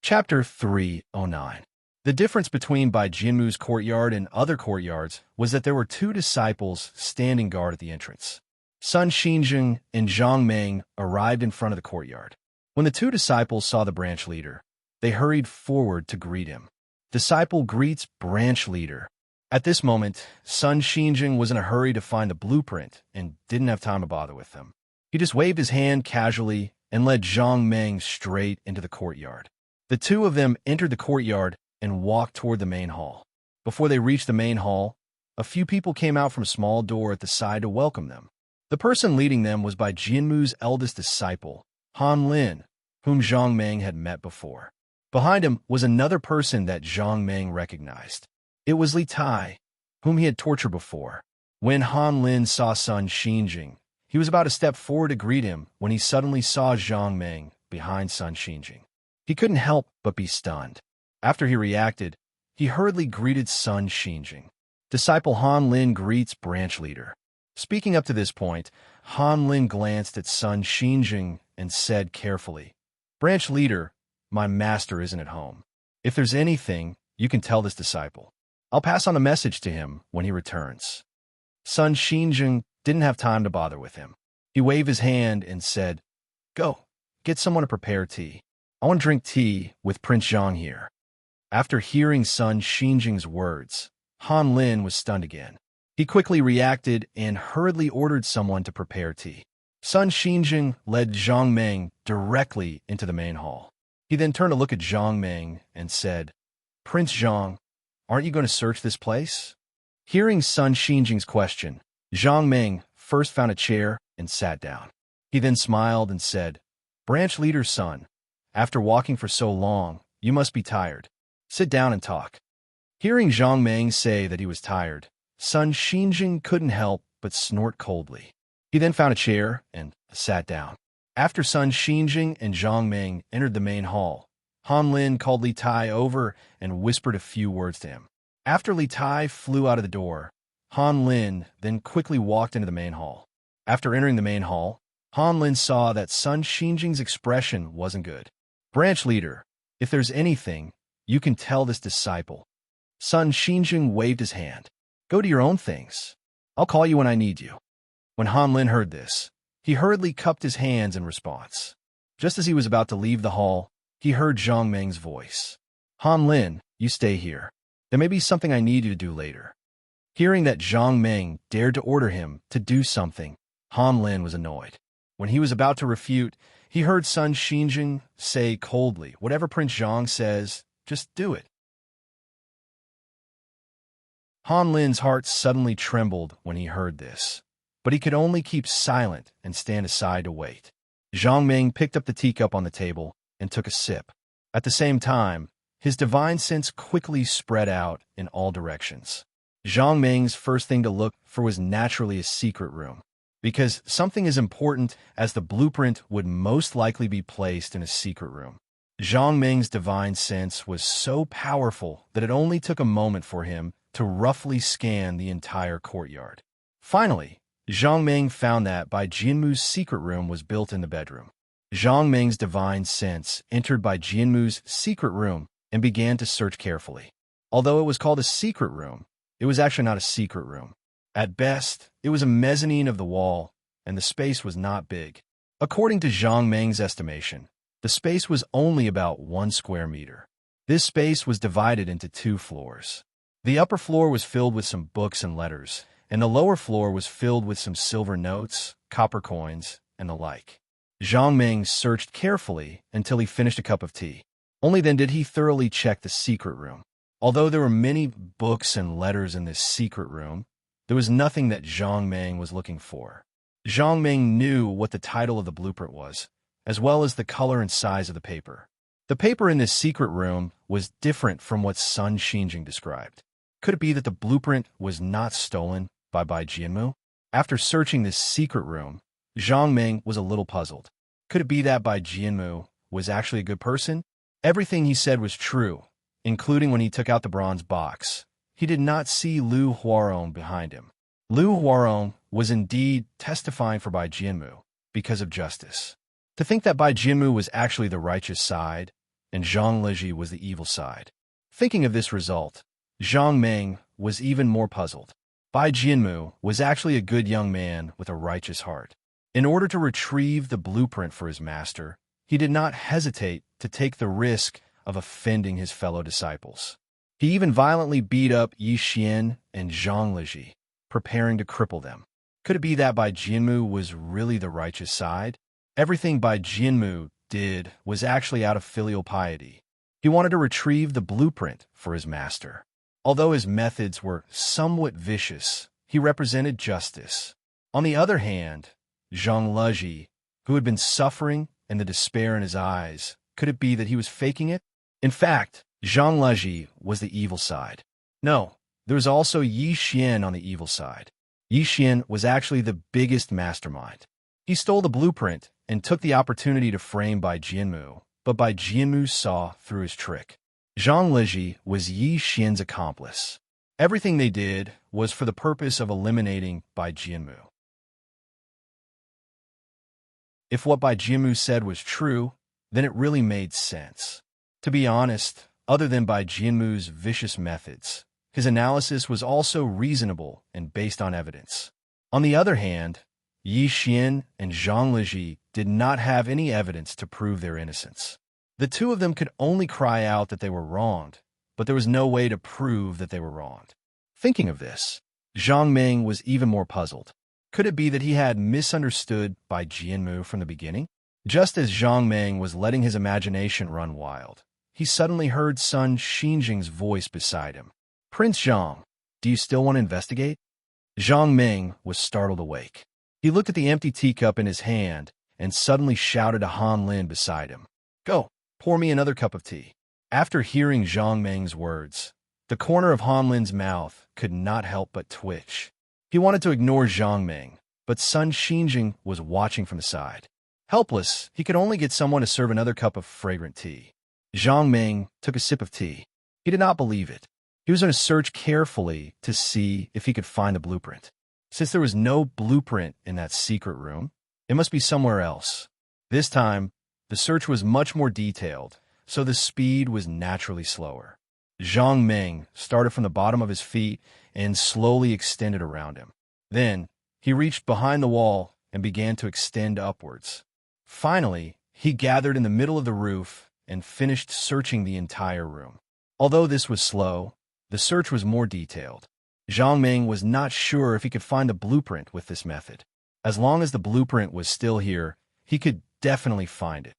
Chapter 309. The difference between Bai Jianmu's courtyard and other courtyards was that there were 2 disciples standing guard at the entrance. Sun Xinjing and Zhang Ming arrived in front of the courtyard. When the 2 disciples saw the branch leader, they hurried forward to greet him. Disciple greets branch leader. At this moment, Sun Xinjing was in a hurry to find the blueprint and didn't have time to bother with them. He just waved his hand casually and led Zhang Meng straight into the courtyard. The two of them entered the courtyard and walked toward the main hall. Before they reached the main hall, a few people came out from a small door at the side to welcome them. The person leading them was by Jianmu's eldest disciple, Han Lin, whom Zhang Meng had met before. Behind him was another person that Zhang Meng recognized. It was Li Tai, whom he had tortured before. When Han Lin saw Sun Xinjing, he was about to step forward to greet him when he suddenly saw Zhang Meng behind Sun Xinjing. He couldn't help but be stunned. After he reacted, he hurriedly greeted Sun Xinjing. Disciple Han Lin greets branch leader. Speaking up to this point, Han Lin glanced at Sun Xinjing and said carefully, "Branch leader, my master isn't at home. If there's anything, you can tell this disciple. I'll pass on a message to him when he returns." Sun Xinjing didn't have time to bother with him. He waved his hand and said, "Go, get someone to prepare tea. I want to drink tea with Prince Zhang here." After hearing Sun Xinjing's words, Han Lin was stunned again. He quickly reacted and hurriedly ordered someone to prepare tea. Sun Xinjing led Zhang Meng directly into the main hall. He then turned to look at Zhang Meng and said, "Prince Zhang, aren't you going to search this place?" Hearing Sun Xinjing's question, Zhang Meng first found a chair and sat down. He then smiled and said, "Branch leader's son, after walking for so long, you must be tired. Sit down and talk." Hearing Zhang Meng say that he was tired, Sun Xinjing couldn't help but snort coldly. He then found a chair and sat down. After Sun Xinjing and Zhang Meng entered the main hall, Han Lin called Li Tai over and whispered a few words to him. After Li Tai flew out of the door, Han Lin then quickly walked into the main hall. After entering the main hall, Han Lin saw that Sun Xinjing's expression wasn't good. "Branch leader, if there's anything, you can tell this disciple." Sun Xinjing waved his hand. "Go to your own things. I'll call you when I need you." When Han Lin heard this, he hurriedly cupped his hands in response. Just as he was about to leave the hall, he heard Zhang Meng's voice. "Han Lin, you stay here. There may be something I need you to do later." Hearing that Zhang Meng dared to order him to do something, Han Lin was annoyed. When he was about to refute, he heard Sun Xinjing say coldly, "Whatever Prince Zhang says, just do it." Han Lin's heart suddenly trembled when he heard this, but he could only keep silent and stand aside to wait. Zhang Meng picked up the teacup on the table and took a sip. At the same time, his divine sense quickly spread out in all directions. Zhang Meng's first thing to look for was naturally a secret room, because something as important as the blueprint would most likely be placed in a secret room. Zhang Meng's divine sense was so powerful that it only took a moment for him to roughly scan the entire courtyard. Finally, Zhang Meng found that Bai Jianmu's secret room was built in the bedroom. Zhang Meng's divine sense entered Bai Jianmu's secret room and began to search carefully. Although it was called a secret room, it was actually not a secret room. At best, it was a mezzanine of the wall, and the space was not big. According to Zhang Meng's estimation, the space was only about 1 square meter. This space was divided into 2 floors. The upper floor was filled with some books and letters, and the lower floor was filled with some silver notes, copper coins, and the like. Zhang Meng searched carefully until he finished a cup of tea. Only then did he thoroughly check the secret room. Although there were many books and letters in this secret room, there was nothing that Zhang Meng was looking for. Zhang Meng knew what the title of the blueprint was, as well as the color and size of the paper. The paper in this secret room was different from what Sun Xinjing described. Could it be that the blueprint was not stolen by Bai Jianmu? After searching this secret room, Zhang Meng was a little puzzled. Could it be that Bai Jianmu was actually a good person? Everything he said was true, including when he took out the bronze box. He did not see Lu Huarong behind him. Lu Huarong was indeed testifying for Bai Jianmu because of justice. To think that Bai Jianmu was actually the righteous side and Zhang Liji was the evil side. Thinking of this result, Zhang Meng was even more puzzled. Bai Jianmu was actually a good young man with a righteous heart. In order to retrieve the blueprint for his master, he did not hesitate to take the risk of offending his fellow disciples. He even violently beat up Yi Xian and Zhang Liji, preparing to cripple them. Could it be that Bai Jianmu was really the righteous side? Everything Bai Jianmu did was actually out of filial piety. He wanted to retrieve the blueprint for his master. Although his methods were somewhat vicious, he represented justice. On the other hand, Zhang Leji, who had been suffering and the despair in his eyes, could it be that he was faking it? In fact, Zhang Leji was the evil side. No, there was also Yi Xian on the evil side. Yi Xian was actually the biggest mastermind. He stole the blueprint and took the opportunity to frame Bai Jianmu, but Bai Jianmu saw through his trick. Zhang Leji was Yi Xian's accomplice. Everything they did was for the purpose of eliminating Bai Jianmu. If what Bai Jianmu said was true, then it really made sense. To be honest, other than Bai Jianmu's vicious methods, his analysis was also reasonable and based on evidence. On the other hand, Yi Xian and Zhang Leji did not have any evidence to prove their innocence. The two of them could only cry out that they were wronged, but there was no way to prove that they were wronged. Thinking of this, Zhang Ming was even more puzzled. Could it be that he had misunderstood Bai Jianmu from the beginning? Just as Zhang Ming was letting his imagination run wild, he suddenly heard Sun Xinjing's voice beside him. "Prince Zhang, do you still want to investigate?" Zhang Ming was startled awake. He looked at the empty teacup in his hand and suddenly shouted to Han Lin beside him, "Go, pour me another cup of tea." After hearing Zhang Ming's words, the corner of Han Lin's mouth could not help but twitch. He wanted to ignore Zhang Ming, but Sun Xinjing was watching from the side. Helpless, he could only get someone to serve another cup of fragrant tea. Zhang Ming took a sip of tea. He did not believe it. He was going to search carefully to see if he could find the blueprint. Since there was no blueprint in that secret room, it must be somewhere else. This time, the search was much more detailed, so the speed was naturally slower. Zhang Ming started from the bottom of his feet and slowly extended around him. Then, he reached behind the wall and began to extend upwards. Finally, he gathered in the middle of the roof and finished searching the entire room. Although this was slow, the search was more detailed. Zhang Ming was not sure if he could find the blueprint with this method. As long as the blueprint was still here, he could definitely find it.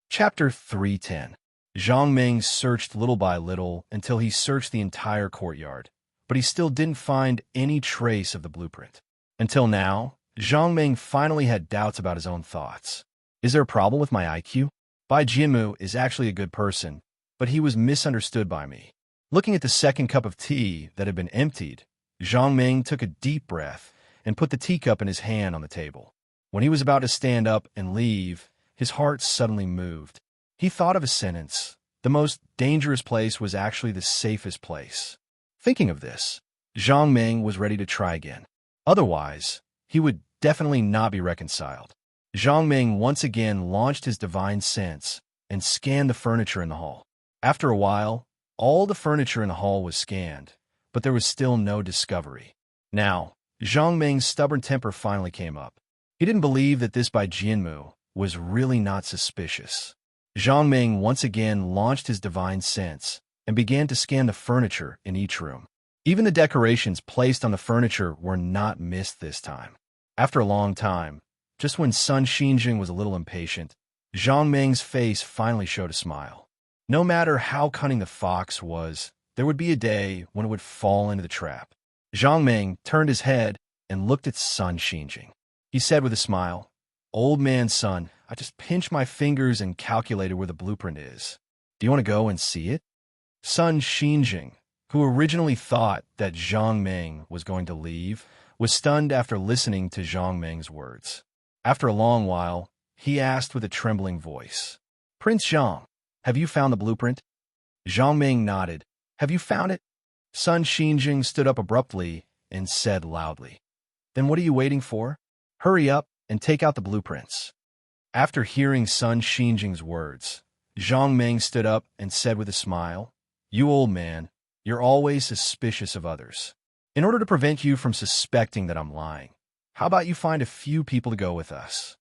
Chapter 310. Zhang Ming searched little by little until he searched the entire courtyard, but he still didn't find any trace of the blueprint. Until now, Zhang Ming finally had doubts about his own thoughts. Is there a problem with my IQ? Bai Jianmu is actually a good person, but he was misunderstood by me. Looking at the second cup of tea that had been emptied, Zhang Ming took a deep breath and put the teacup in his hand on the table. When he was about to stand up and leave, his heart suddenly moved. He thought of a sentence. The most dangerous place was actually the safest place. Thinking of this, Zhang Ming was ready to try again. Otherwise, he would definitely not be reconciled. Zhang Ming once again launched his divine sense and scanned the furniture in the hall. After a while, all the furniture in the hall was scanned, but there was still no discovery. Now, Zhang Ming's stubborn temper finally came up. He didn't believe that this Bai Jianmu was really not suspicious. Zhang Ming once again launched his divine sense and began to scan the furniture in each room. Even the decorations placed on the furniture were not missed this time. After a long time, just when Sun Xinjing was a little impatient, Zhang Ming's face finally showed a smile. No matter how cunning the fox was, there would be a day when it would fall into the trap. Zhang Ming turned his head and looked at Sun Xinjing. He said with a smile, "Old man Sun, I just pinched my fingers and calculated where the blueprint is. Do you want to go and see it?" Sun Xinjing, who originally thought that Zhang Ming was going to leave, was stunned after listening to Zhang Ming's words. After a long while, he asked with a trembling voice, "Prince Zhang, have you found the blueprint?" Zhang Ming nodded. "Have you found it?" Sun Xinjing stood up abruptly and said loudly, "Then what are you waiting for? Hurry up and take out the blueprints." After hearing Sun Xinjing's words, Zhang Ming stood up and said with a smile, "You old man, you're always suspicious of others. In order to prevent you from suspecting that I'm lying, how about you find a few people to go with us?"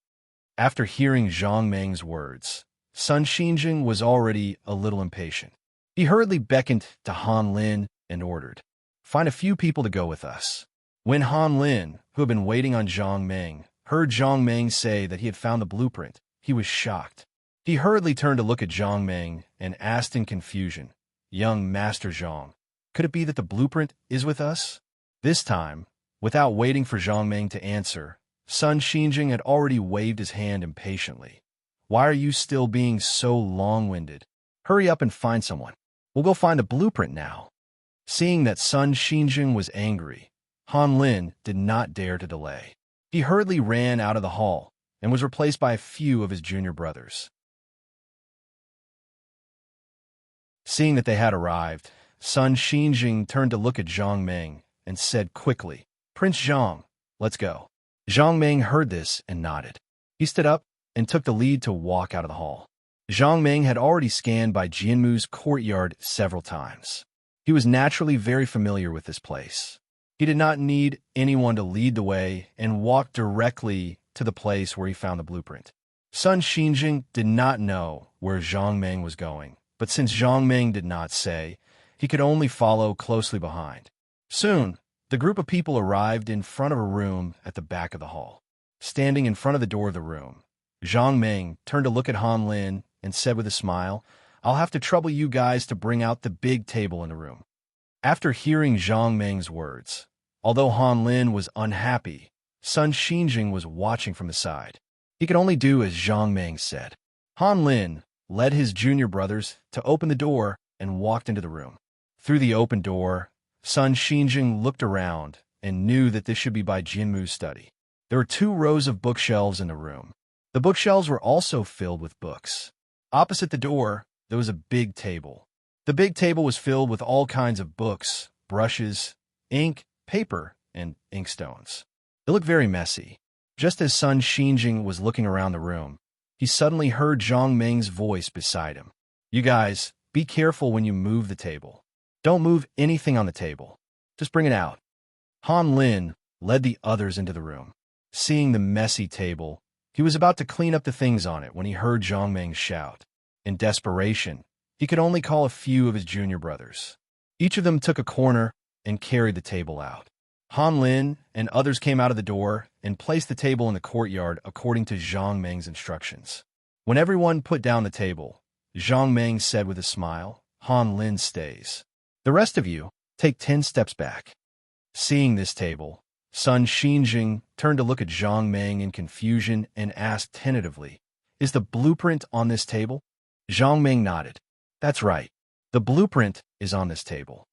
After hearing Zhang Ming's words, Sun Xinjing was already a little impatient. He hurriedly beckoned to Han Lin and ordered, Find a few people to go with us. When Han Lin, who had been waiting on Zhang Ming, heard Zhang Ming say that he had found the blueprint, he was shocked. He hurriedly turned to look at Zhang Ming and asked in confusion, "Young Master Zhang, could it be that the blueprint is with us?" This time, without waiting for Zhang Ming to answer, Sun Xinjing had already waved his hand impatiently. "Why are you still being so long-winded? Hurry up and find someone. We'll go find the blueprint now." Seeing that Sun Xinjing was angry, Han Lin did not dare to delay. He hurriedly ran out of the hall and was replaced by a few of his junior brothers. Seeing that they had arrived, Sun Xinjing turned to look at Zhang Ming and said quickly, "Prince Zhang, let's go." Zhang Ming heard this and nodded. He stood up and took the lead to walk out of the hall. Zhang Ming had already scanned by Jianmu's courtyard several times. He was naturally very familiar with this place. He did not need anyone to lead the way and walked directly to the place where he found the blueprint. Sun Xinjing did not know where Zhang Ming was going, but since Zhang Ming did not say, he could only follow closely behind. Soon, the group of people arrived in front of a room at the back of the hall. Standing in front of the door of the room, Zhang Ming turned to look at Han Lin and said with a smile, "I'll have to trouble you guys to bring out the big table in the room." After hearing Zhang Ming's words, although Han Lin was unhappy, Sun Xinjing was watching from the side. He could only do as Zhang Ming said. Han Lin led his junior brothers to open the door and walked into the room. Through the open door, Sun Xinjing looked around and knew that this should be by Jianmu's study. There were 2 rows of bookshelves in the room. The bookshelves were also filled with books. Opposite the door, there was a big table. The big table was filled with all kinds of books, brushes, ink, paper, and inkstones. It looked very messy. Just as Sun Xinjing was looking around the room, he suddenly heard Zhang Ming's voice beside him. "You guys, be careful when you move the table. Don't move anything on the table. Just bring it out." Han Lin led the others into the room. Seeing the messy table, he was about to clean up the things on it when he heard Zhang Ming shout. In desperation, he could only call a few of his junior brothers. Each of them took a corner and carried the table out. Han Lin and others came out of the door and placed the table in the courtyard according to Zhang Ming's instructions. When everyone put down the table, Zhang Ming said with a smile, "Han Lin stays. The rest of you, take 10 steps back." Seeing this table, Sun Xinjing turned to look at Zhang Ming in confusion and asked tentatively, "Is the blueprint on this table?" Zhang Ming nodded. "That's right. The blueprint is on this table."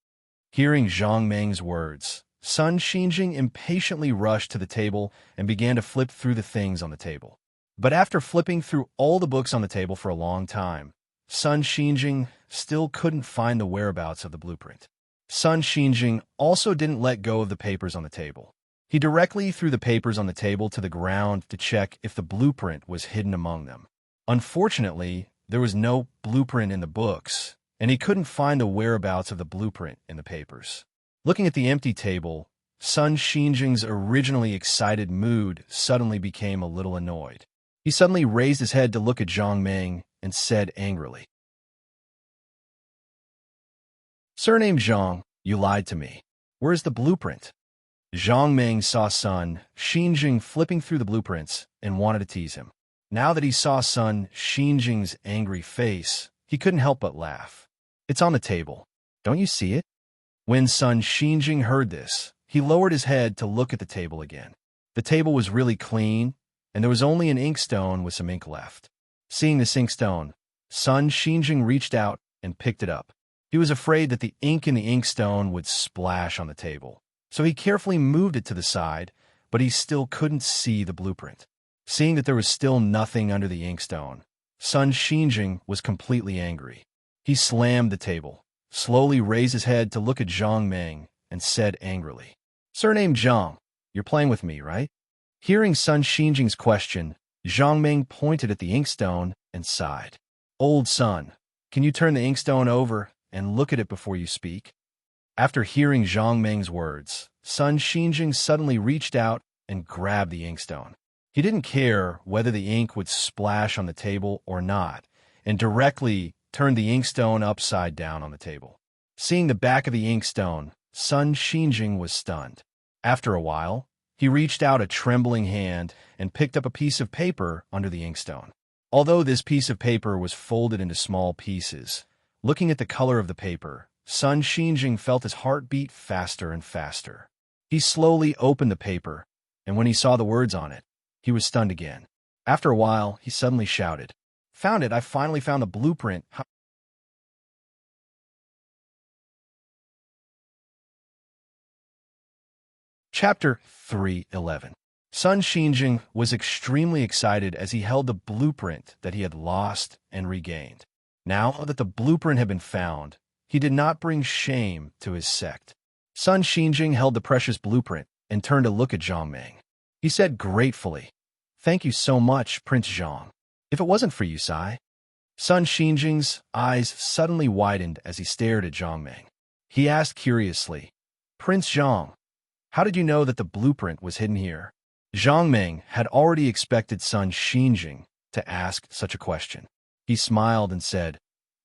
Hearing Zhang Ming's words, Sun Xinjing impatiently rushed to the table and began to flip through the things on the table. But after flipping through all the books on the table for a long time, Sun Xinjing still couldn't find the whereabouts of the blueprint. Sun Xinjing also didn't let go of the papers on the table. He directly threw the papers on the table to the ground to check if the blueprint was hidden among them. Unfortunately, there was no blueprint in the books, and he couldn't find the whereabouts of the blueprint in the papers. Looking at the empty table, Sun Xinjing's originally excited mood suddenly became a little annoyed. He suddenly raised his head to look at Zhang Ming and said angrily, "Surname Zhang, you lied to me. Where is the blueprint?" Zhang Ming saw Sun Xinjing flipping through the blueprints and wanted to tease him. Now that he saw Sun Xinjing's angry face, he couldn't help but laugh. "It's on the table. Don't you see it?" When Sun Xinjing heard this, he lowered his head to look at the table again. The table was really clean, and there was only an inkstone with some ink left. Seeing this inkstone, Sun Xinjing reached out and picked it up. He was afraid that the ink in the inkstone would splash on the table, so he carefully moved it to the side, but he still couldn't see the blueprint. Seeing that there was still nothing under the inkstone, Sun Xinjing was completely angry. He slammed the table, slowly raised his head to look at Zhang Ming, and said angrily, "Surname Zhang, you're playing with me, right?" Hearing Sun Xinjing's question, Zhang Ming pointed at the inkstone and sighed. "Old Sun, can you turn the inkstone over and look at it before you speak?" After hearing Zhang Ming's words, Sun Xinjing suddenly reached out and grabbed the inkstone. He didn't care whether the ink would splash on the table or not, and directly turned the inkstone upside down on the table. Seeing the back of the inkstone, Sun Xinjing was stunned. After a while, he reached out a trembling hand and picked up a piece of paper under the inkstone. Although this piece of paper was folded into small pieces, looking at the color of the paper, Sun Xinjing felt his heart beat faster and faster. He slowly opened the paper, and when he saw the words on it, he was stunned again. After a while, he suddenly shouted, "Found it! I finally found the blueprint!" Chapter 3:11. Sun Xinjing was extremely excited as he held the blueprint that he had lost and regained. Now that the blueprint had been found, he did not bring shame to his sect. Sun Xinjing held the precious blueprint and turned to look at Zhang Ming. He said gratefully, "Thank you so much, Prince Zhang. If it wasn't for you, Sai." Sun Xinjing's eyes suddenly widened as he stared at Zhang Ming. He asked curiously, "Prince Zhang, how did you know that the blueprint was hidden here?" Zhang Ming had already expected Sun Xinjing to ask such a question. He smiled and said,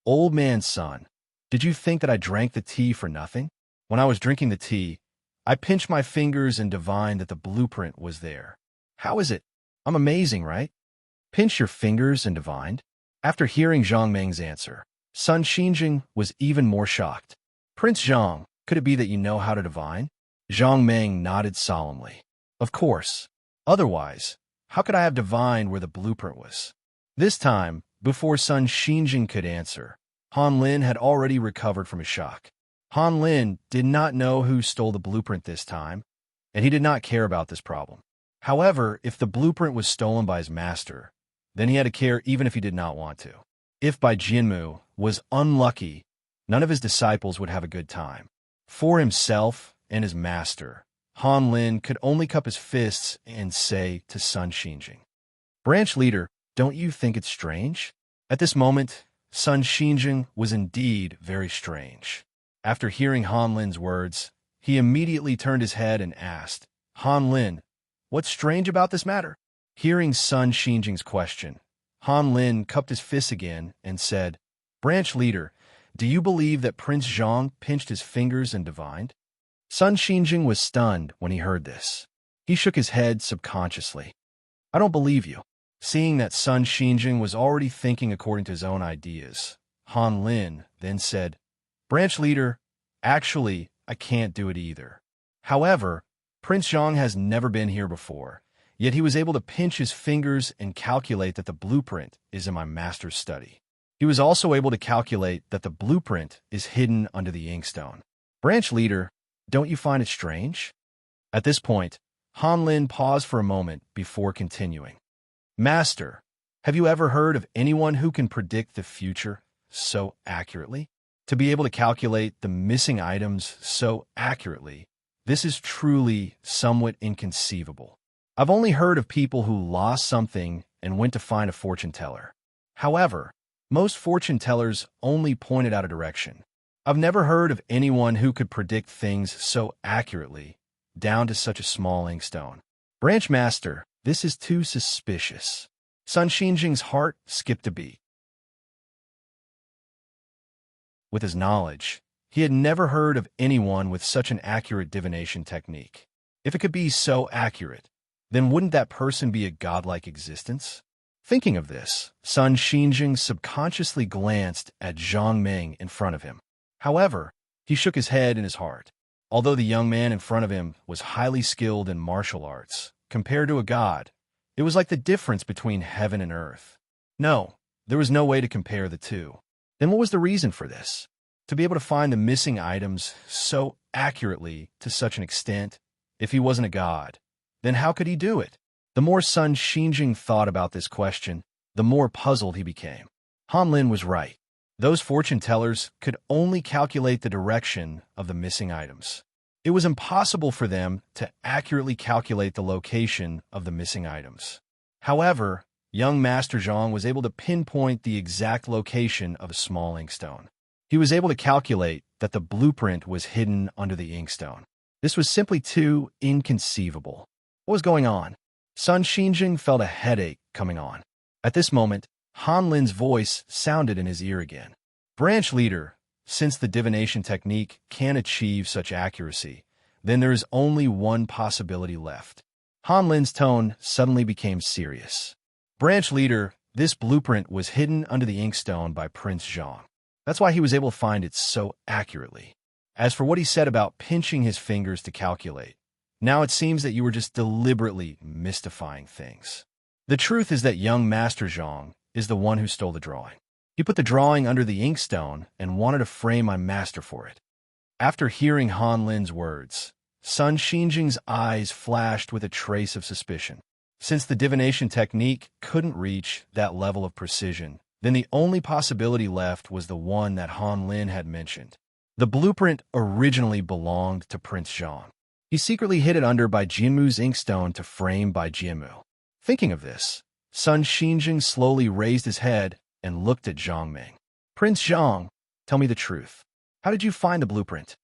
"Old man Sun, did you think that I drank the tea for nothing? When I was drinking the tea, I pinched my fingers and divined that the blueprint was there. How is it? I'm amazing, right? Pinch your fingers and divined?" After hearing Zhang Ming's answer, Sun Xinjing was even more shocked. "Prince Zhang, could it be that you know how to divine?" Zhang Ming nodded solemnly. "Of course. Otherwise, how could I have divined where the blueprint was?" This time, before Sun Xinjing could answer, Han Lin had already recovered from his shock. Han Lin did not know who stole the blueprint this time, and he did not care about this problem. However, if the blueprint was stolen by his master, then he had to care even if he did not want to. If Bai Jianmu was unlucky, none of his disciples would have a good time. For himself and his master, Han Lin could only cup his fists and say to Sun Xinjing, "Branch leader, don't you think it's strange?" At this moment, Sun Xinjing was indeed very strange. After hearing Han Lin's words, he immediately turned his head and asked, "Han Lin, what's strange about this matter?" Hearing Sun Xinjing's question, Han Lin cupped his fists again and said, "Branch leader, do you believe that Prince Zhang pinched his fingers and divined?" Sun Xinjing was stunned when he heard this. He shook his head subconsciously. "I don't believe you." Seeing that Sun Xinjing was already thinking according to his own ideas, Han Lin then said, "Branch leader, actually, I can't do it either. However, Prince Zhang has never been here before, yet he was able to pinch his fingers and calculate that the blueprint is in my master's study. He was also able to calculate that the blueprint is hidden under the inkstone. Branch leader, don't you find it strange?" At this point, Han Lin paused for a moment before continuing. "Master, have you ever heard of anyone who can predict the future so accurately? To be able to calculate the missing items so accurately, this is truly somewhat inconceivable. I've only heard of people who lost something and went to find a fortune teller. However, most fortune tellers only pointed out a direction. I've never heard of anyone who could predict things so accurately, down to such a small inkstone. Branch master, this is too suspicious." Sun Xinjing's heart skipped a beat. With his knowledge, he had never heard of anyone with such an accurate divination technique. If it could be so accurate, then wouldn't that person be a godlike existence? Thinking of this, Sun Xinjing subconsciously glanced at Zhang Ming in front of him. However, he shook his head in his heart. Although the young man in front of him was highly skilled in martial arts, compared to a god, it was like the difference between heaven and earth. No, there was no way to compare the two. Then what was the reason for this? To be able to find the missing items so accurately to such an extent, if he wasn't a god, then how could he do it? The more Sun Xinjing thought about this question, the more puzzled he became. Han Lin was right. Those fortune tellers could only calculate the direction of the missing items. It was impossible for them to accurately calculate the location of the missing items. However, young Master Zhang was able to pinpoint the exact location of a small inkstone. He was able to calculate that the blueprint was hidden under the inkstone. This was simply too inconceivable. What was going on? Sun Xinjing felt a headache coming on. At this moment, Han Lin's voice sounded in his ear again. "Branch leader, Since the divination technique can achieve such accuracy, then there is only one possibility left. Han Lin's tone suddenly became serious. Branch leader, this blueprint was hidden under the inkstone by Prince Zhang. That's why he was able to find it so accurately. As for what he said about pinching his fingers to calculate, now it seems that you were just deliberately mystifying things. The truth is that young Master Zhang is the one who stole the drawing. He put the drawing under the inkstone and wanted to frame my master for it. After hearing Han Lin's words, Sun Xinjing's eyes flashed with a trace of suspicion. Since the divination technique couldn't reach that level of precision, then the only possibility left was the one that Han Lin had mentioned. The blueprint originally belonged to Prince Zhang. He secretly hid it under by Jianmu's inkstone to frame by Jianmu. Thinking of this, Sun Xinjing slowly raised his head and looked at Zhang Ming. Prince Zhang, tell me the truth. How did you find the blueprint?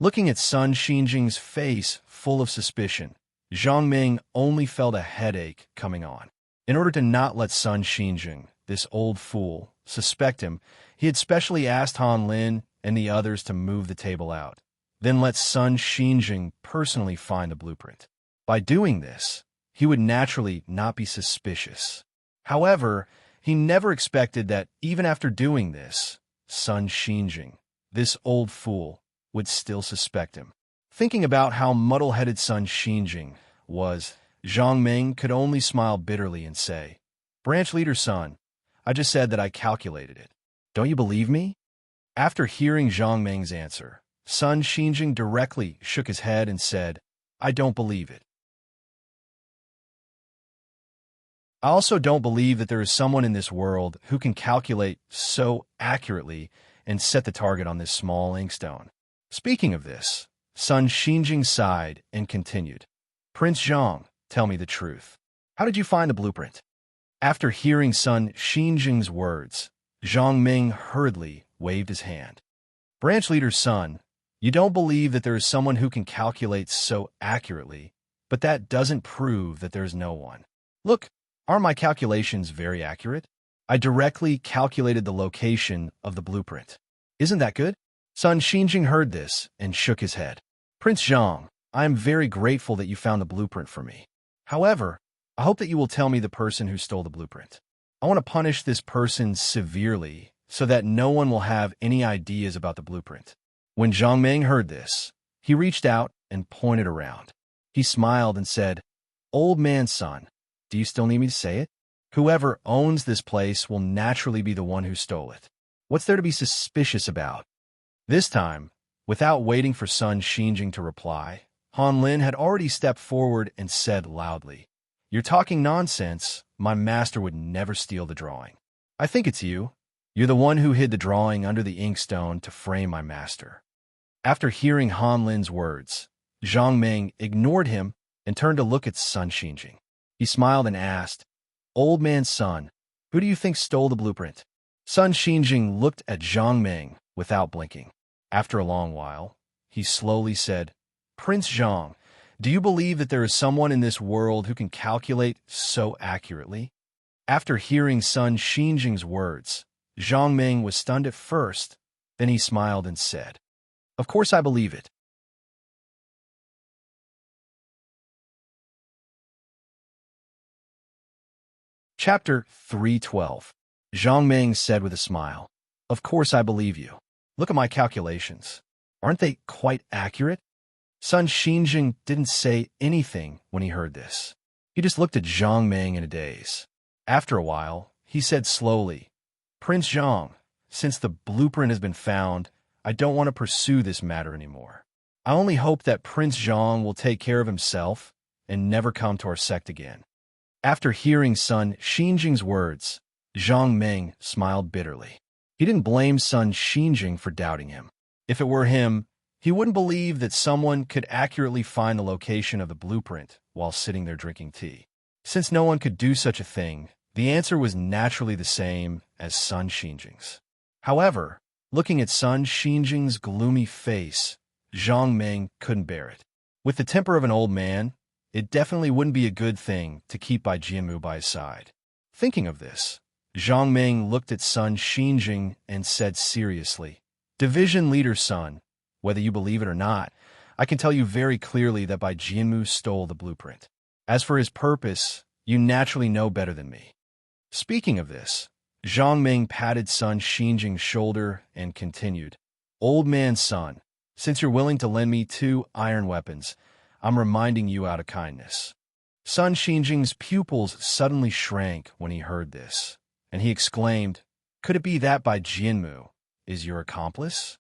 Looking at Sun Xinjing's face full of suspicion, Zhang Ming only felt a headache coming on. In order to not let Sun Xinjing, this old fool, suspect him, he had specially asked Han Lin and the others to move the table out. Then let Sun Xinjing personally find the blueprint. By doing this, he would naturally not be suspicious. However, he never expected that even after doing this, Sun Xinjing, this old fool, would still suspect him. Thinking about how muddle-headed Sun Xinjing was, Zhang Ming could only smile bitterly and say, Branch leader Sun, I just said that I calculated it. Don't you believe me? After hearing Zhang Ming's answer, Sun Xinjing directly shook his head and said, I don't believe it. I also don't believe that there is someone in this world who can calculate so accurately and set the target on this small inkstone. Speaking of this, Sun Xinjing sighed and continued, Prince Zhang, tell me the truth. How did you find the blueprint? After hearing Sun Xinjing's words, Zhang Ming hurriedly waved his hand. Branch leader Sun, you don't believe that there is someone who can calculate so accurately, but that doesn't prove that there is no one. Look, aren't my calculations very accurate? I directly calculated the location of the blueprint. Isn't that good? Sun Xinjing heard this and shook his head. Prince Zhang, I am very grateful that you found the blueprint for me. However, I hope that you will tell me the person who stole the blueprint. I want to punish this person severely so that no one will have any ideas about the blueprint. When Zhang Ming heard this, he reached out and pointed around. He smiled and said, Old man Sun, do you still need me to say it? Whoever owns this place will naturally be the one who stole it. What's there to be suspicious about? This time, without waiting for Sun Xinjing to reply, Han Lin had already stepped forward and said loudly, You're talking nonsense. My master would never steal the drawing. I think it's you. You're the one who hid the drawing under the inkstone to frame my master. After hearing Han Lin's words, Zhang Ming ignored him and turned to look at Sun Xinjing. He smiled and asked, Old man Sun, who do you think stole the blueprint? Sun Xinjing looked at Zhang Ming without blinking. After a long while, he slowly said, Prince Zhang, do you believe that there is someone in this world who can calculate so accurately? After hearing Sun Xinjing's words, Zhang Ming was stunned at first, then he smiled and said, Of course I believe it. Chapter 312. Zhang Ming said with a smile, Of course I believe you. Look at my calculations. Aren't they quite accurate? Sun Xinjing didn't say anything when he heard this. He just looked at Zhang Ming in a daze. After a while, he said slowly, Prince Zhang, since the blueprint has been found, I don't want to pursue this matter anymore. I only hope that Prince Zhang will take care of himself and never come to our sect again. After hearing Sun Xinjing's words, Zhang Ming smiled bitterly. He didn't blame Sun Xinjing for doubting him. If it were him, he wouldn't believe that someone could accurately find the location of the blueprint while sitting there drinking tea. Since no one could do such a thing, the answer was naturally the same as Sun Xinjing's. However, looking at Sun Xinjing's gloomy face, Zhang Ming couldn't bear it. With the temper of an old man, it definitely wouldn't be a good thing to keep Bai Jianmu by his side. Thinking of this, Zhang Ming looked at Sun Xinjing and said seriously, Division Leader's son, whether you believe it or not, I can tell you very clearly that Bai Jianmu stole the blueprint. As for his purpose, you naturally know better than me. Speaking of this, Zhang Ming patted Sun Xinjing's shoulder and continued, Old man Sun, since you're willing to lend me 2 iron weapons, I'm reminding you out of kindness. Sun Xinjing's pupils suddenly shrank when he heard this, and he exclaimed, Could it be that Bai Jianmu is your accomplice?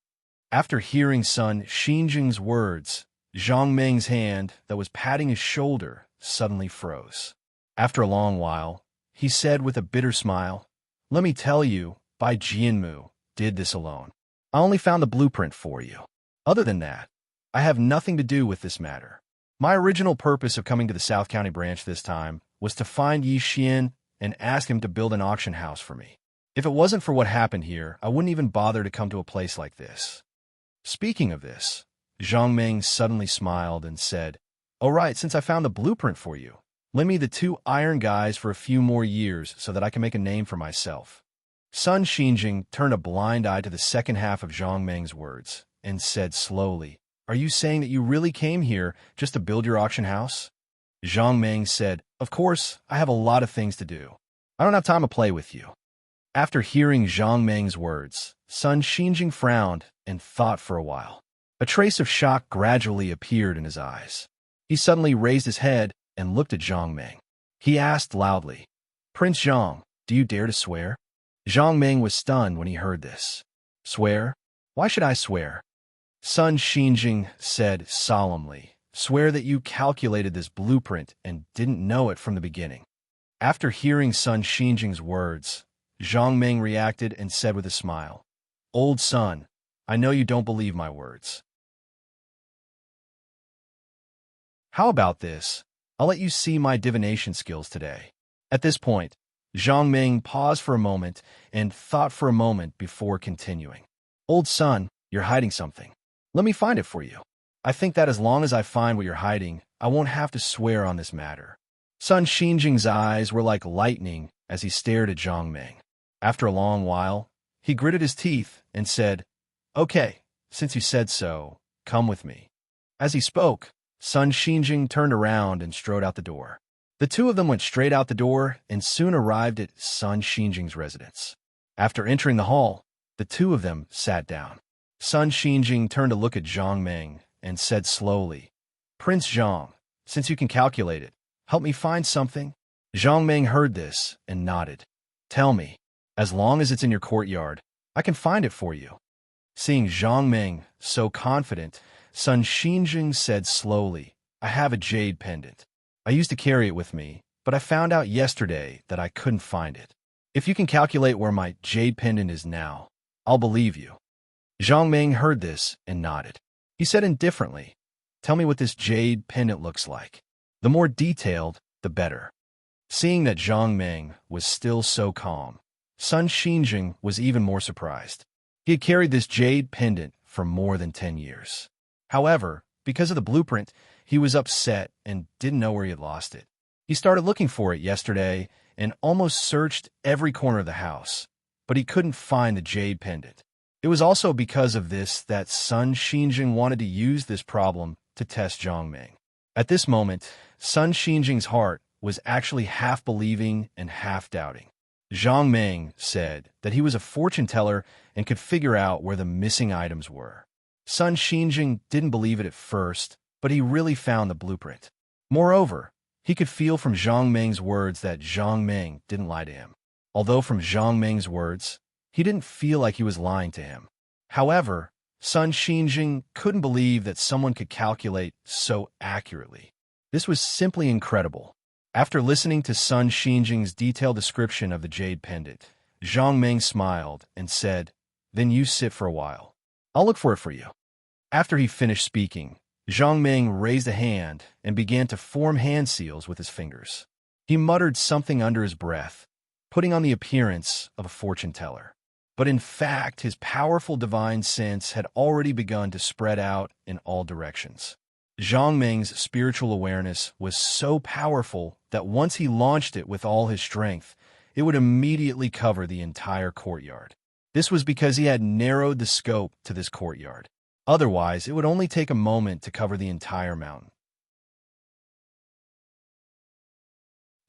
After hearing Sun Xinjing's words, Zhang Ming's hand that was patting his shoulder suddenly froze. After a long while, he said with a bitter smile, Let me tell you, Bai Jianmu did this alone. I only found the blueprint for you. Other than that, I have nothing to do with this matter. My original purpose of coming to the South County branch this time was to find Yi Xian and ask him to build an auction house for me. If it wasn't for what happened here, I wouldn't even bother to come to a place like this. Speaking of this, Zhang Ming suddenly smiled and said, Oh right, since I found the blueprint for you, lend me the 2 iron guys for a few more years so that I can make a name for myself. Sun Xinjing turned a blind eye to the second half of Zhang Ming's words and said slowly, Are you saying that you really came here just to build your auction house? Zhang Ming said, Of course, I have a lot of things to do. I don't have time to play with you. After hearing Zhang Ming's words, Sun Xinjing frowned and thought for a while. A trace of shock gradually appeared in his eyes. He suddenly raised his head and looked at Zhang Ming. He asked loudly, Prince Zhang, do you dare to swear? Zhang Ming was stunned when he heard this. Swear? Why should I swear? Sun Xinjing said solemnly, Swear that you calculated this blueprint and didn't know it from the beginning. After hearing Sun Xinjing's words, Zhang Ming reacted and said with a smile, Old Sun, I know you don't believe my words. How about this? I'll let you see my divination skills today. At this point, Zhang Ming paused for a moment and thought for a moment before continuing. Old Sun, you're hiding something. Let me find it for you. I think that as long as I find what you're hiding, I won't have to swear on this matter. Sun Xinjing's eyes were like lightning as he stared at Zhang Ming. After a long while, he gritted his teeth and said, Okay, since you said so, come with me. As he spoke, Sun Xinjing turned around and strode out the door. The 2 of them went straight out the door and soon arrived at Sun Xinjing's residence. After entering the hall, the 2 of them sat down. Sun Xinjing turned to look at Zhang Ming and said slowly, Prince Zhang, since you can calculate it, help me find something. Zhang Ming heard this and nodded. Tell me, as long as it's in your courtyard, I can find it for you. Seeing Zhang Ming so confident, Sun Xinjing said slowly, I have a jade pendant. I used to carry it with me, but I found out yesterday that I couldn't find it. If you can calculate where my jade pendant is now, I'll believe you. Zhang Ming heard this and nodded. He said indifferently, Tell me what this jade pendant looks like. The more detailed, the better. Seeing that Zhang Ming was still so calm, Sun Xinjing was even more surprised. He had carried this jade pendant for more than 10 years. However, because of the blueprint, he was upset and didn't know where he had lost it. He started looking for it yesterday and almost searched every corner of the house, but he couldn't find the jade pendant. It was also because of this that Sun Xinjing wanted to use this problem to test Zhang Ming. At this moment, Sun Xinjing's heart was actually half believing and half doubting. Zhang Ming said that he was a fortune teller and could figure out where the missing items were. Sun Xinjing didn't believe it at first, but he really found the blueprint. Moreover, he could feel from Zhang Ming's words that Zhang Ming didn't lie to him. Although from Zhang Ming's words, he didn't feel like he was lying to him. However, Sun Xinjing couldn't believe that someone could calculate so accurately. This was simply incredible. After listening to Sun Xinjing's detailed description of the jade pendant, Zhang Ming smiled and said, Then you sit for a while. I'll look for it for you. After he finished speaking, Zhang Ming raised a hand and began to form hand seals with his fingers. He muttered something under his breath, putting on the appearance of a fortune teller. But in fact, his powerful divine sense had already begun to spread out in all directions. Zhang Ming's spiritual awareness was so powerful that once he launched it with all his strength, it would immediately cover the entire courtyard. This was because he had narrowed the scope to this courtyard. Otherwise, it would only take a moment to cover the entire mountain.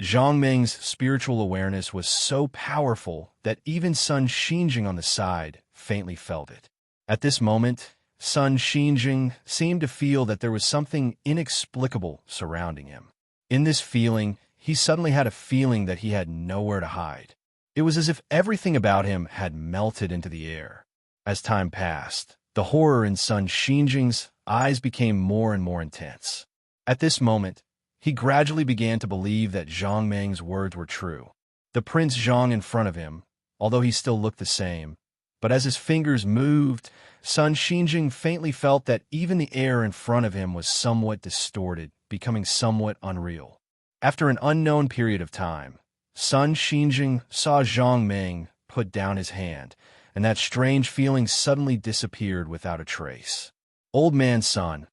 Zhang Ming's spiritual awareness was so powerful that even Sun Xinjing on the side faintly felt it. At this moment, Sun Xinjing seemed to feel that there was something inexplicable surrounding him. In this feeling, he suddenly had a feeling that he had nowhere to hide. It was as if everything about him had melted into the air. As time passed, the horror in Sun Xinjing's eyes became more and more intense. At this moment, he gradually began to believe that Zhang Meng's words were true. The Prince Zhang in front of him, although he still looked the same, but as his fingers moved, Sun Xinjing faintly felt that even the air in front of him was somewhat distorted, becoming somewhat unreal. After an unknown period of time, Sun Xinjing saw Zhang Meng put down his hand, and that strange feeling suddenly disappeared without a trace. Old man Sun,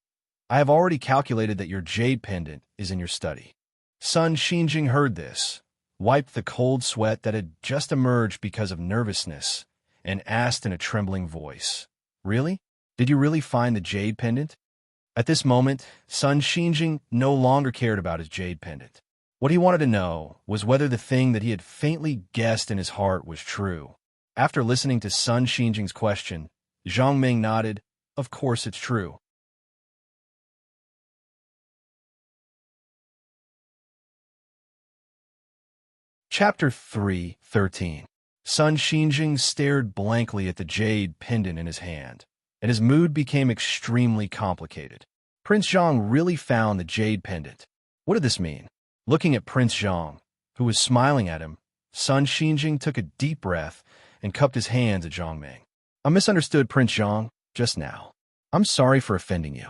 I have already calculated that your jade pendant is in your study. Sun Xinjing heard this, wiped the cold sweat that had just emerged because of nervousness, and asked in a trembling voice, Really? Did you really find the jade pendant? At this moment, Sun Xinjing no longer cared about his jade pendant. What he wanted to know was whether the thing that he had faintly guessed in his heart was true. After listening to Sun Xinjing's question, Zhang Meng nodded, Of course it's true. Chapter 3:13. Sun Xinjing stared blankly at the jade pendant in his hand, and his mood became extremely complicated. Prince Zhang really found the jade pendant. What did this mean? Looking at Prince Zhang, who was smiling at him, Sun Xinjing took a deep breath and cupped his hands at Zhang Meng. I misunderstood Prince Zhang just now. I'm sorry for offending you.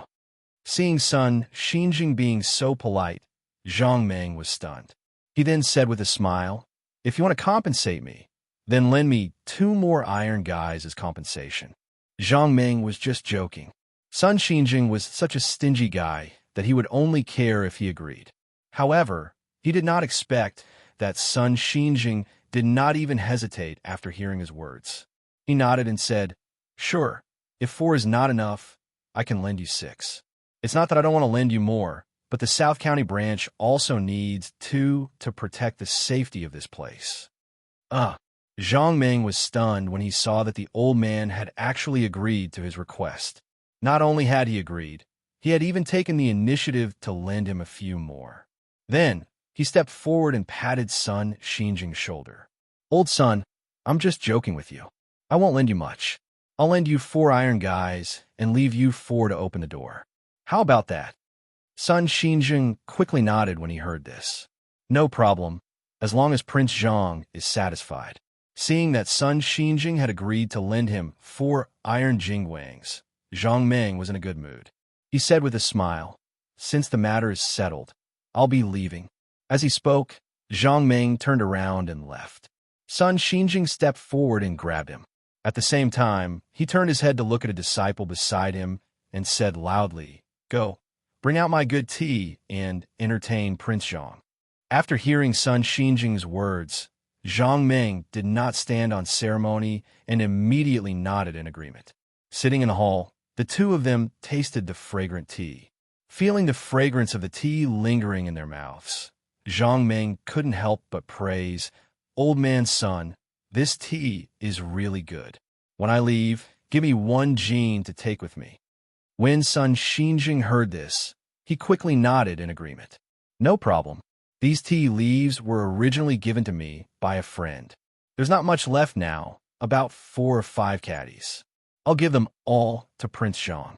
Seeing Sun Xinjing being so polite, Zhang Meng was stunned. He then said with a smile, If you want to compensate me, then lend me 2 more iron guys as compensation. Zhang Meng was just joking. Sun Xinjing was such a stingy guy that he would only care if he agreed. However, he did not expect that Sun Xinjing did not even hesitate after hearing his words. He nodded and said, Sure, if 4 is not enough, I can lend you 6. It's not that I don't want to lend you more, but the South County branch also needs 2 to protect the safety of this place. Zhang Meng was stunned when he saw that the old man had actually agreed to his request. Not only had he agreed, he had even taken the initiative to lend him a few more. Then, he stepped forward and patted Sun Xinjing's shoulder. Old son, I'm just joking with you. I won't lend you much. I'll lend you 4 iron guys and leave you 4 to open the door. How about that? Sun Xinjing quickly nodded when he heard this. No problem, as long as Prince Zhang is satisfied. Seeing that Sun Xinjing had agreed to lend him 4 iron jingwangs, Zhang Meng was in a good mood. He said with a smile, Since the matter is settled, I'll be leaving. As he spoke, Zhang Meng turned around and left. Sun Xinjing stepped forward and grabbed him. At the same time, he turned his head to look at a disciple beside him and said loudly, Go, bring out my good tea and entertain Prince Zhang. After hearing Sun Xinjing's words, Zhang Meng did not stand on ceremony and immediately nodded in agreement. Sitting in the hall, the two of them tasted the fragrant tea. Feeling the fragrance of the tea lingering in their mouths, Zhang Meng couldn't help but praise, Old man Sun, this tea is really good. When I leave, give me 1 jin to take with me. When Sun Xinjing heard this, he quickly nodded in agreement. No problem. These tea leaves were originally given to me by a friend. There's not much left now, about 4 or 5 caddies. I'll give them all to Prince Zhang.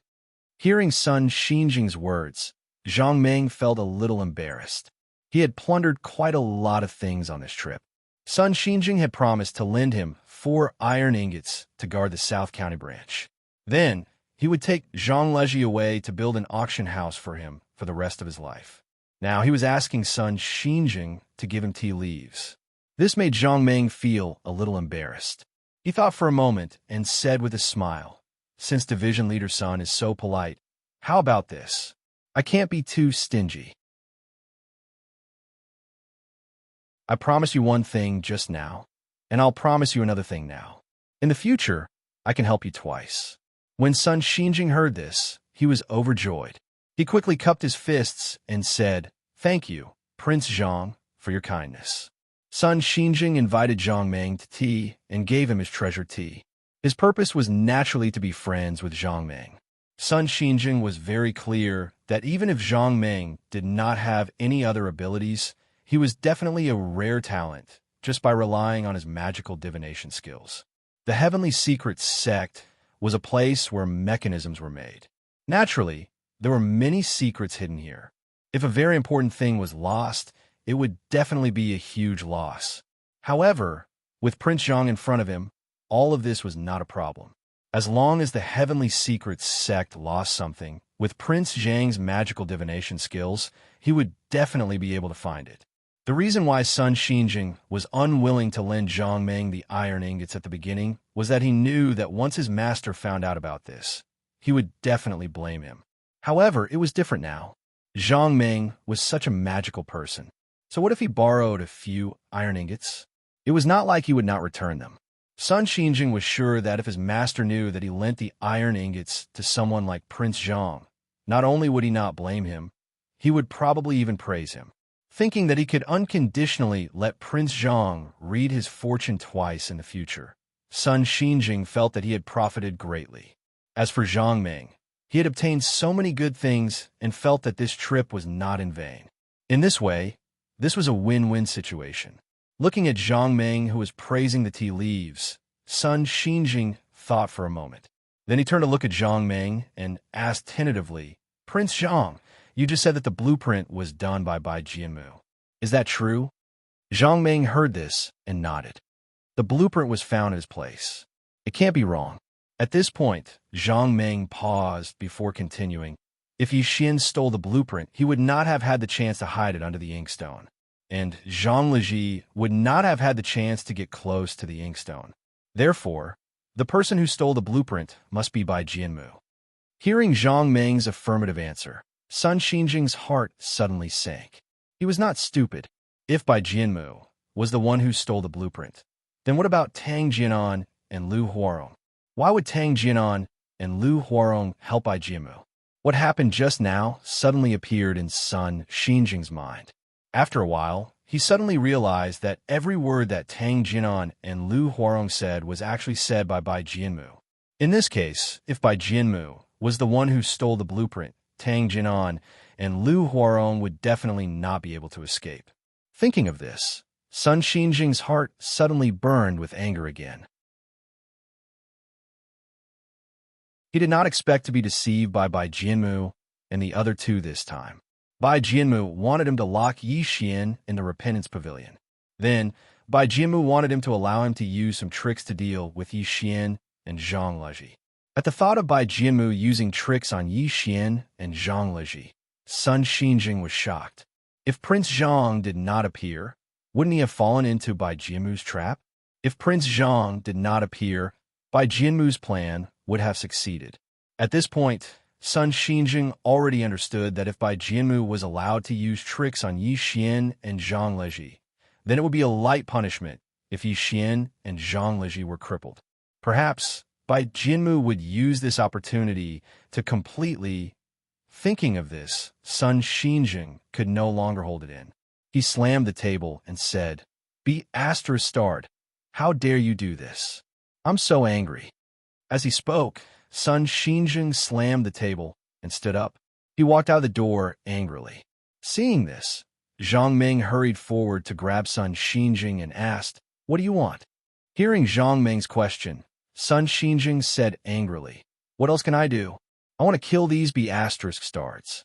Hearing Sun Xinjing's words, Zhang Meng felt a little embarrassed. He had plundered quite a lot of things on this trip. Sun Xinjing had promised to lend him 4 iron ingots to guard the South County branch. Then, he would take Zhang Leji away to build an auction house for him for the rest of his life. Now he was asking Sun Xinjing to give him tea leaves. This made Zhang Meng feel a little embarrassed. He thought for a moment and said with a smile, Since Division Leader Sun is so polite, how about this? I can't be too stingy. I promise you one thing just now, and I'll promise you another thing now. In the future, I can help you twice." When Sun Xinjing heard this, he was overjoyed. He quickly cupped his fists and said, "Thank you, Prince Zhang, for your kindness." Sun Xinjing invited Zhang Meng to tea and gave him his treasured tea. His purpose was naturally to be friends with Zhang Meng. Sun Xinjing was very clear that even if Zhang Meng did not have any other abilities, he was definitely a rare talent just by relying on his magical divination skills. The Heavenly Secret Sect was a place where mechanisms were made. Naturally, there were many secrets hidden here. If a very important thing was lost, it would definitely be a huge loss. However, with Prince Zhang in front of him, all of this was not a problem. As long as the Heavenly Secret Sect lost something, with Prince Zhang's magical divination skills, he would definitely be able to find it. The reason why Sun Xinjing was unwilling to lend Zhang Meng the iron ingots at the beginning was that he knew that once his master found out about this, he would definitely blame him. However, it was different now. Zhang Meng was such a magical person. So what if he borrowed a few iron ingots? It was not like he would not return them. Sun Xinjing was sure that if his master knew that he lent the iron ingots to someone like Prince Zhang, not only would he not blame him, he would probably even praise him. Thinking that he could unconditionally let Prince Zhang read his fortune twice in the future, Sun Xinjing felt that he had profited greatly. As for Zhang Meng, he had obtained so many good things and felt that this trip was not in vain. In this way, this was a win-win situation. Looking at Zhang Meng, who was praising the tea leaves, Sun Xinjing thought for a moment. Then he turned to look at Zhang Meng and asked tentatively, "Prince Zhang, you just said that the blueprint was done by Bai Jianmu. Is that true?" Zhang Meng heard this and nodded. The blueprint was found at his place. It can't be wrong. At this point, Zhang Meng paused before continuing. If Yi Xian stole the blueprint, he would not have had the chance to hide it under the inkstone. And Zhang Liji would not have had the chance to get close to the inkstone. Therefore, the person who stole the blueprint must be Bai Jianmu. Hearing Zhang Meng's affirmative answer, Sun Xinjing's heart suddenly sank. He was not stupid. If Bai Jianmu was the one who stole the blueprint, then what about Tang Jianan and Lu Huarong? Why would Tang Jianan and Lu Huarong help Bai Jianmu? What happened just now suddenly appeared in Sun Xinjing's mind. After a while, he suddenly realized that every word that Tang Jianan and Lu Huarong said was actually said by Bai Jianmu. In this case, if Bai Jianmu was the one who stole the blueprint, Tang Jianan and Lu Huarong would definitely not be able to escape. Thinking of this, Sun Xinjing's heart suddenly burned with anger again. He did not expect to be deceived by Bai Jianmu and the other two this time. Bai Jianmu wanted him to lock Yi Xian in the Repentance Pavilion. Then, Bai Jianmu wanted him to allow him to use some tricks to deal with Yi Xian and Zhang Leji. At the thought of Bai Jianmu using tricks on Yi Xian and Zhang Leji, Sun Xinjing was shocked. If Prince Zhang did not appear, wouldn't he have fallen into Bai Jianmu's trap? If Prince Zhang did not appear, Bai Jianmu's plan would have succeeded. At this point, Sun Xinjing already understood that if Bai Jianmu was allowed to use tricks on Yi Xian and Zhang Leji, then it would be a light punishment if Yi Xian and Zhang Leji were crippled. Perhaps Bai Jianmu would use this opportunity to completely... Thinking of this, Sun Xinjing could no longer hold it in. He slammed the table and said, "Be ****. How dare you do this? I'm so angry." As he spoke, Sun Xinjing slammed the table and stood up. He walked out the door angrily. Seeing this, Zhang Meng hurried forward to grab Sun Xinjing and asked, "What do you want?" Hearing Zhang Meng's question, Sun Xinjing said angrily, "What else can I do? I want to kill these ****.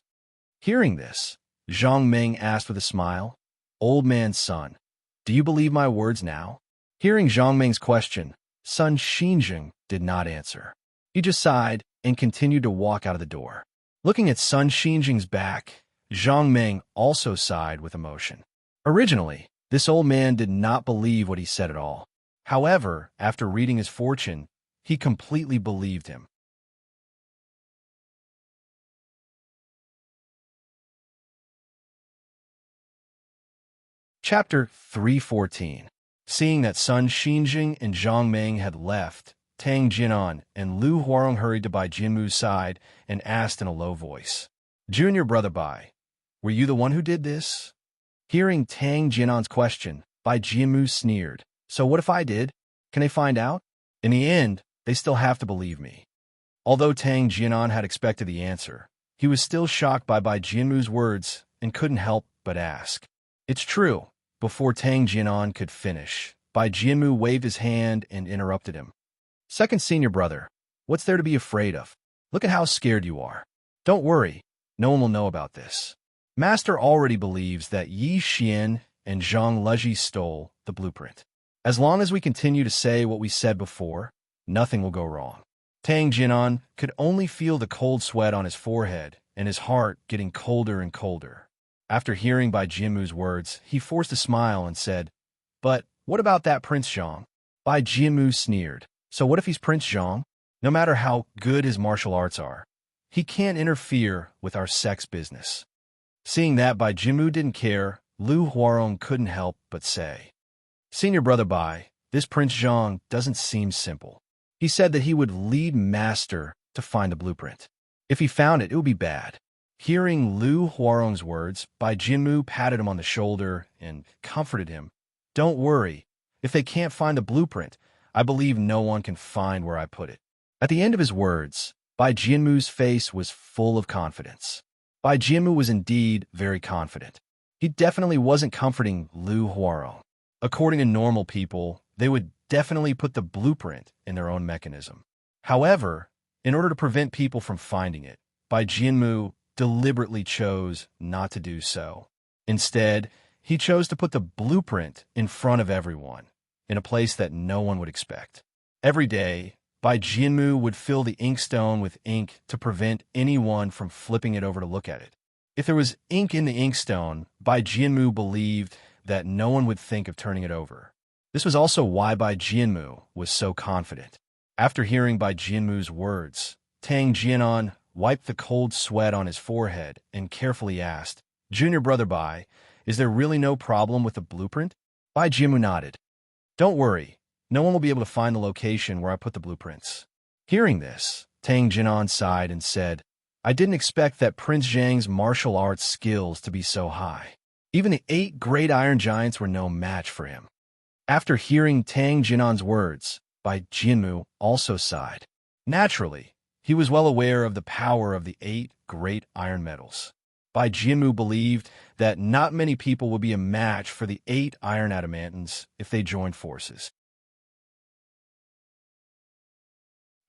Hearing this, Zhang Meng asked with a smile, "Old man Sun, do you believe my words now?" Hearing Zhang Meng's question, Sun Xinjing did not answer. He just sighed and continued to walk out of the door. Looking at Sun Xinjing's back, Zhang Meng also sighed with emotion. Originally, this old man did not believe what he said at all. However, after reading his fortune, he completely believed him. Chapter 314. Seeing that Sun Xinjing and Zhang Meng had left, Tang Jinan and Lu Huarong hurried to Bai Jianmu's side and asked in a low voice, "Junior brother Bai, were you the one who did this?" Hearing Tang Jinan's question, Bai Jianmu sneered. "So what if I did? Can they find out? In the end, they still have to believe me." Although Tang Jinan had expected the answer, he was still shocked by Bai Jianmu's words and couldn't help but ask. "It's true." Before Tang Jinan could finish, Bai Jianmu waved his hand and interrupted him. "Second senior brother, what's there to be afraid of? Look at how scared you are. Don't worry, no one will know about this. Master already believes that Yi Xian and Zhang Leji stole the blueprint. As long as we continue to say what we said before, nothing will go wrong." Tang Jinan could only feel the cold sweat on his forehead and his heart getting colder and colder. After hearing Bai Jianmu's words, he forced a smile and said, "But what about that Prince Zhang?" Bai Jianmu sneered. "So what if he's Prince Zhang? No matter how good his martial arts are, he can't interfere with our sex business." Seeing that Bai Jianmu didn't care, Lu Huarong couldn't help but say, "Senior brother Bai, this Prince Zhang doesn't seem simple. He said that he would lead Master to find the blueprint. If he found it, it would be bad." Hearing Lu Huarong's words, Bai Jianmu patted him on the shoulder and comforted him. "Don't worry. If they can't find the blueprint, I believe no one can find where I put it." At the end of his words, Bai Jianmu's face was full of confidence. Bai Jianmu was indeed very confident. He definitely wasn't comforting Lu Huarong. According to normal people, they would definitely put the blueprint in their own mechanism. However, in order to prevent people from finding it, Bai Jianmu deliberately chose not to do so. Instead, he chose to put the blueprint in front of everyone, in a place that no one would expect. Every day, Bai Jianmu would fill the inkstone with ink to prevent anyone from flipping it over to look at it. If there was ink in the inkstone, Bai Jianmu believed that no one would think of turning it over. This was also why Bai Jianmu was so confident. After hearing Bai Jianmu's words, Tang Jianan wiped the cold sweat on his forehead and carefully asked, "Junior brother Bai, is there really no problem with the blueprint?" Bai Jianmu nodded. "Don't worry, no one will be able to find the location where I put the blueprints." Hearing this, Tang Jinan sighed and said, "I didn't expect that Prince Zhang's martial arts skills to be so high. Even the 8 great iron giants were no match for him." After hearing Tang Jinan's words, Bai Jianmu also sighed. Naturally, he was well aware of the power of the 8 great iron metals. Bai Jianmu believed that not many people would be a match for the 8 iron adamantins if they joined forces.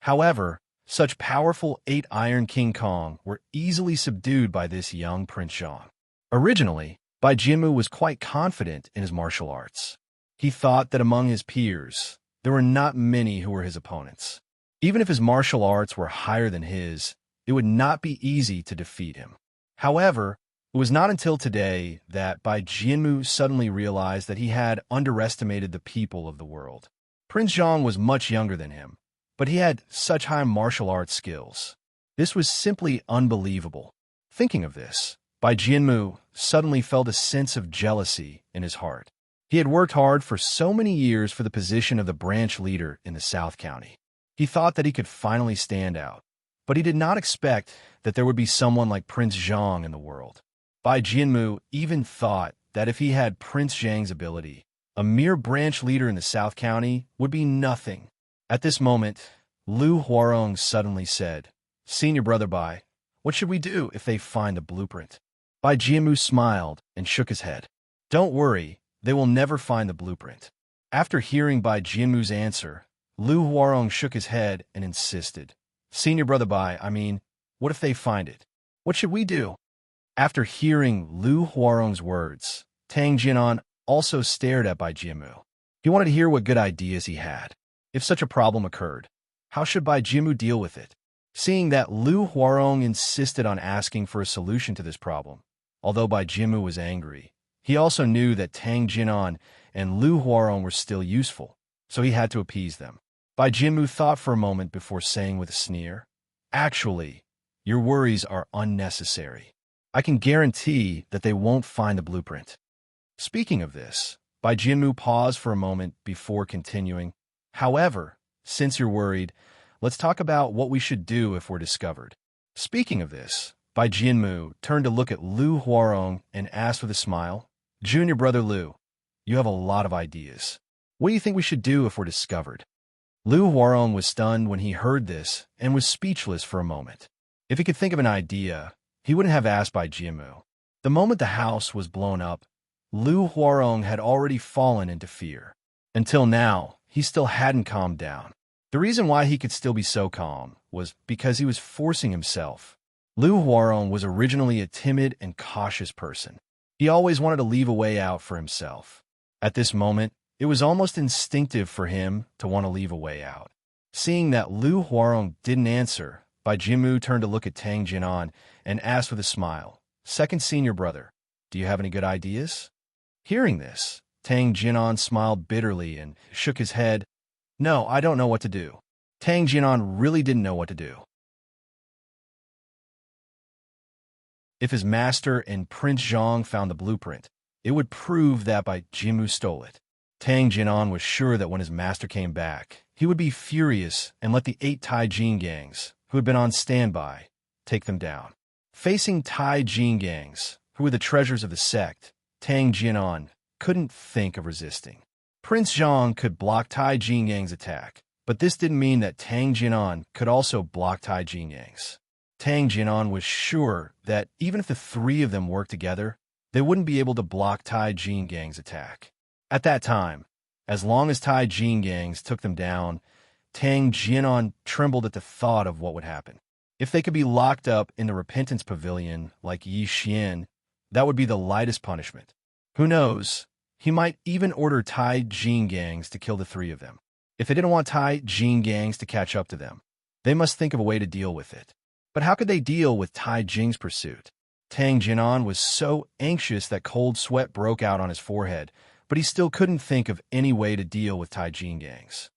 However, such powerful 8 iron King Kong were easily subdued by this young Prince Zhang. Originally, Bai Jianmu was quite confident in his martial arts. He thought that among his peers, there were not many who were his opponents. Even if his martial arts were higher than his, it would not be easy to defeat him. However, it was not until today that Bai Jianmu suddenly realized that he had underestimated the people of the world. Prince Zhang was much younger than him, but he had such high martial arts skills. This was simply unbelievable. Thinking of this, Bai Jianmu suddenly felt a sense of jealousy in his heart. He had worked hard for so many years for the position of the branch leader in the South County. He thought that he could finally stand out, but he did not expect that there would be someone like Prince Zhang in the world. Bai Jianmu even thought that if he had Prince Zhang's ability, a mere branch leader in the South County would be nothing. At this moment, Lu Huarong suddenly said, "Senior brother Bai, what should we do if they find the blueprint?" Bai Jianmu smiled and shook his head. "Don't worry, they will never find the blueprint." After hearing Bai Jianmu's answer, Lu Huarong shook his head and insisted, "Senior brother Bai, what if they find it? What should we do?" After hearing Lu Huarong's words, Tang Jinan also stared at Bai Jianmu. He wanted to hear what good ideas he had. If such a problem occurred, how should Bai Jianmu deal with it? Seeing that Lu Huarong insisted on asking for a solution to this problem, although Bai Jianmu was angry, he also knew that Tang Jinan and Lu Huarong were still useful, so he had to appease them. Bai Jianmu thought for a moment before saying with a sneer, "Actually, your worries are unnecessary. I can guarantee that they won't find the blueprint." Speaking of this, Bai Jianmu paused for a moment before continuing. However, since you're worried, let's talk about what we should do if we're discovered. Speaking of this, Bai Jianmu turned to look at Lu Huarong and asked with a smile, Junior brother Lu, you have a lot of ideas. What do you think we should do if we're discovered? Lu Huarong was stunned when he heard this and was speechless for a moment. If he could think of an idea, he wouldn't have asked Bai Jianmu. The moment the house was blown up, Lu Huarong had already fallen into fear. Until now, he still hadn't calmed down. The reason why he could still be so calm was because he was forcing himself. Lu Huarong was originally a timid and cautious person. He always wanted to leave a way out for himself. At this moment, it was almost instinctive for him to want to leave a way out. Seeing that Lu Huarong didn't answer, Bai Jianmu turned to look at Tang Jinan and asked with a smile, Second senior brother, do you have any good ideas? Hearing this, Tang Jinan smiled bitterly and shook his head. No, I don't know what to do. Tang Jinan really didn't know what to do. If his master and Prince Zhang found the blueprint, it would prove that Bai Jianmu stole it. Tang Jinan was sure that when his master came back, he would be furious and let the 8 Tai Jin gangs, who had been on standby, take them down. Facing Tai Jin gangs, who were the treasures of the sect, Tang Jinan couldn't think of resisting. Prince Zhang could block Tai Jin gang's attack, but this didn't mean that Tang Jinan could also block Tai Jin gangs. Tang Jinan was sure that even if the 3 of them worked together, they wouldn't be able to block Tai Jin gang's attack. At that time, as long as Tai Jin gangs took them down, Tang Jinan trembled at the thought of what would happen. If they could be locked up in the Repentance Pavilion like Yi Xian, that would be the lightest punishment. Who knows? He might even order Tai Jin gangs to kill the 3 of them. If they didn't want Tai Jin gangs to catch up to them, they must think of a way to deal with it. But how could they deal with Tai Jing's pursuit? Tang Jinan was so anxious that cold sweat broke out on his forehead, but he still couldn't think of any way to deal with Tai Jin gangs.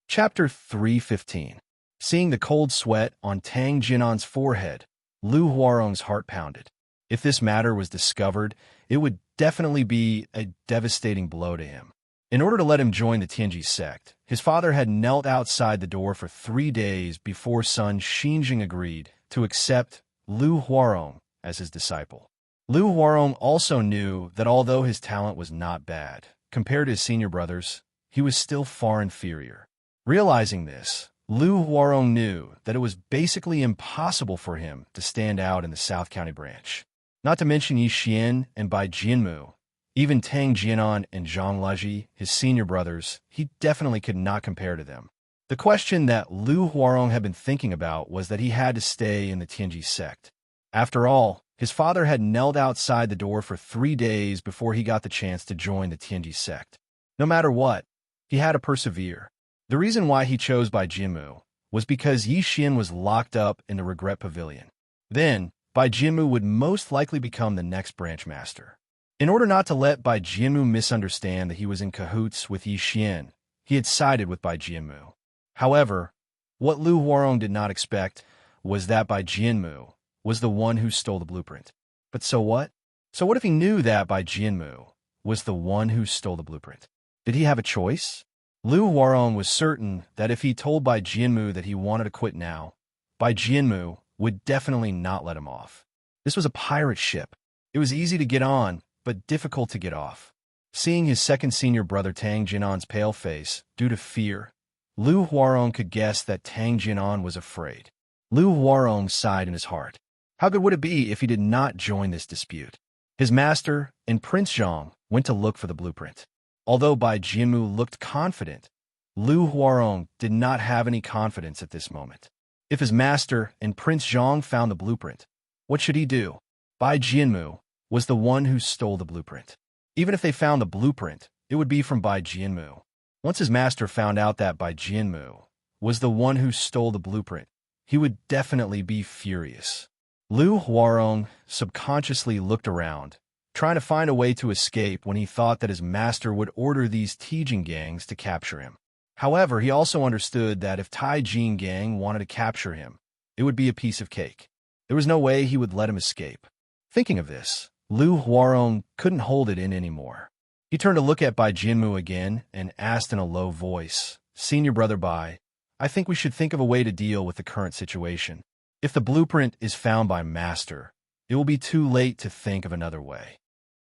Chapter 315. Seeing the cold sweat on Tang Jinan's forehead, Lu Huarong's heart pounded. If this matter was discovered, it would definitely be a devastating blow to him. In order to let him join the Tianji sect, his father had knelt outside the door for 3 days before son Xinjing agreed to accept Lu Huarong as his disciple. Lu Huarong also knew that although his talent was not bad, compared to his senior brothers, he was still far inferior. Realizing this, Lu Huarong knew that it was basically impossible for him to stand out in the South County branch. Not to mention Yi Xian and Bai Jianmu, even Tang Jinan and Zhang Leji, his senior brothers, he definitely could not compare to them. The question that Lu Huarong had been thinking about was that he had to stay in the Tianji sect. After all, his father had knelt outside the door for 3 days before he got the chance to join the Tianji sect. No matter what, he had to persevere. The reason why he chose Bai Jianmu was because Yi Xian was locked up in the Regret Pavilion. Then, Bai Jianmu would most likely become the next branch master. In order not to let Bai Jianmu misunderstand that he was in cahoots with Yi Xian, he had sided with Bai Jianmu. However, what Lu Huarong did not expect was that Bai Jianmu was the one who stole the blueprint. But so what? So what if he knew that Bai Jianmu was the one who stole the blueprint? Did he have a choice? Lu Huarong was certain that if he told Bai Jianmu that he wanted to quit now, Bai Jianmu would definitely not let him off. This was a pirate ship. It was easy to get on, but difficult to get off. Seeing his second senior brother Tang Jinan's pale face due to fear, Lu Huarong could guess that Tang Jinan was afraid. Lu Huarong sighed in his heart. How good would it be if he did not join this dispute? His master and Prince Zhang went to look for the blueprint. Although Bai Jianmu looked confident, Lu Huarong did not have any confidence at this moment. If his master and Prince Zhang found the blueprint, what should he do? Bai Jianmu was the one who stole the blueprint. Even if they found the blueprint, it would be from Bai Jianmu. Once his master found out that Bai Jianmu was the one who stole the blueprint, he would definitely be furious. Lu Huarong subconsciously looked around, trying to find a way to escape when he thought that his master would order these Tijin gangs to capture him. However, he also understood that if Tai Jin gang wanted to capture him, it would be a piece of cake. There was no way he would let him escape. Thinking of this, Lu Huarong couldn't hold it in anymore. He turned to look at Bai Jianmu again and asked in a low voice, "Senior brother Bai, I think we should think of a way to deal with the current situation. If the blueprint is found by Master, it will be too late to think of another way."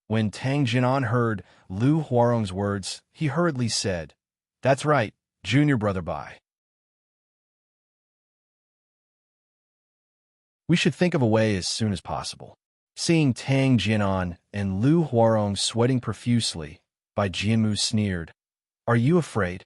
When Tang Jinan heard Lu Huarong's words, he hurriedly said, "That's right, junior brother Bai. We should think of a way as soon as possible." Seeing Tang Jinan and Lu Huarong sweating profusely, Bai Jianmu sneered, "Are you afraid?"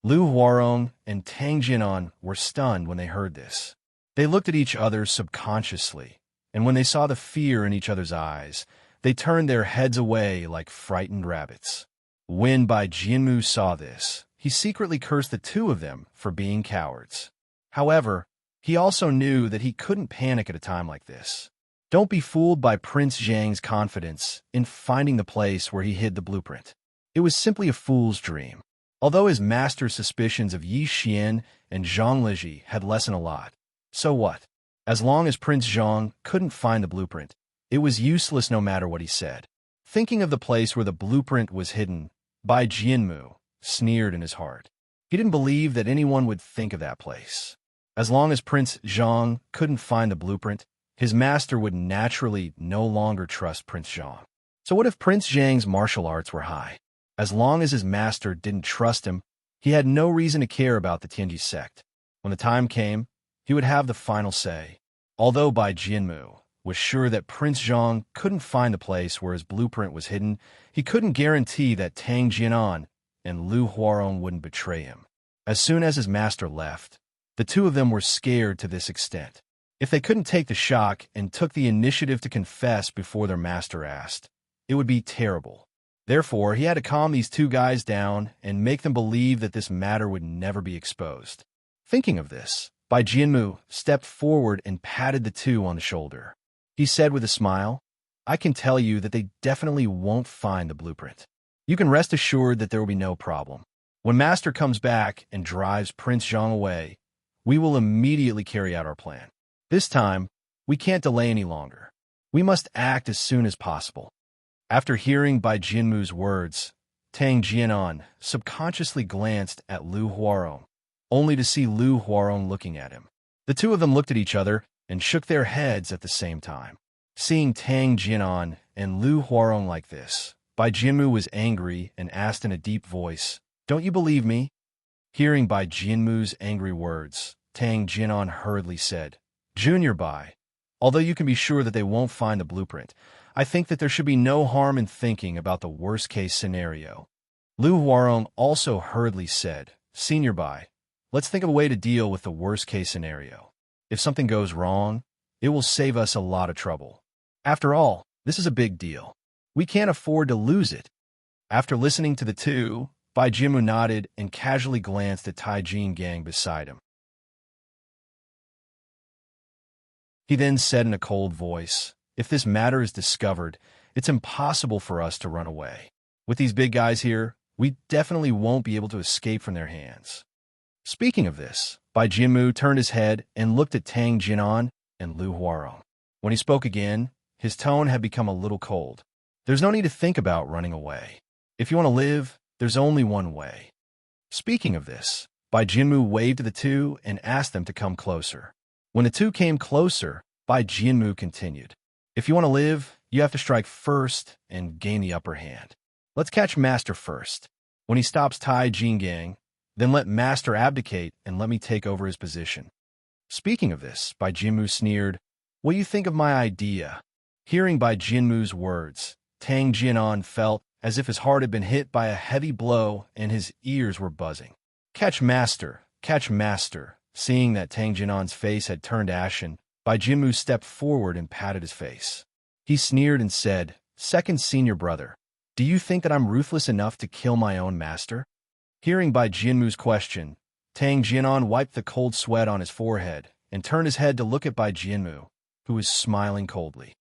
Lu Huarong and Tang Jinan were stunned when they heard this. They looked at each other subconsciously, and when they saw the fear in each other's eyes, they turned their heads away like frightened rabbits. When Bai Jianmu saw this, he secretly cursed the two of them for being cowards. However, he also knew that he couldn't panic at a time like this. Don't be fooled by Prince Zhang's confidence in finding the place where he hid the blueprint. It was simply a fool's dream. Although his master's suspicions of Yi Xian and Zhang Liji had lessened a lot, so what? As long as Prince Zhang couldn't find the blueprint, it was useless no matter what he said. Thinking of the place where the blueprint was hidden, Bai Jianmu sneered in his heart. He didn't believe that anyone would think of that place. As long as Prince Zhang couldn't find the blueprint, his master would naturally no longer trust Prince Zhang. So what if Prince Zhang's martial arts were high? As long as his master didn't trust him, he had no reason to care about the Tianji sect. When the time came, he would have the final say. Although Bai Jianmu was sure that Prince Zhang couldn't find the place where his blueprint was hidden, he couldn't guarantee that Tang Jianan and Lu Huarong wouldn't betray him. As soon as his master left, the two of them were scared to this extent. If they couldn't take the shock and took the initiative to confess before their master asked, it would be terrible. Therefore, he had to calm these two guys down and make them believe that this matter would never be exposed. Thinking of this, Bai Jianmu stepped forward and patted the two on the shoulder. He said with a smile, "I can tell you that they definitely won't find the blueprint. You can rest assured that there will be no problem. When Master comes back and drives Prince Zhang away, we will immediately carry out our plan. This time, we can't delay any longer. We must act as soon as possible." After hearing Bai Jianmu's words, Tang Jianan subconsciously glanced at Lu Huarong, only to see Lu Huarong looking at him. The two of them looked at each other and shook their heads at the same time. Seeing Tang Jianan and Lu Huarong like this, Bai Jianmu was angry and asked in a deep voice, "Don't you believe me?" Hearing Bai Jianmu's angry words, Tang Jianan hurriedly said, "Junior Bai, although you can be sure that they won't find the blueprint, I think that there should be no harm in thinking about the worst-case scenario." Lu Huarong also hurriedly said, "Senior Bai, let's think of a way to deal with the worst-case scenario. If something goes wrong, it will save us a lot of trouble. After all, this is a big deal. We can't afford to lose it." After listening to the two, Bai Jianmu nodded and casually glanced at Tai Jin Gang beside him. He then said in a cold voice, "If this matter is discovered, it's impossible for us to run away. With these big guys here, we definitely won't be able to escape from their hands." Speaking of this, Bai Jianmu turned his head and looked at Tang Jianan and Lu Huarong. When he spoke again, his tone had become a little cold. "There's no need to think about running away. If you want to live, there's only one way." Speaking of this, Bai Jianmu waved to the two and asked them to come closer. When the two came closer, Bai Jianmu continued, "If you want to live, you have to strike first and gain the upper hand. Let's catch Master first. When he stops Tai Jin, then let Master abdicate and let me take over his position." Speaking of this, Bai Jianmu sneered, "What do you think of my idea?" Hearing Bai Jianmu's words, Tang Jianan felt as if his heart had been hit by a heavy blow and his ears were buzzing. "Catch Master! Catch Master!" Seeing that Tang Jianan's face had turned ashen, Bai Jianmu stepped forward and patted his face. He sneered and said, "Second senior brother, do you think that I'm ruthless enough to kill my own master?" Hearing Bai Jianmu's question, Tang Jianan wiped the cold sweat on his forehead and turned his head to look at Bai Jianmu, who was smiling coldly.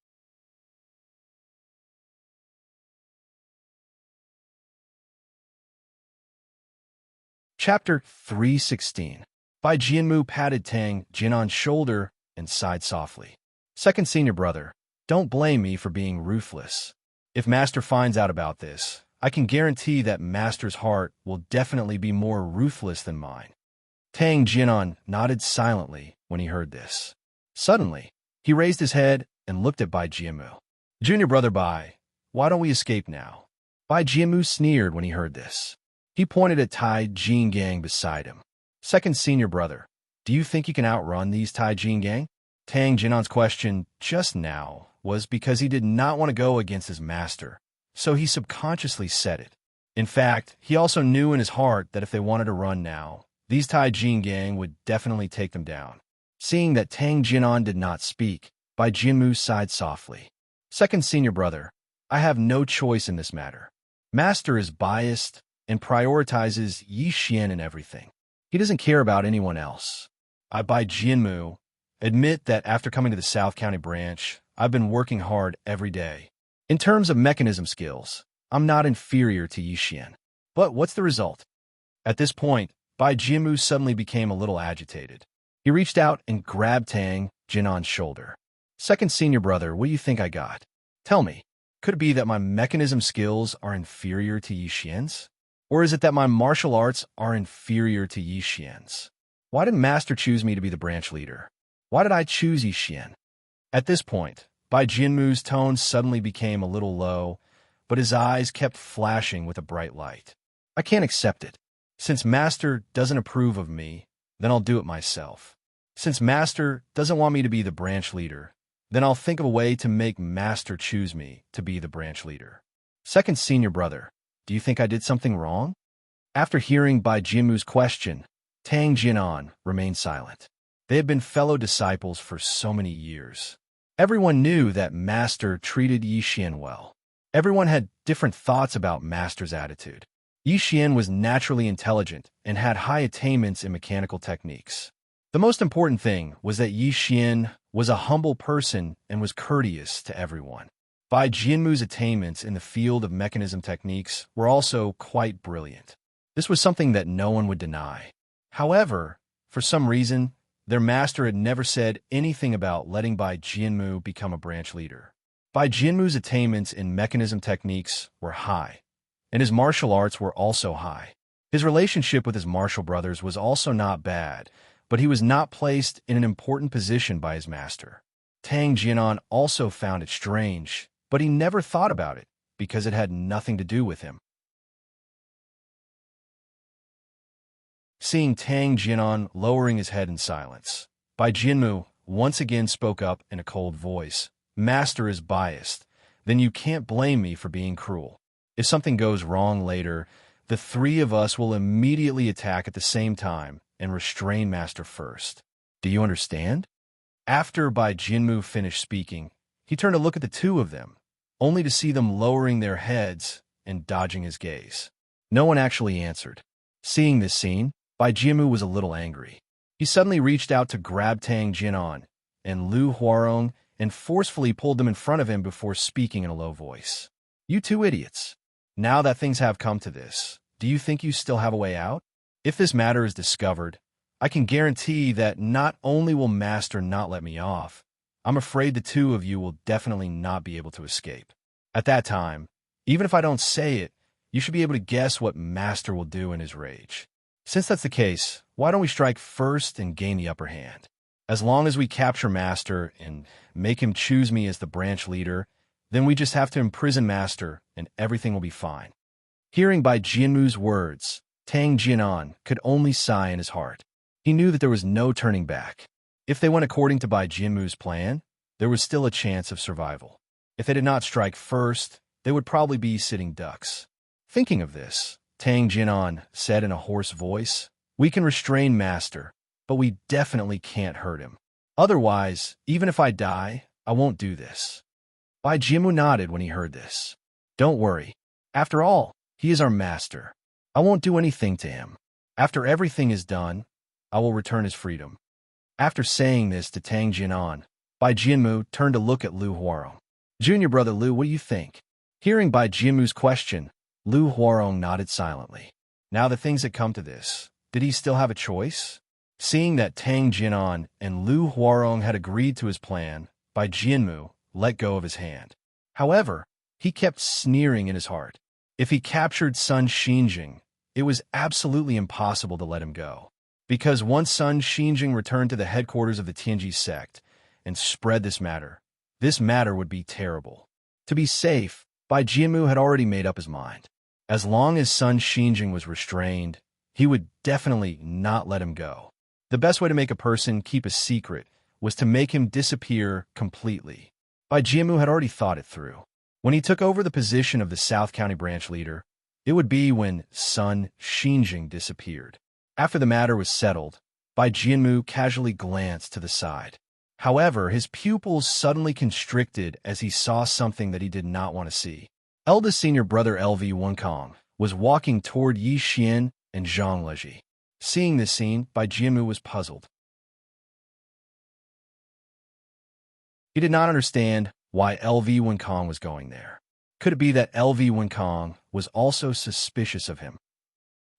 Chapter 316. Bai Jianmu patted Tang Jianan's shoulder and sighed softly. Second senior brother, don't blame me for being ruthless. If Master finds out about this, I can guarantee that Master's heart will definitely be more ruthless than mine. Tang Jinan nodded silently when he heard this. Suddenly, he raised his head and looked at Bai Jianmu. Junior brother Bai, why don't we escape now? Bai Jianmu sneered when he heard this. He pointed at Tai Jingang beside him. Second senior brother, do you think you can outrun these Tai Jingang? Tang Jinan's question just now was because he did not want to go against his master, so he subconsciously said it. In fact, he also knew in his heart that if they wanted to run now, these Tai Jingang would definitely take them down. Seeing that Tang Jinan did not speak, Bai Jianmu sighed softly. Second senior brother, I have no choice in this matter. Master is biased and prioritizes Yi Xian in everything. He doesn't care about anyone else. I, Bai Jianmu, admit that after coming to the South County branch, I've been working hard every day. In terms of mechanism skills, I'm not inferior to Yi Xian. But what's the result? At this point, Bai Jianmu suddenly became a little agitated. He reached out and grabbed Tang Jinan's shoulder. Second senior brother, what do you think I got? Tell me, could it be that my mechanism skills are inferior to Yi Xian's? Or is it that my martial arts are inferior to Yi Xian's? Why did Master choose me to be the branch leader? Why did I choose Yi Xian? At this point, Bai Jianmu's tone suddenly became a little low, but his eyes kept flashing with a bright light. I can't accept it. Since Master doesn't approve of me, then I'll do it myself. Since Master doesn't want me to be the branch leader, then I'll think of a way to make Master choose me to be the branch leader. Second senior brother, do you think I did something wrong? After hearing Bai Jianmu's question, Tang Jinan remained silent. They had been fellow disciples for so many years. Everyone knew that Master treated Yi Xian well. Everyone had different thoughts about Master's attitude. Yi Xian was naturally intelligent and had high attainments in mechanical techniques. The most important thing was that Yi Xian was a humble person and was courteous to everyone. Bai Jianmu's attainments in the field of mechanism techniques were also quite brilliant. This was something that no one would deny. However, for some reason, their master had never said anything about letting Bai Jianmu become a branch leader. Bai Jianmu's attainments in mechanism techniques were high, and his martial arts were also high. His relationship with his martial brothers was also not bad, but he was not placed in an important position by his master. Tang Jinan also found it strange, but he never thought about it because it had nothing to do with him. Seeing Tang Jinan lowering his head in silence, Bai Jianmu once again spoke up in a cold voice. Master is biased. Then you can't blame me for being cruel. If something goes wrong later, the three of us will immediately attack at the same time and restrain Master first. Do you understand? After Bai Jianmu finished speaking, he turned to look at the two of them, only to see them lowering their heads and dodging his gaze. No one actually answered. Seeing this scene, Bai Jianmu was a little angry. He suddenly reached out to grab Tang Jinan and Lu Huarong and forcefully pulled them in front of him before speaking in a low voice. You two idiots. Now that things have come to this, do you think you still have a way out? If this matter is discovered, I can guarantee that not only will Master not let me off, I'm afraid the two of you will definitely not be able to escape. At that time, even if I don't say it, you should be able to guess what Master will do in his rage. Since that's the case, why don't we strike first and gain the upper hand? As long as we capture Master and make him choose me as the branch leader, then we just have to imprison Master and everything will be fine. Hearing Bai Jianmu's words, Tang Jinan could only sigh in his heart. He knew that there was no turning back. If they went according to Bai Jianmu's plan, there was still a chance of survival. If they did not strike first, they would probably be sitting ducks. Thinking of this, Tang Jinan said in a hoarse voice, "We can restrain Master, but we definitely can't hurt him. Otherwise, even if I die, I won't do this." Bai Jianmu nodded when he heard this. "Don't worry. After all, he is our master. I won't do anything to him. After everything is done, I will return his freedom." After saying this to Tang Jinan, Bai Jianmu turned to look at Lu Huarong. "Junior brother Lu, what do you think?" Hearing Bai Jianmu's question, Lu Huarong nodded silently. Now that things had come to this, did he still have a choice? Seeing that Tang Jianan and Lu Huarong had agreed to his plan, Bai Jianmu let go of his hand. However, he kept sneering in his heart. If he captured Sun Xinjing, it was absolutely impossible to let him go. Because once Sun Xinjing returned to the headquarters of the Tianji sect and spread this matter would be terrible. To be safe, Bai Jianmu had already made up his mind. As long as Sun Xinjing was restrained, he would definitely not let him go. The best way to make a person keep a secret was to make him disappear completely. Bai Jianmu had already thought it through. When he took over the position of the South County branch leader, it would be when Sun Xinjing disappeared. After the matter was settled, Bai Jianmu casually glanced to the side. However, his pupils suddenly constricted as he saw something that he did not want to see. Eldest senior brother LV Wenkong was walking toward Yi Xian and Zhang Leji. Seeing this scene, Bai Jianmu was puzzled. He did not understand why LV Wenkong was going there. Could it be that LV Wenkong was also suspicious of him?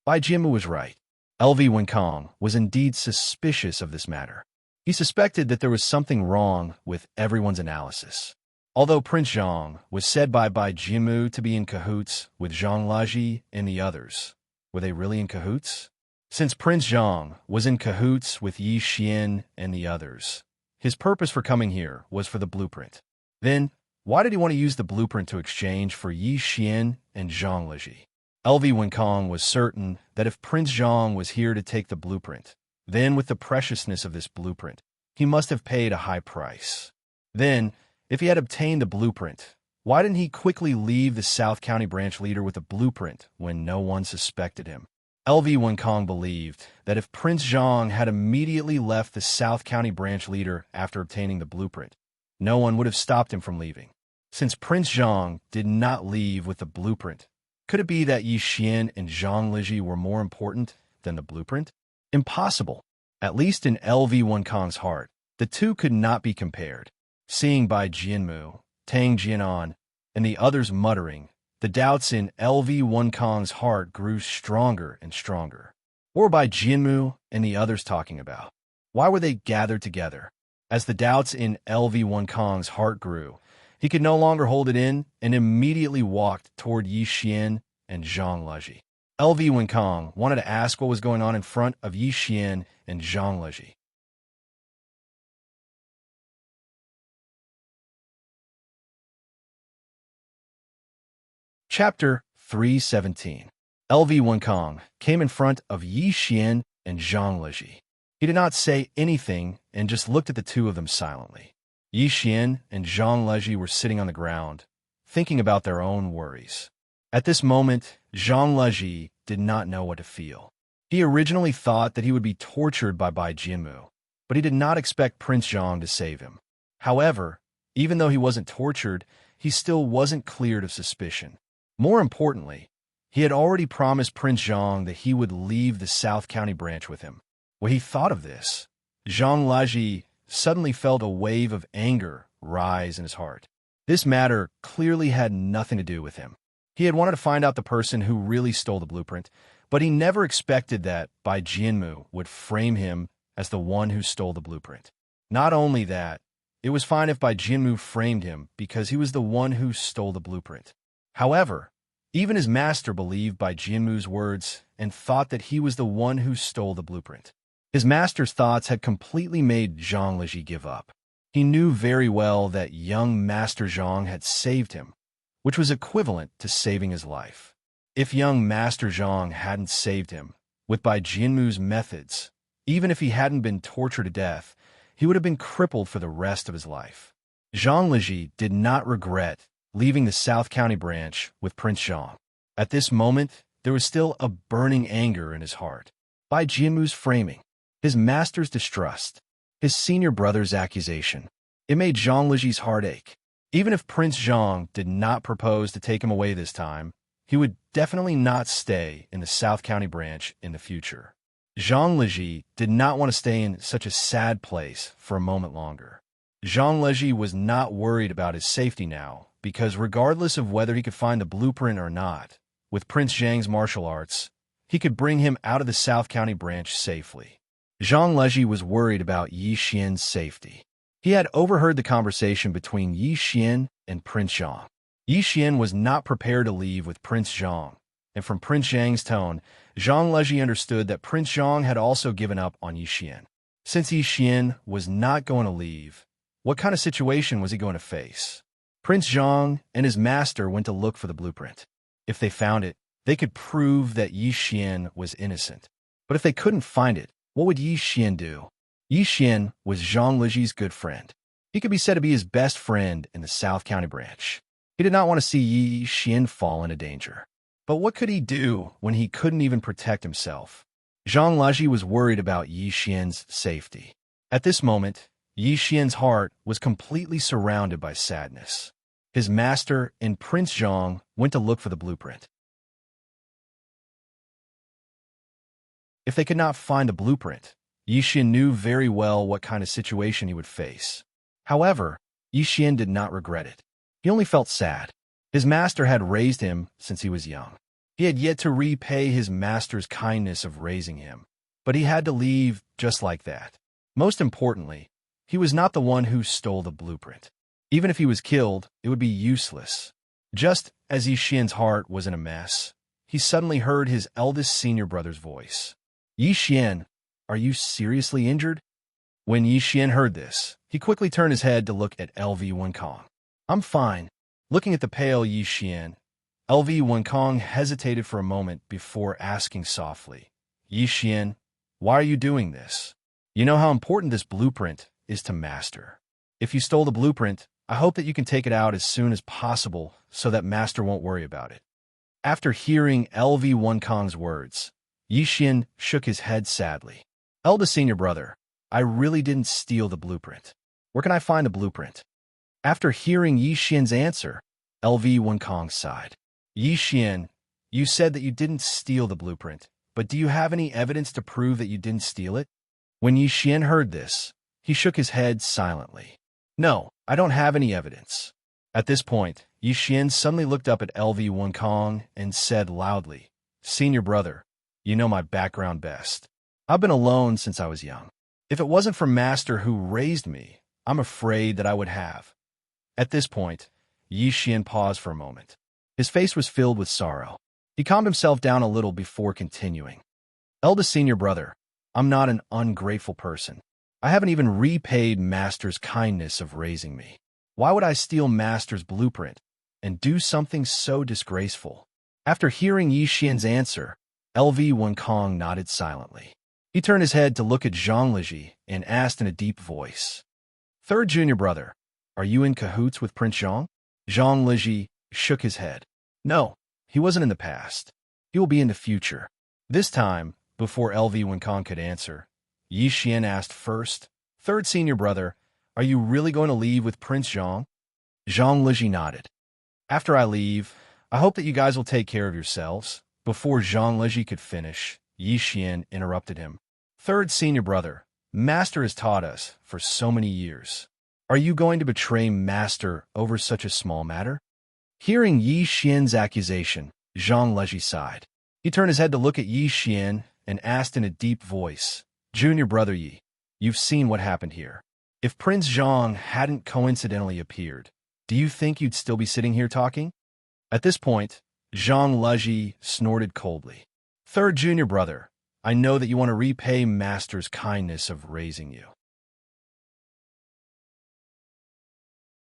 Bai Jianmu was right. LV Wenkong was indeed suspicious of this matter. He suspected that there was something wrong with everyone's analysis. Although Prince Zhang was said by Bai Jianmu to be in cahoots with Zhang Laji and the others, were they really in cahoots? Since Prince Zhang was in cahoots with Yi Xian and the others, his purpose for coming here was for the blueprint. Then, why did he want to use the blueprint to exchange for Yi Xian and Zhang Leji? LV Wenkong was certain that if Prince Zhang was here to take the blueprint, then with the preciousness of this blueprint, he must have paid a high price. Then, if he had obtained the blueprint, why didn't he quickly leave the South County branch leader with a blueprint when no one suspected him? LV Wenkong believed that if Prince Zhang had immediately left the South County branch leader after obtaining the blueprint, no one would have stopped him from leaving. Since Prince Zhang did not leave with the blueprint, could it be that Yi Xian and Zhang Leji were more important than the blueprint? Impossible. At least in LV Wenkong's heart, the two could not be compared. Seeing Bai Jianmu, Tang Jianan, and the others muttering, the doubts in LV Wenkong's heart grew stronger and stronger. What were Bai Jianmu and the others talking about? Why were they gathered together? As the doubts in LV Wenkong's heart grew, he could no longer hold it in and immediately walked toward Yi Xian and Zhang Leji. LV Wenkong wanted to ask what was going on in front of Yi Xian and Zhang Leji. Chapter 317. LV Wenkong came in front of Yi Xian and Zhang Leji. He did not say anything and just looked at the two of them silently. Yi Xian and Zhang Leji were sitting on the ground, thinking about their own worries. At this moment, Zhang Leji did not know what to feel. He originally thought that he would be tortured by Bai Jianmu, but he did not expect Prince Zhang to save him. However, even though he wasn't tortured, he still wasn't cleared of suspicion. More importantly, he had already promised Prince Zhang that he would leave the South County branch with him. When he thought of this, Zhang Leji suddenly felt a wave of anger rise in his heart. This matter clearly had nothing to do with him. He had wanted to find out the person who really stole the blueprint, but he never expected that Bai Jianmu would frame him as the one who stole the blueprint. Not only that, it was fine if Bai Jianmu framed him because he was the one who stole the blueprint. However, even his master believed Bai Jianmu's words and thought that he was the one who stole the blueprint. His master's thoughts had completely made Zhang Leji give up. He knew very well that young Master Zhang had saved him, which was equivalent to saving his life. If young Master Zhang hadn't saved him, with Bai Jianmu's methods, even if he hadn't been tortured to death, he would have been crippled for the rest of his life. Zhang Leji did not regret leaving the South County branch with Prince Zhang. At this moment, there was still a burning anger in his heart. Bai Jianmu's framing, his master's distrust, his senior brother's accusation. It made Zhang Leji's heart ache. Even if Prince Zhang did not propose to take him away this time, he would definitely not stay in the South County branch in the future. Zhang Leji did not want to stay in such a sad place for a moment longer. Zhang Leji was not worried about his safety now, because regardless of whether he could find the blueprint or not, with Prince Zhang's martial arts, he could bring him out of the South County branch safely. Zhang Leji was worried about Yi Xian's safety. He had overheard the conversation between Yi Xian and Prince Zhang. Yi Xian was not prepared to leave with Prince Zhang, and from Prince Zhang's tone, Zhang Leji understood that Prince Zhang had also given up on Yi Xian. Since Yi Xian was not going to leave, what kind of situation was he going to face? Prince Zhang and his master went to look for the blueprint. If they found it, they could prove that Yi Xian was innocent. But if they couldn't find it, what would Yi Xian do? Yi Xian was Zhang Leji's good friend. He could be said to be his best friend in the South County branch. He did not want to see Yi Xian fall into danger. But what could he do when he couldn't even protect himself? Zhang Leji was worried about Yi Xian's safety. At this moment, Yi Xian's heart was completely surrounded by sadness. His master and Prince Zhang went to look for the blueprint. If they could not find the blueprint, Yi Xian knew very well what kind of situation he would face. However, Yi Xian did not regret it. He only felt sad. His master had raised him since he was young. He had yet to repay his master's kindness of raising him, but he had to leave just like that. Most importantly, he was not the one who stole the blueprint. Even if he was killed, it would be useless. Just as Yi Xian's heart was in a mess, he suddenly heard his eldest senior brother's voice. Yi Xian, are you seriously injured? When Yi Xian heard this, he quickly turned his head to look at LV Wenkong. I'm fine. Looking at the pale Yi Xian, LV Wenkong hesitated for a moment before asking softly, Yi Xian, why are you doing this? You know how important this blueprint is to master. If you stole the blueprint, I hope that you can take it out as soon as possible so that master won't worry about it. After hearing LV Wenkong's words, Yi Xian shook his head sadly. Eldest senior brother, I really didn't steal the blueprint. Where can I find the blueprint? After hearing Yi Xian's answer, LV Wenkong sighed. Yi Xian, you said that you didn't steal the blueprint, but do you have any evidence to prove that you didn't steal it? When Yi Xian heard this, he shook his head silently. No, I don't have any evidence. At this point, Yi Xian suddenly looked up at LV Wenkong and said loudly, Senior brother, you know my background best. I've been alone since I was young. If it wasn't for Master who raised me, I'm afraid that I would have. At this point, Yi Xian paused for a moment. His face was filled with sorrow. He calmed himself down a little before continuing. Eldest senior brother, I'm not an ungrateful person. I haven't even repaid Master's kindness of raising me. Why would I steal Master's blueprint and do something so disgraceful? After hearing Yi Xian's answer, LV Wenkong nodded silently. He turned his head to look at Zhang Leji and asked in a deep voice, Third junior brother, are you in cahoots with Prince Zhang? Zhang Leji shook his head. No, he wasn't in the past. He will be in the future. This time, before LV Wenkong could answer, Yi Xian asked first, Third senior brother, are you really going to leave with Prince Zhang? Zhang Leji nodded. After I leave, I hope that you guys will take care of yourselves. Before Zhang Leji could finish, Yi Xian interrupted him. Third senior brother, Master has taught us for so many years. Are you going to betray Master over such a small matter? Hearing Yi Xian's accusation, Zhang Leji sighed. He turned his head to look at Yi Xian and asked in a deep voice, Junior brother Yi, you've seen what happened here. If Prince Zhang hadn't coincidentally appeared, do you think you'd still be sitting here talking? At this point, Zhang Leji snorted coldly. Third junior brother, I know that you want to repay Master's kindness of raising you.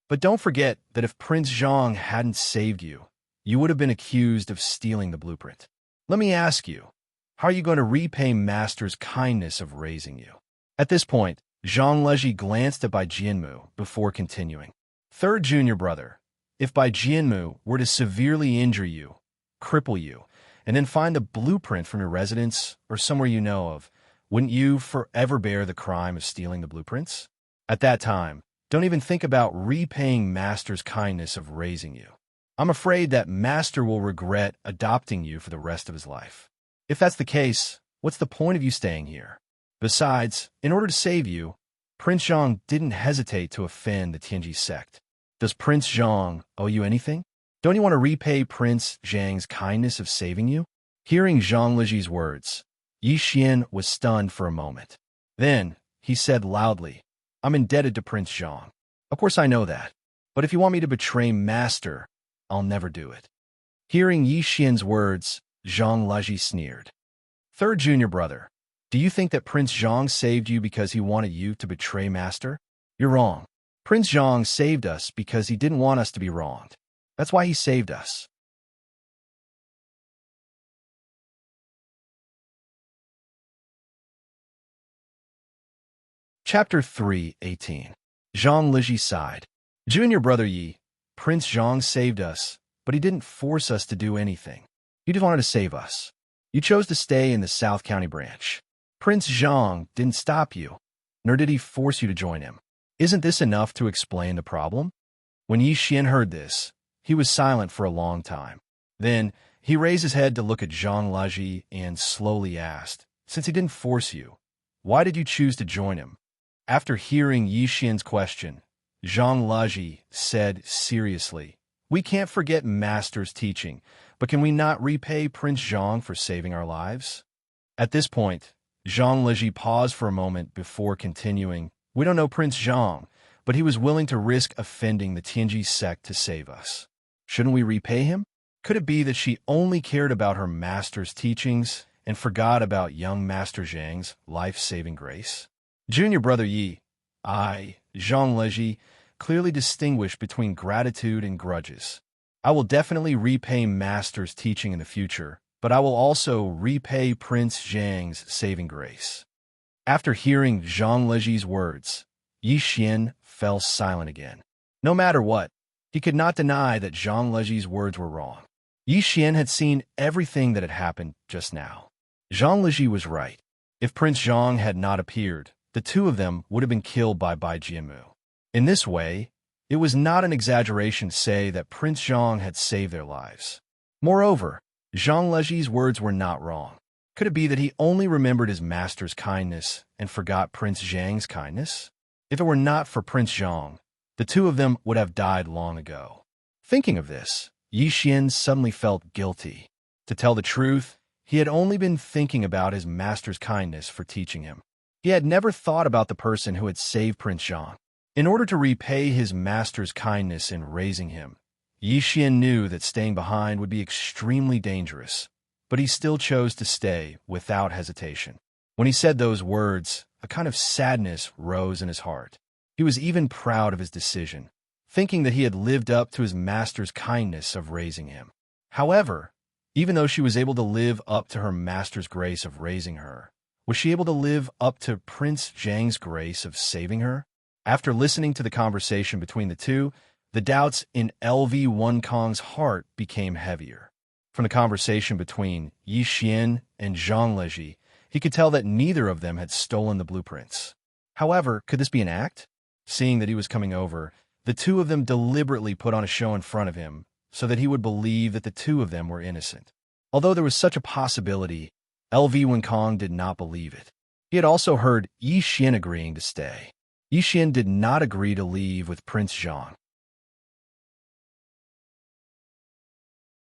But don't forget that if Prince Zhang hadn't saved you, you would have been accused of stealing the blueprint. Let me ask you, how are you going to repay Master's kindness of raising you? At this point, Zhang Leji glanced at Bai Jianmu before continuing. Third junior brother, if Bai Jianmu were to severely injure you, cripple you, and then find the blueprint from your residence or somewhere you know of, wouldn't you forever bear the crime of stealing the blueprints? At that time, don't even think about repaying Master's kindness of raising you. I'm afraid that Master will regret adopting you for the rest of his life. If that's the case, what's the point of you staying here? Besides, in order to save you, Prince Zhang didn't hesitate to offend the Tianji sect. Does Prince Zhang owe you anything? Don't you want to repay Prince Zhang's kindness of saving you? Hearing Zhang Leji's words, Yi Xian was stunned for a moment. Then, he said loudly, I'm indebted to Prince Zhang. Of course I know that. But if you want me to betray Master, I'll never do it. Hearing Yi Xian's words, Zhang Leji sneered. Third junior brother, do you think that Prince Zhang saved you because he wanted you to betray Master? You're wrong. Prince Zhang saved us because he didn't want us to be wronged. That's why he saved us. Chapter 3:18. Zhang Leji sighed. Junior brother Yi, Prince Zhang saved us, but he didn't force us to do anything. He just wanted to save us. You chose to stay in the South County branch. Prince Zhang didn't stop you, nor did he force you to join him. Isn't this enough to explain the problem? When Yi Xian heard this, he was silent for a long time. Then, he raised his head to look at Zhang Leji and slowly asked, since he didn't force you, why did you choose to join him? After hearing Yi Xian's question, Zhang Leji said seriously, we can't forget Master's teaching, but can we not repay Prince Zhang for saving our lives? At this point, Zhang Leji paused for a moment before continuing, we don't know Prince Zhang, but he was willing to risk offending the Tianji sect to save us. Shouldn't we repay him? Could it be that she only cared about her master's teachings and forgot about young Master Zhang's life-saving grace? Junior brother Yi, Zhang Leji, clearly distinguished between gratitude and grudges. I will definitely repay Master's teaching in the future, but I will also repay Prince Zhang's saving grace. After hearing Zhang Leji's words, Yi Xian fell silent again. No matter what, he could not deny that Zhang Leji's words were wrong. Yi Xian had seen everything that had happened just now. Zhang Leji was right. If Prince Zhang had not appeared, the two of them would have been killed by Bai Jianmu. In this way, it was not an exaggeration to say that Prince Zhang had saved their lives. Moreover, Zhang Leji's words were not wrong. Could it be that he only remembered his master's kindness and forgot Prince Zhang's kindness? If it were not for Prince Zhang, the two of them would have died long ago. Thinking of this, Yi Xian suddenly felt guilty. To tell the truth, he had only been thinking about his master's kindness for teaching him. He had never thought about the person who had saved Prince Zhang. In order to repay his master's kindness in raising him, Yi Xian knew that staying behind would be extremely dangerous, but he still chose to stay without hesitation. When he said those words, a kind of sadness rose in his heart. He was even proud of his decision, thinking that he had lived up to his master's kindness of raising him. However, even though she was able to live up to her master's grace of raising her, was she able to live up to Prince Zhang's grace of saving her? After listening to the conversation between the two, the doubts in LV Wunkang's heart became heavier. From the conversation between Yi Xian and Zhang Leji, he could tell that neither of them had stolen the blueprints. However, could this be an act? Seeing that he was coming over, the two of them deliberately put on a show in front of him so that he would believe that the two of them were innocent. Although there was such a possibility, LV Wunkang did not believe it. He had also heard Yi Xian agreeing to stay. Yi Xian did not agree to leave with Prince Zhang.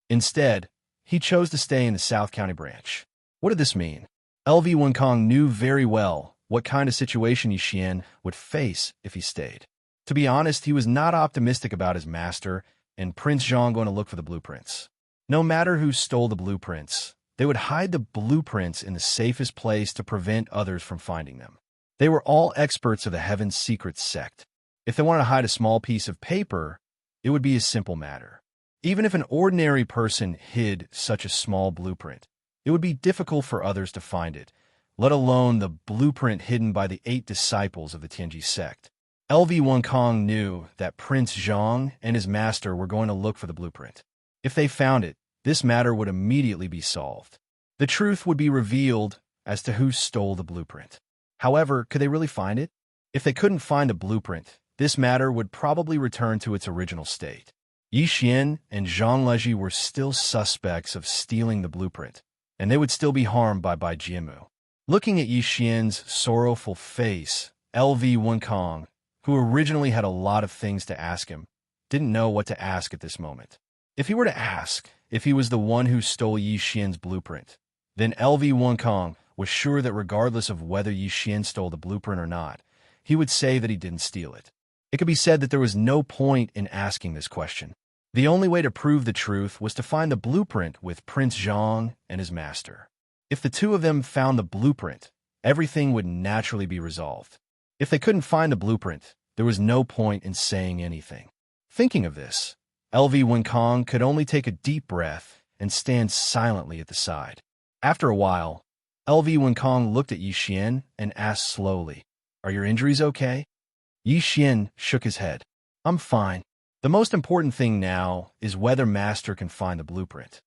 Instead, he chose to stay in the South County branch. What did this mean? LV Wunkang knew very well what kind of situation Yi Xian would face if he stayed. To be honest, he was not optimistic about his master and Prince Zhang going to look for the blueprints. No matter who stole the blueprints, they would hide the blueprints in the safest place to prevent others from finding them. They were all experts of the Heaven's Secret sect. If they wanted to hide a small piece of paper, it would be a simple matter. Even if an ordinary person hid such a small blueprint, it would be difficult for others to find it, let alone the blueprint hidden by the 8 disciples of the Tianji sect. LV Wunkang knew that Prince Zhang and his master were going to look for the blueprint. If they found it, this matter would immediately be solved. The truth would be revealed as to who stole the blueprint. However, could they really find it? If they couldn't find the blueprint, this matter would probably return to its original state. Yi Xian and Zhang Leji were still suspects of stealing the blueprint, and they would still be harmed by Bai Jianmu. Looking at Yi Xian's sorrowful face, LV Wunkang, who originally had a lot of things to ask him, didn't know what to ask at this moment. If he were to ask if he was the one who stole Yi Xian's blueprint, then LV Wunkang was sure that regardless of whether Yi Xian stole the blueprint or not, he would say that he didn't steal it. It could be said that there was no point in asking this question. The only way to prove the truth was to find the blueprint with Prince Zhang and his master. If the two of them found the blueprint, everything would naturally be resolved. If they couldn't find the blueprint, there was no point in saying anything. Thinking of this, LV Wenkong could only take a deep breath and stand silently at the side. After a while, LV Wenkong looked at Yi Xian and asked slowly, "Are your injuries okay?" Yi Xian shook his head. "I'm fine. The most important thing now is whether Master can find the blueprint."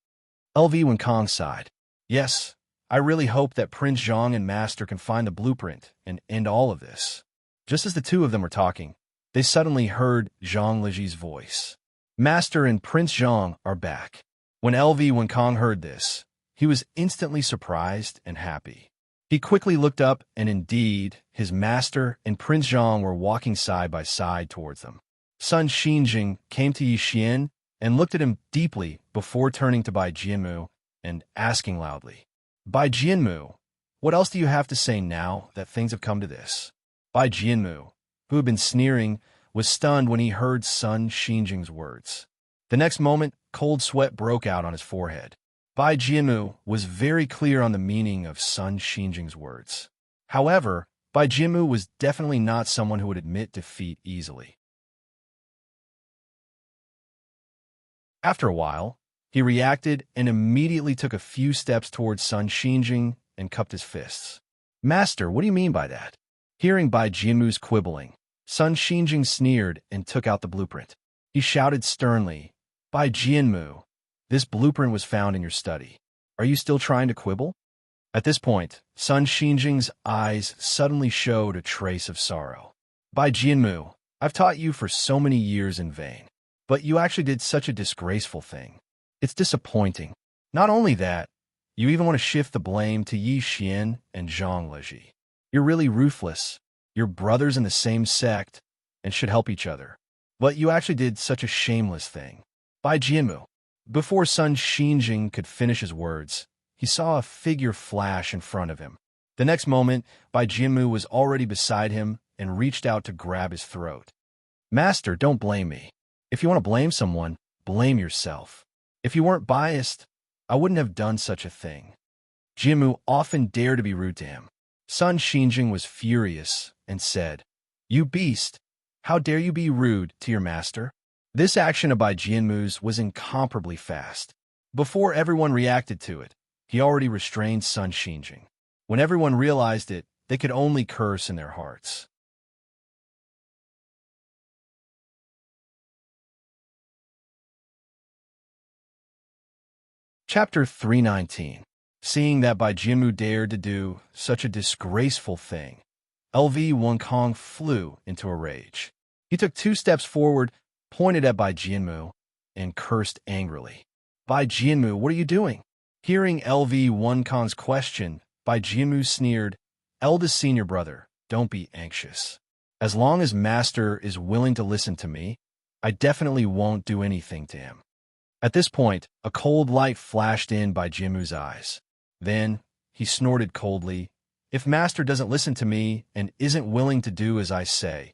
LV Wenkong sighed. "Yes, I really hope that Prince Zhang and Master can find the blueprint and end all of this." Just as the two of them were talking, they suddenly heard Zhang Liji's voice. "Master and Prince Zhang are back." When LV Wenkong heard this, he was instantly surprised and happy. He quickly looked up, and indeed, his master and Prince Zhang were walking side by side towards them. Sun Xinjing came to Yi Xian and looked at him deeply before turning to Bai Jianmu and asking loudly, "Bai Jianmu, what else do you have to say now that things have come to this?" Bai Jianmu, who had been sneering, was stunned when he heard Sun Xinjing's words. The next moment, cold sweat broke out on his forehead. Bai Jianmu was very clear on the meaning of Sun Xinjing's words. However, Bai Jianmu was definitely not someone who would admit defeat easily. After a while, he reacted and immediately took a few steps towards Sun Xinjing and cupped his fists. "Master, what do you mean by that?" Hearing Bai Jianmu's quibbling, Sun Xinjing sneered and took out the blueprint. He shouted sternly, "Bai Jianmu, this blueprint was found in your study. Are you still trying to quibble?" At this point, Sun Xinjing's eyes suddenly showed a trace of sorrow. "Bai Jianmu, I've taught you for so many years in vain, but you actually did such a disgraceful thing. It's disappointing. Not only that, you even want to shift the blame to Yi Xian and Zhang Liji. You're really ruthless. You're brothers in the same sect and should help each other. But you actually did such a shameless thing." Bai Jianmu. Before Sun Xinjing could finish his words, he saw a figure flash in front of him. The next moment, Bai Jianmu was already beside him and reached out to grab his throat. "Master, don't blame me. If you want to blame someone, blame yourself. If you weren't biased, I wouldn't have done such a thing." Jianmu often dared to be rude to him. Sun Xinjing was furious and said, "You beast! How dare you be rude to your master?" This action of Bai Jianmu's was incomparably fast. Before everyone reacted to it, he already restrained Sun Xinjing. When everyone realized it, they could only curse in their hearts. Chapter 319. Seeing that Bai Jianmu dared to do such a disgraceful thing, LV Wenkong flew into a rage. He took 2 steps forward, pointed at Bai Jianmu, and cursed angrily. "Bai Jianmu, what are you doing?" Hearing LV Wenkong's question, Bai Jianmu sneered, "Eldest senior brother, don't be anxious. As long as Master is willing to listen to me, I definitely won't do anything to him." At this point, a cold light flashed in Bai Jianmu's eyes. Then, he snorted coldly, "If Master doesn't listen to me and isn't willing to do as I say,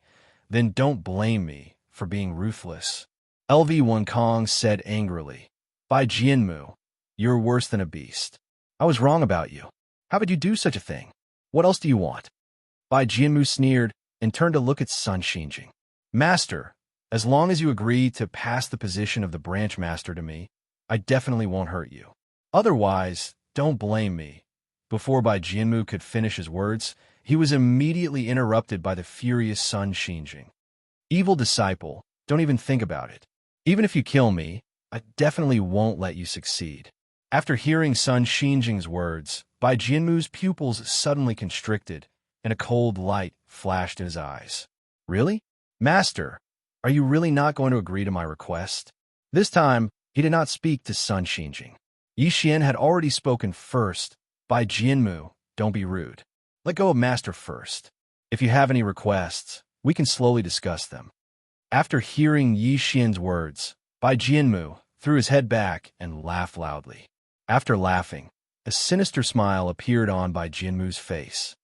then don't blame me for being ruthless." LV Wenkong said angrily, "Bai Jianmu, you're worse than a beast. I was wrong about you. How could you do such a thing? What else do you want?" Bai Jianmu sneered and turned to look at Sun Xinjing. "Master, as long as you agree to pass the position of the branch master to me, I definitely won't hurt you. Otherwise, don't blame me." Before Bai Jianmu could finish his words, he was immediately interrupted by the furious Sun Xinjing. "Evil disciple, don't even think about it. Even if you kill me, I definitely won't let you succeed." After hearing Sun Xinjing's words, Bai Jianmu's pupils suddenly constricted, and a cold light flashed in his eyes. "Really? Master, are you really not going to agree to my request?" This time, he did not speak to Sun Xinjing. Yi Xian had already spoken first. "Bai Jianmu, don't be rude. Let go of Master first. If you have any requests, we can slowly discuss them." After hearing Yi Xian's words, Bai Jianmu threw his head back and laughed loudly. After laughing, A sinister smile appeared on Bai Jianmu's face.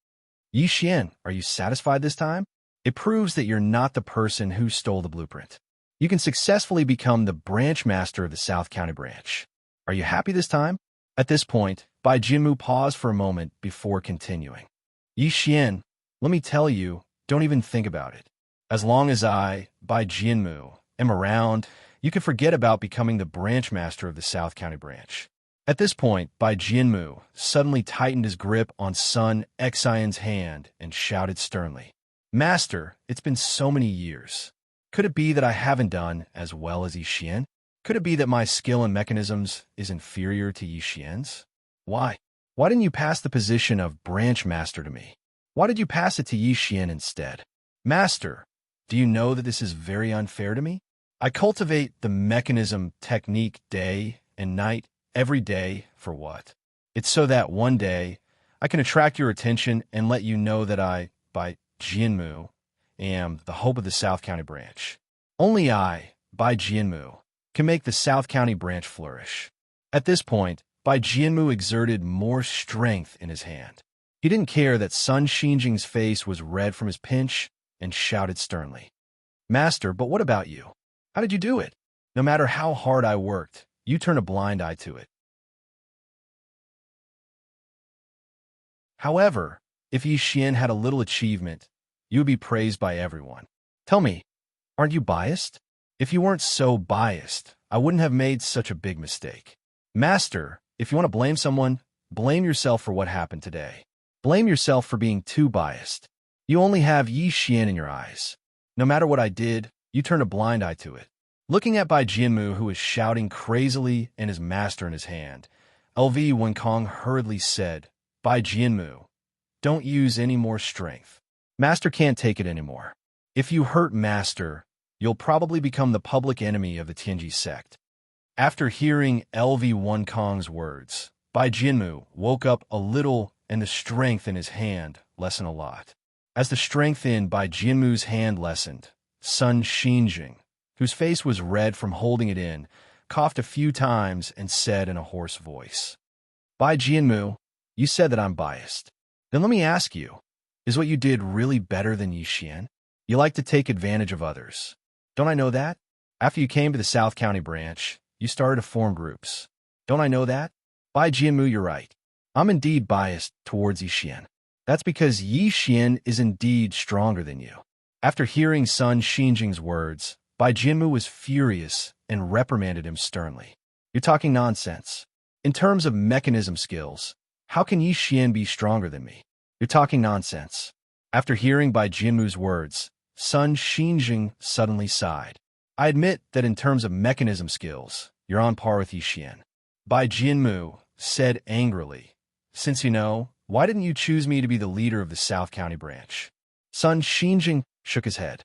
Yi Xian, are you satisfied this time? It proves that you're not the person who stole the blueprint. You can successfully become the branch master of the South County branch. Are you happy this time? At this point, Bai Jianmu paused for a moment before continuing. Yi Xian, let me tell you, don't even think about it. As long as I, Bai Jianmu, am around, you can forget about becoming the branch master of the South County branch. At this point, Bai Jianmu suddenly tightened his grip on Sun Xian's hand and shouted sternly, Master, it's been so many years. Could it be that I haven't done as well as Yi Xian? Could it be that my skill in mechanisms is inferior to Yi Xian's? Why? Why didn't you pass the position of branch master to me? Why did you pass it to Yi Xian instead? Master, do you know that this is very unfair to me? I cultivate the mechanism technique day and night, every day, for what? It's so that one day I can attract your attention and let you know that I, Bai Jianmu, am the hope of the South County branch. Only I, Bai Jianmu, can make the South County branch flourish. At this point, Bai Jianmu exerted more strength in his hand. He didn't care that Sun Xinjing's face was red from his pinch and shouted sternly, Master, but what about you? How did you do it? No matter how hard I worked, you turned a blind eye to it. However, if Yi Xian had a little achievement, you would be praised by everyone. Tell me, aren't you biased? If you weren't so biased, I wouldn't have made such a big mistake. Master, if you want to blame someone, blame yourself for what happened today. Blame yourself for being too biased. You only have Yi Xian in your eyes. No matter what I did, you turned a blind eye to it. Looking at Bai Jianmu, who was shouting crazily and his master in his hand, LV Wenkong hurriedly said, Bai Jianmu, don't use any more strength. Master can't take it anymore. If you hurt Master, you'll probably become the public enemy of the Tianji sect. After hearing LV Wenkong's words, Bai Jianmu woke up a little and the strength in his hand lessened a lot. As the strength in Bai Jianmu's hand lessened, Sun Xinjing, whose face was red from holding it in, coughed a few times and said in a hoarse voice, Bai Jianmu, you said that I'm biased. Then let me ask you, is what you did really better than Yi Xian? You like to take advantage of others. Don't I know that? After you came to the South County branch, you started to form groups. Don't I know that? Bai Jianmu, you're right. I'm indeed biased towards Yi Xian. That's because Yi Xian is indeed stronger than you. After hearing Sun Xinjing's words, Bai Jianmu was furious and reprimanded him sternly. You're talking nonsense. In terms of mechanism skills, how can Yi Xian be stronger than me? You're talking nonsense. After hearing Bai Jianmu's words, Sun Xinjing suddenly sighed. I admit that in terms of mechanism skills, you're on par with Yi Xian. Bai Jianmu said angrily, since you know, why didn't you choose me to be the leader of the South County branch? Sun Xinjing shook his head.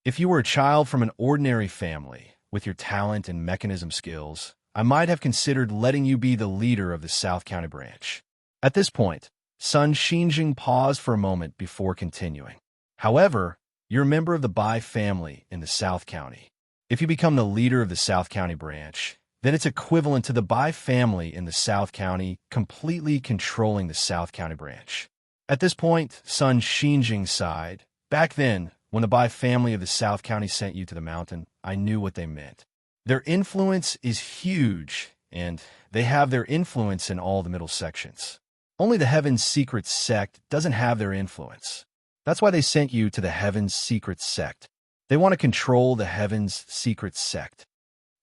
If you were a child from an ordinary family, with your talent and mechanism skills, I might have considered letting you be the leader of the South County branch. At this point, Sun Xinjing paused for a moment before continuing. However, you're a member of the Bai family in the South County. If you become the leader of the South County branch, then it's equivalent to the Bai family in the South County completely controlling the South County branch. At this point, Sun Xinjing sighed. Back then, when the Bai family of the South County sent you to the mountain, I knew what they meant. Their influence is huge, and they have their influence in all the middle sections. Only the Heaven's Secret Sect doesn't have their influence. That's why they sent you to the Heaven's Secret Sect. They want to control the Heaven's Secret Sect.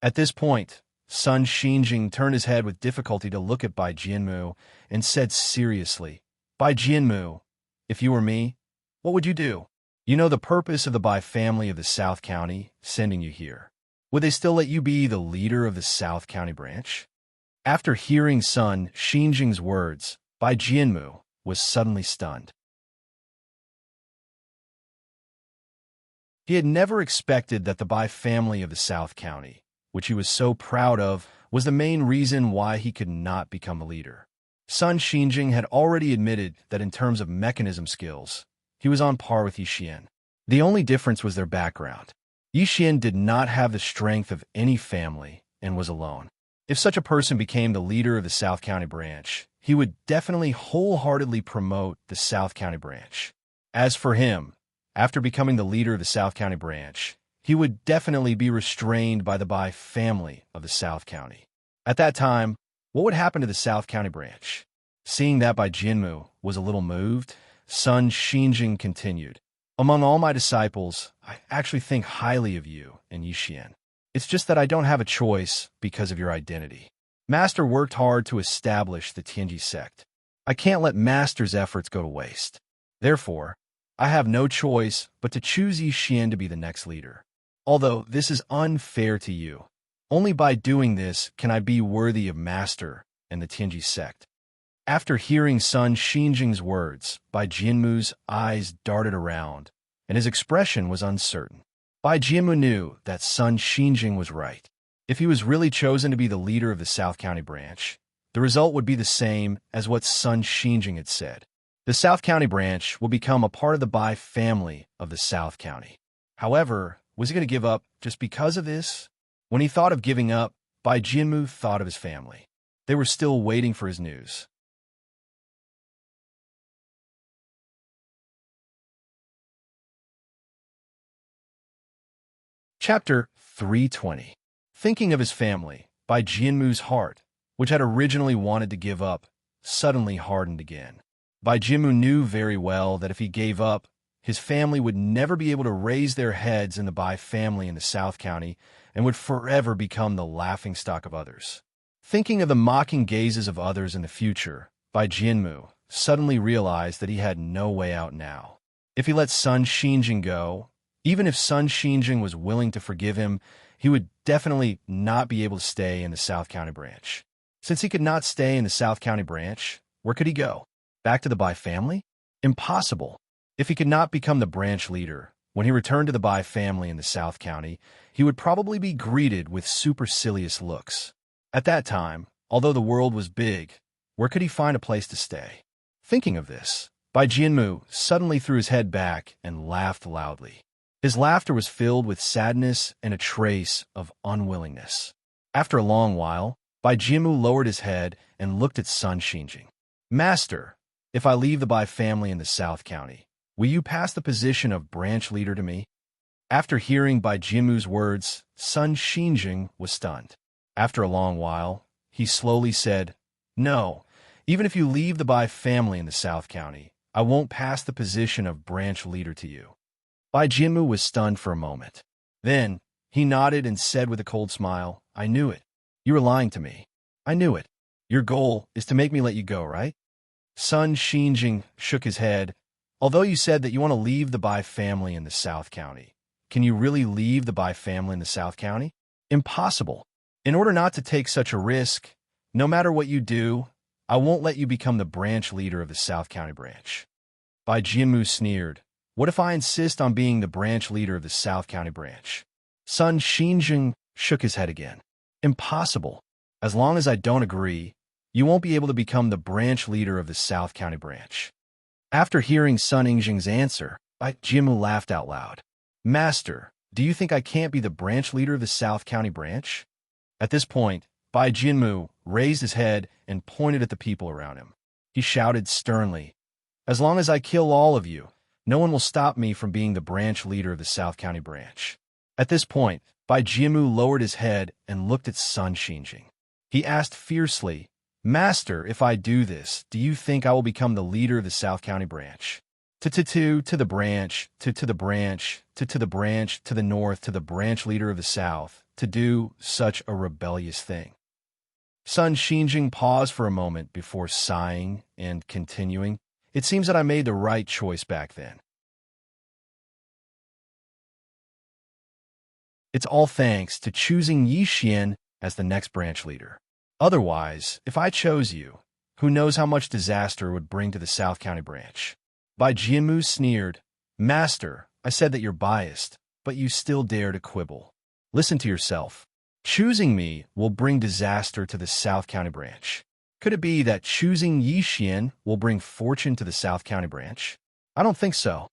At this point, Sun Xinjing turned his head with difficulty to look at Bai Jianmu and said seriously, Bai Jianmu, if you were me, what would you do? You know the purpose of the Bai family of the South County sending you here. Would they still let you be the leader of the South County branch? After hearing Sun Xinjing's words, Bai Jianmu was suddenly stunned. He had never expected that the Bai family of the South County, which he was so proud of, was the main reason why he could not become a leader. Sun Xinjing had already admitted that in terms of mechanism skills, he was on par with Yi Xian. The only difference was their background. Yi Xian did not have the strength of any family and was alone. If such a person became the leader of the South County branch, he would definitely wholeheartedly promote the South County branch. As for him, after becoming the leader of the South County branch, he would definitely be restrained by the Bai family of the South County. At that time, what would happen to the South County branch? Seeing that Bai Jianmu was a little moved, Sun Xinjing continued. Among all my disciples, I actually think highly of you and Yixian. It's just that I don't have a choice because of your identity. Master worked hard to establish the Tianji sect. I can't let Master's efforts go to waste. Therefore, I have no choice but to choose Yixian to be the next leader. Although this is unfair to you, only by doing this can I be worthy of Master and the Tianji sect. After hearing Sun Xinjing's words, Bai Jianmu's eyes darted around, and his expression was uncertain. Bai Jianmu knew that Sun Xinjing was right. If he was really chosen to be the leader of the South County branch, the result would be the same as what Sun Xinjing had said. The South County branch will become a part of the Bai family of the South County. However, was he going to give up just because of this? When he thought of giving up, Bai Jianmu thought of his family. They were still waiting for his news. Chapter 320. Thinking of his family, Bai Jianmu's heart, which had originally wanted to give up, suddenly hardened again. Bai Jianmu knew very well that if he gave up, his family would never be able to raise their heads in the Bai family in the South County and would forever become the laughingstock of others. Thinking of the mocking gazes of others in the future, Bai Jianmu suddenly realized that he had no way out now. If he let Sun Xinjing go, even if Sun Xinjing was willing to forgive him, he would definitely not be able to stay in the South County branch. Since he could not stay in the South County branch, where could he go? Back to the Bai family? Impossible. If he could not become the branch leader, when he returned to the Bai family in the South County, he would probably be greeted with supercilious looks. At that time, although the world was big, where could he find a place to stay? Thinking of this, Bai Jianmu suddenly threw his head back and laughed loudly. His laughter was filled with sadness and a trace of unwillingness. After a long while, Bai Jianmu lowered his head and looked at Sun Xinjing. Master, if I leave the Bai family in the South County, will you pass the position of branch leader to me? After hearing Bai Jianmu's words, Sun Xinjing was stunned. After a long while, he slowly said, No, even if you leave the Bai family in the South County, I won't pass the position of branch leader to you. Bai Jianmu was stunned for a moment. Then, he nodded and said with a cold smile, I knew it. You were lying to me. I knew it. Your goal is to make me let you go, right? Sun Xinjing shook his head. Although you said that you want to leave the Bai family in the South County, can you really leave the Bai family in the South County? Impossible. In order not to take such a risk, no matter what you do, I won't let you become the branch leader of the South County branch. Bai Jianmu sneered. What if I insist on being the branch leader of the South County branch? Sun Xinjing shook his head again. Impossible. As long as I don't agree, you won't be able to become the branch leader of the South County branch. After hearing Sun Xinjing's answer, Bai Jianmu laughed out loud. Master, do you think I can't be the branch leader of the South County branch? At this point, Bai Jianmu raised his head and pointed at the people around him. He shouted sternly, As long as I kill all of you, no one will stop me from being the branch leader of the South County branch. At this point, Bai Jianmu lowered his head and looked at Sun Xinjing. He asked fiercely, Master, if I do this, do you think I will become the leader of the South County branch? To the branch, to the branch, to the branch, to the north, to the branch leader of the South, to do such a rebellious thing. Sun Xinjing paused for a moment before sighing and continuing, It seems that I made the right choice back then. It's all thanks to choosing Yixian as the next branch leader. Otherwise, if I chose you, who knows how much disaster it would bring to the South County branch. Bai Jianmu sneered, Master, I said that you're biased, but you still dare to quibble. Listen to yourself. Choosing me will bring disaster to the South County branch. Could it be that choosing Yixian will bring fortune to the South County branch? I don't think so.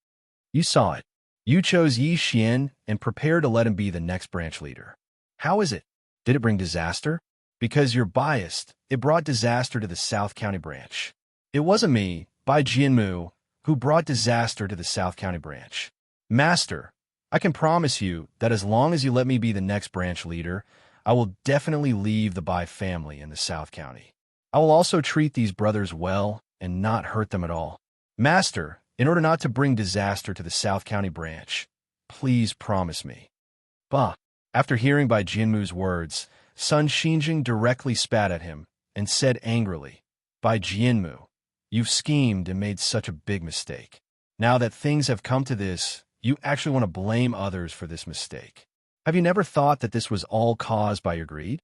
You saw it. You chose Yixian and prepared to let him be the next branch leader. How is it? Did it bring disaster? Because you're biased, it brought disaster to the South County branch. It wasn't me, Bai Jianmu, who brought disaster to the South County branch. Master, I can promise you that as long as you let me be the next branch leader, I will definitely leave the Bai family in the South County. I will also treat these brothers well and not hurt them at all. Master, in order not to bring disaster to the South County branch, please promise me. Bah! After hearing Bai Jianmu's words, Sun Xinjing directly spat at him and said angrily, Bai Jianmu, you've schemed and made such a big mistake. Now that things have come to this, you actually want to blame others for this mistake. Have you never thought that this was all caused by your greed?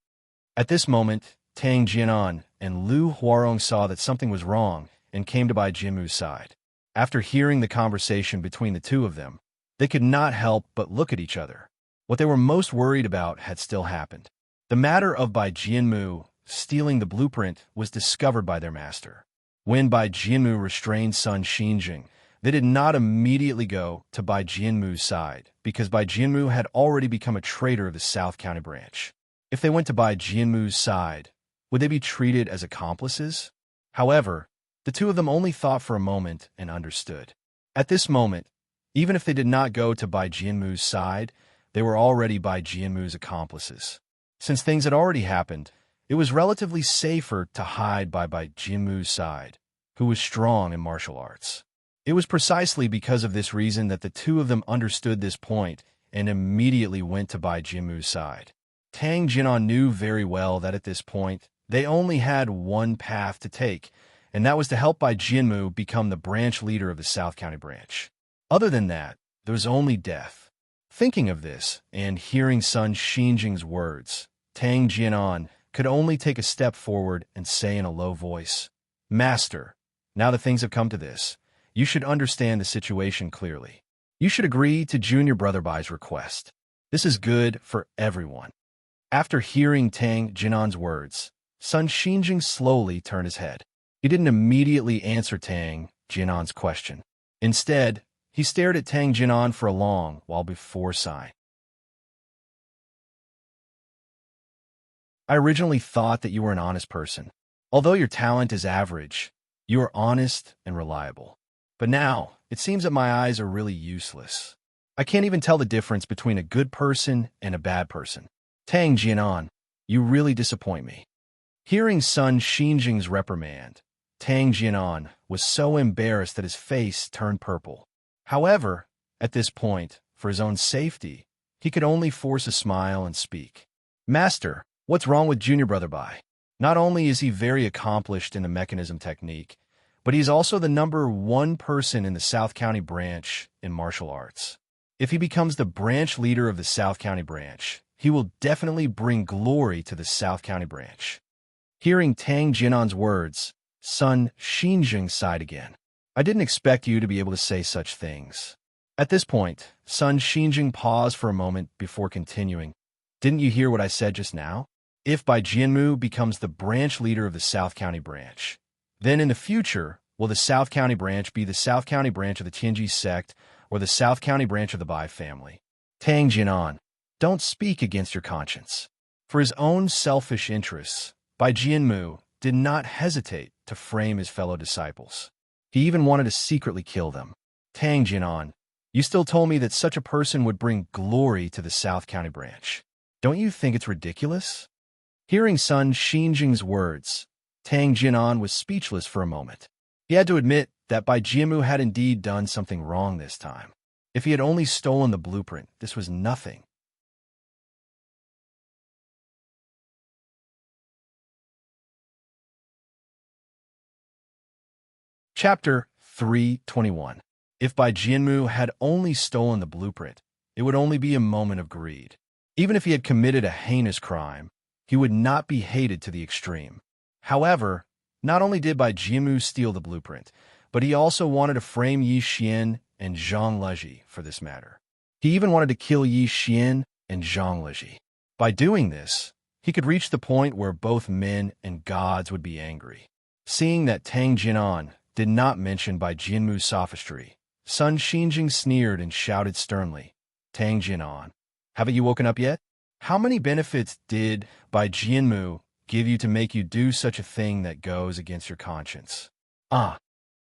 At this moment, Tang Jianan and Lu Huarong saw that something was wrong and came to Bai Jianmu's side. After hearing the conversation between the two of them, they could not help but look at each other. What they were most worried about had still happened. The matter of Bai Jianmu stealing the blueprint was discovered by their master. When Bai Jianmu restrained Sun Xinjing, they did not immediately go to Bai Jianmu's side, because Bai Jianmu had already become a traitor of the South County branch. If they went to Bai Jianmu's side, would they be treated as accomplices? However, the two of them only thought for a moment and understood. At this moment, even if they did not go to Bai Jianmu's side, they were already Bai Jianmu's accomplices. Since things had already happened, it was relatively safer to hide by Bai Jianmu's side, who was strong in martial arts. It was precisely because of this reason that the two of them understood this point and immediately went to Bai Jianmu's side. Tang Jinan knew very well that at this point, they only had one path to take, and that was to help Bai Jianmu become the branch leader of the South County branch. Other than that, there was only death. Thinking of this, and hearing Sun Xinjing's words, Tang Jianan could only take a step forward and say in a low voice, Master, now that things have come to this, you should understand the situation clearly. You should agree to Junior Brother Bai's request. This is good for everyone. After hearing Tang Jinan's words, Sun Xinjing slowly turned his head. He didn't immediately answer Tang Jinan's question. Instead, he stared at Tang Jinan for a long while before sighing. I originally thought that you were an honest person. Although your talent is average, you are honest and reliable. But now, it seems that my eyes are really useless. I can't even tell the difference between a good person and a bad person. Tang Jianan, you really disappoint me. Hearing Sun Xinjing's reprimand, Tang Jianan was so embarrassed that his face turned purple. However, at this point, for his own safety, he could only force a smile and speak. Master, what's wrong with Junior Brother Bai? Not only is he very accomplished in the mechanism technique, but he's also the #1 person in the South County branch in martial arts. If he becomes the branch leader of the South County branch, he will definitely bring glory to the South County branch. Hearing Tang Jinan's words, Sun Xinjing sighed again. I didn't expect you to be able to say such things. At this point, Sun Xinjing paused for a moment before continuing. Didn't you hear what I said just now? If Bai Jianmu becomes the branch leader of the South County branch, then in the future, will the South County branch be the South County branch of the Tianji sect or the South County branch of the Bai family? Tang Jianan, don't speak against your conscience. For his own selfish interests, Bai Jianmu did not hesitate to frame his fellow disciples. He even wanted to secretly kill them. Tang Jianan, you still told me that such a person would bring glory to the South County branch. Don't you think it's ridiculous? Hearing Sun Xinjing's words, Tang Jianan was speechless for a moment. He had to admit that Bai Jianmu had indeed done something wrong this time. If he had only stolen the blueprint, this was nothing. Chapter 321. If Bai Jianmu had only stolen the blueprint, it would only be a moment of greed. Even if he had committed a heinous crime, he would not be hated to the extreme. However, not only did Bai Jianmu steal the blueprint, but he also wanted to frame Yi Xian and Zhang Leji for this matter. He even wanted to kill Yi Xian and Zhang Leji. By doing this, he could reach the point where both men and gods would be angry. Seeing that Tang Jianan did not mention Bai Jianmu's sophistry, Sun Xinjing sneered and shouted sternly, Tang Jianan, haven't you woken up yet? How many benefits did Bai Jianmu give you to make you do such a thing that goes against your conscience? Ah!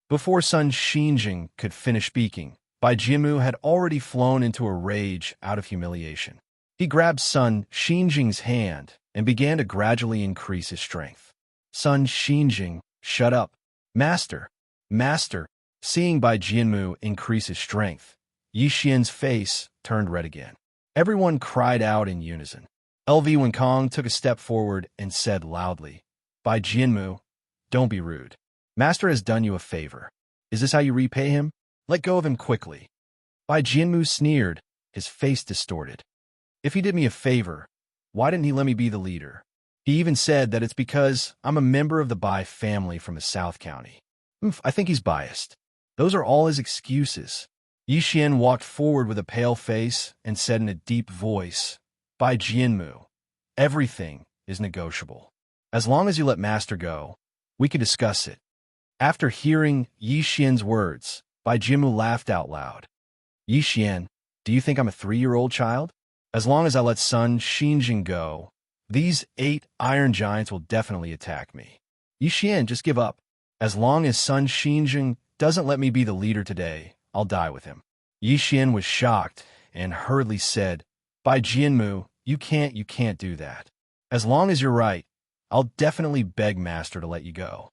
Before Sun Xinjing could finish speaking, Bai Jianmu had already flown into a rage out of humiliation. He grabbed Sun Xinjing's hand and began to gradually increase his strength. Sun Xinjing, shut up. Master! Master! Seeing Bai Jianmu increase his strength, Yi Xian's face turned red again. Everyone cried out in unison. LV Wenkong took a step forward and said loudly, Bai Jianmu, don't be rude. Master has done you a favor. Is this how you repay him? Let go of him quickly. Bai Jianmu sneered, his face distorted. If he did me a favor, why didn't he let me be the leader? He even said that it's because I'm a member of the Bai family from the South County. I think he's biased. Those are all his excuses. Yi Xian walked forward with a pale face and said in a deep voice, Bai Jianmu, everything is negotiable. As long as you let Master go, we can discuss it. After hearing Yi Xian's words, Bai Jianmu laughed out loud. Yi Xian, do you think I'm a 3-year-old child? As long as I let Sun Xinjing go, these 8 iron giants will definitely attack me. Yi Xian, just give up. As long as Sun Xinjing doesn't let me be the leader today, I'll die with him. Yi Xian was shocked and hurriedly said, Bai Jianmu, you can't do that. As long as you're right, I'll definitely beg Master to let you go.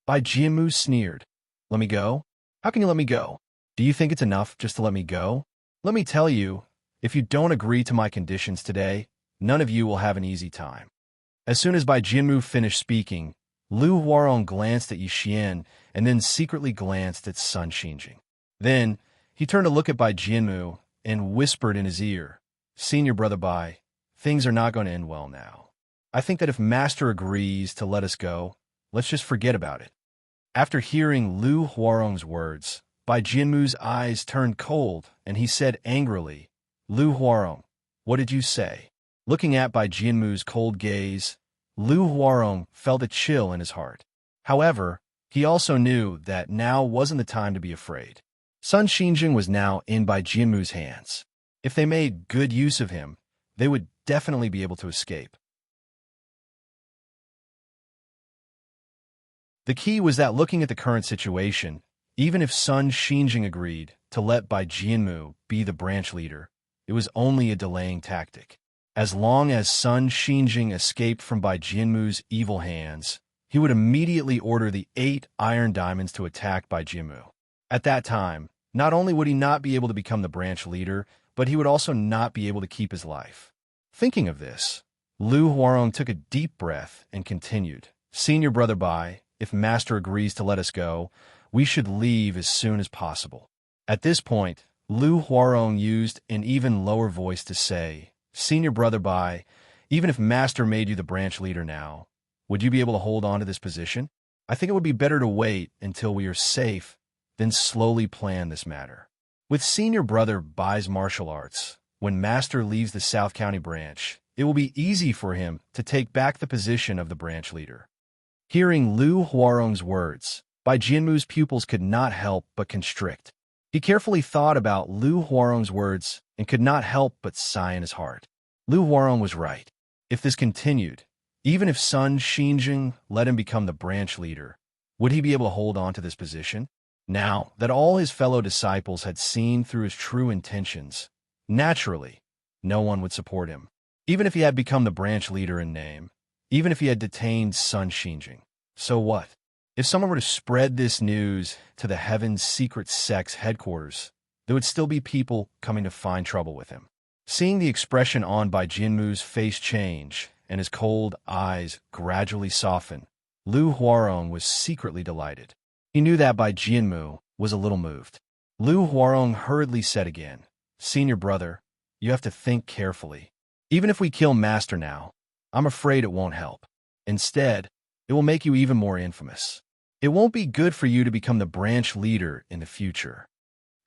Bai Jianmu sneered. Let me go? How can you let me go? Do you think it's enough just to let me go? Let me tell you, if you don't agree to my conditions today, none of you will have an easy time. As soon as Bai Jianmu finished speaking, Lu Huarong glanced at Yi Xian and then secretly glanced at Sun Xinjing. Then, he turned to look at Bai Jianmu and whispered in his ear, Senior Brother Bai, things are not going to end well now. I think that if Master agrees to let us go, let's just forget about it. After hearing Lu Huarong's words, Bai Jianmu's eyes turned cold and he said angrily, Lu Huarong, what did you say? Looking at Bai Jianmu's cold gaze, Lu Huarong felt a chill in his heart. However, he also knew that now wasn't the time to be afraid. Sun Xinjing was now in Bai Jianmu's hands. If they made good use of him, they would definitely be able to escape. The key was that looking at the current situation, even if Sun Xinjing agreed to let Bai Jianmu be the branch leader, it was only a delaying tactic. As long as Sun Xinjing escaped from Bai Jianmu's evil hands, he would immediately order the 8 iron diamonds to attack Bai Jianmu. At that time, not only would he not be able to become the branch leader, but he would also not be able to keep his life. Thinking of this, Lu Huarong took a deep breath and continued, Senior Brother Bai, if Master agrees to let us go, we should leave as soon as possible. At this point, Lu Huarong used an even lower voice to say, Senior Brother Bai, even if Master made you the branch leader now, would you be able to hold on to this position? I think it would be better to wait until we are safe, then slowly plan this matter. With Senior Brother Bai's martial arts, when Master leaves the South County branch, it will be easy for him to take back the position of the branch leader. Hearing Lu Huarong's words, Bai Jianmu's pupils could not help but constrict. He carefully thought about Lu Huarong's words and could not help but sigh in his heart. Lu Huarong was right. If this continued, even if Sun Xinjing let him become the branch leader, would he be able to hold on to this position? Now that all his fellow disciples had seen through his true intentions, naturally, no one would support him. Even if he had become the branch leader in name, even if he had detained Sun Xinjing. So what? If someone were to spread this news to the Heaven's Secret Sect's headquarters, there would still be people coming to find trouble with him. Seeing the expression on Bai Jianmu's face change and his cold eyes gradually soften, Lu Huarong was secretly delighted. He knew that Bai Jianmu was a little moved. Lu Huarong hurriedly said again, Senior Brother, you have to think carefully. Even if we kill Master now, I'm afraid it won't help. Instead, it will make you even more infamous. It won't be good for you to become the branch leader in the future.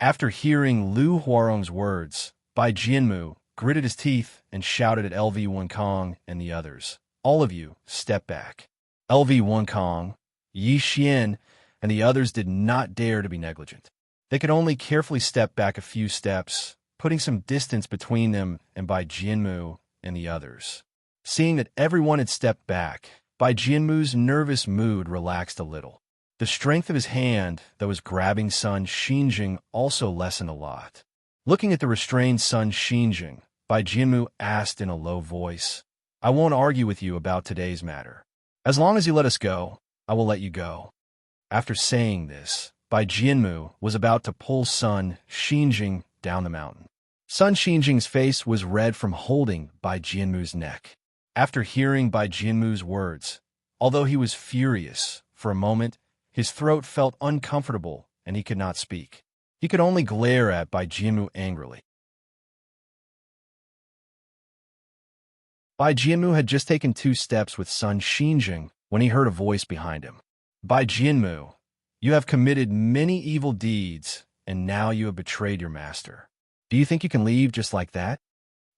After hearing Lu Huarong's words, Bai Jianmu gritted his teeth and shouted at LV Wenkong and the others, All of you, step back. LV Wenkong, Yi Xian, and the others did not dare to be negligent. They could only carefully step back a few steps, putting some distance between them and Bai Jianmu and the others. Seeing that everyone had stepped back, Bai Jianmu's nervous mood relaxed a little. The strength of his hand that was grabbing Sun Xinjing also lessened a lot. Looking at the restrained Sun Xinjing, Bai Jianmu asked in a low voice, "I won't argue with you about today's matter. As long as you let us go, I will let you go." After saying this, Bai Jianmu was about to pull Sun Xinjing down the mountain. Sun Xinjing's face was red from holding Bai Jianmu's neck. After hearing Bai Jianmu's words, although he was furious, for a moment, his throat felt uncomfortable and he could not speak. He could only glare at Bai Jianmu angrily. Bai Jianmu had just taken 2 steps with Sun Xinjing when he heard a voice behind him. "Bai Jianmu, you have committed many evil deeds, and now you have betrayed your master. Do you think you can leave just like that?"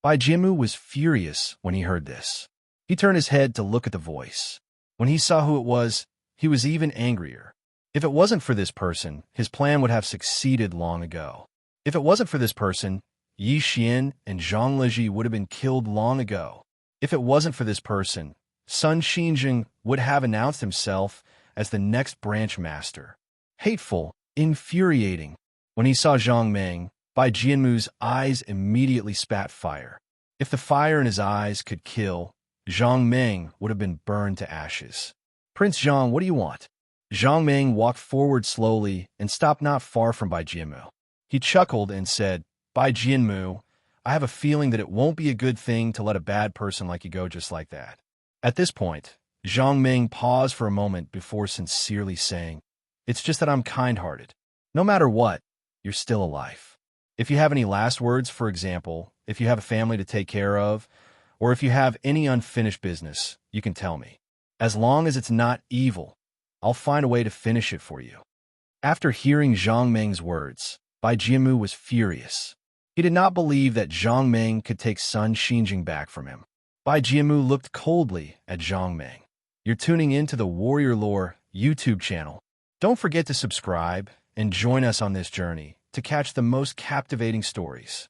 Bai Jianmu was furious when he heard this. He turned his head to look at the voice. When he saw who it was, he was even angrier. If it wasn't for this person, his plan would have succeeded long ago. If it wasn't for this person, Yi Xian and Zhang Leji would have been killed long ago. If it wasn't for this person, Sun Xinjing would have announced himself as the next branch master. Hateful, infuriating. When he saw Zhang Meng, Bai Jianmu's eyes immediately spat fire. If the fire in his eyes could kill, Zhang Meng would have been burned to ashes. "Prince Zhang, what do you want?" Zhang Meng walked forward slowly and stopped not far from Bai Jianmu. He chuckled and said, "Bai Jianmu, I have a feeling that it won't be a good thing to let a bad person like you go just like that." At this point, Zhang Meng paused for a moment before sincerely saying, "It's just that I'm kind-hearted. No matter what, you're still alive. If you have any last words, for example, if you have a family to take care of, or if you have any unfinished business, you can tell me. As long as it's not evil, I'll find a way to finish it for you." After hearing Zhang Meng's words, Bai Jianmu was furious. He did not believe that Zhang Meng could take Sun Xinjing back from him. Bai Jianmu looked coldly at Zhang Meng. "You're tuning in to the Warrior Lore YouTube channel. Don't forget to subscribe and join us on this journey to catch the most captivating stories.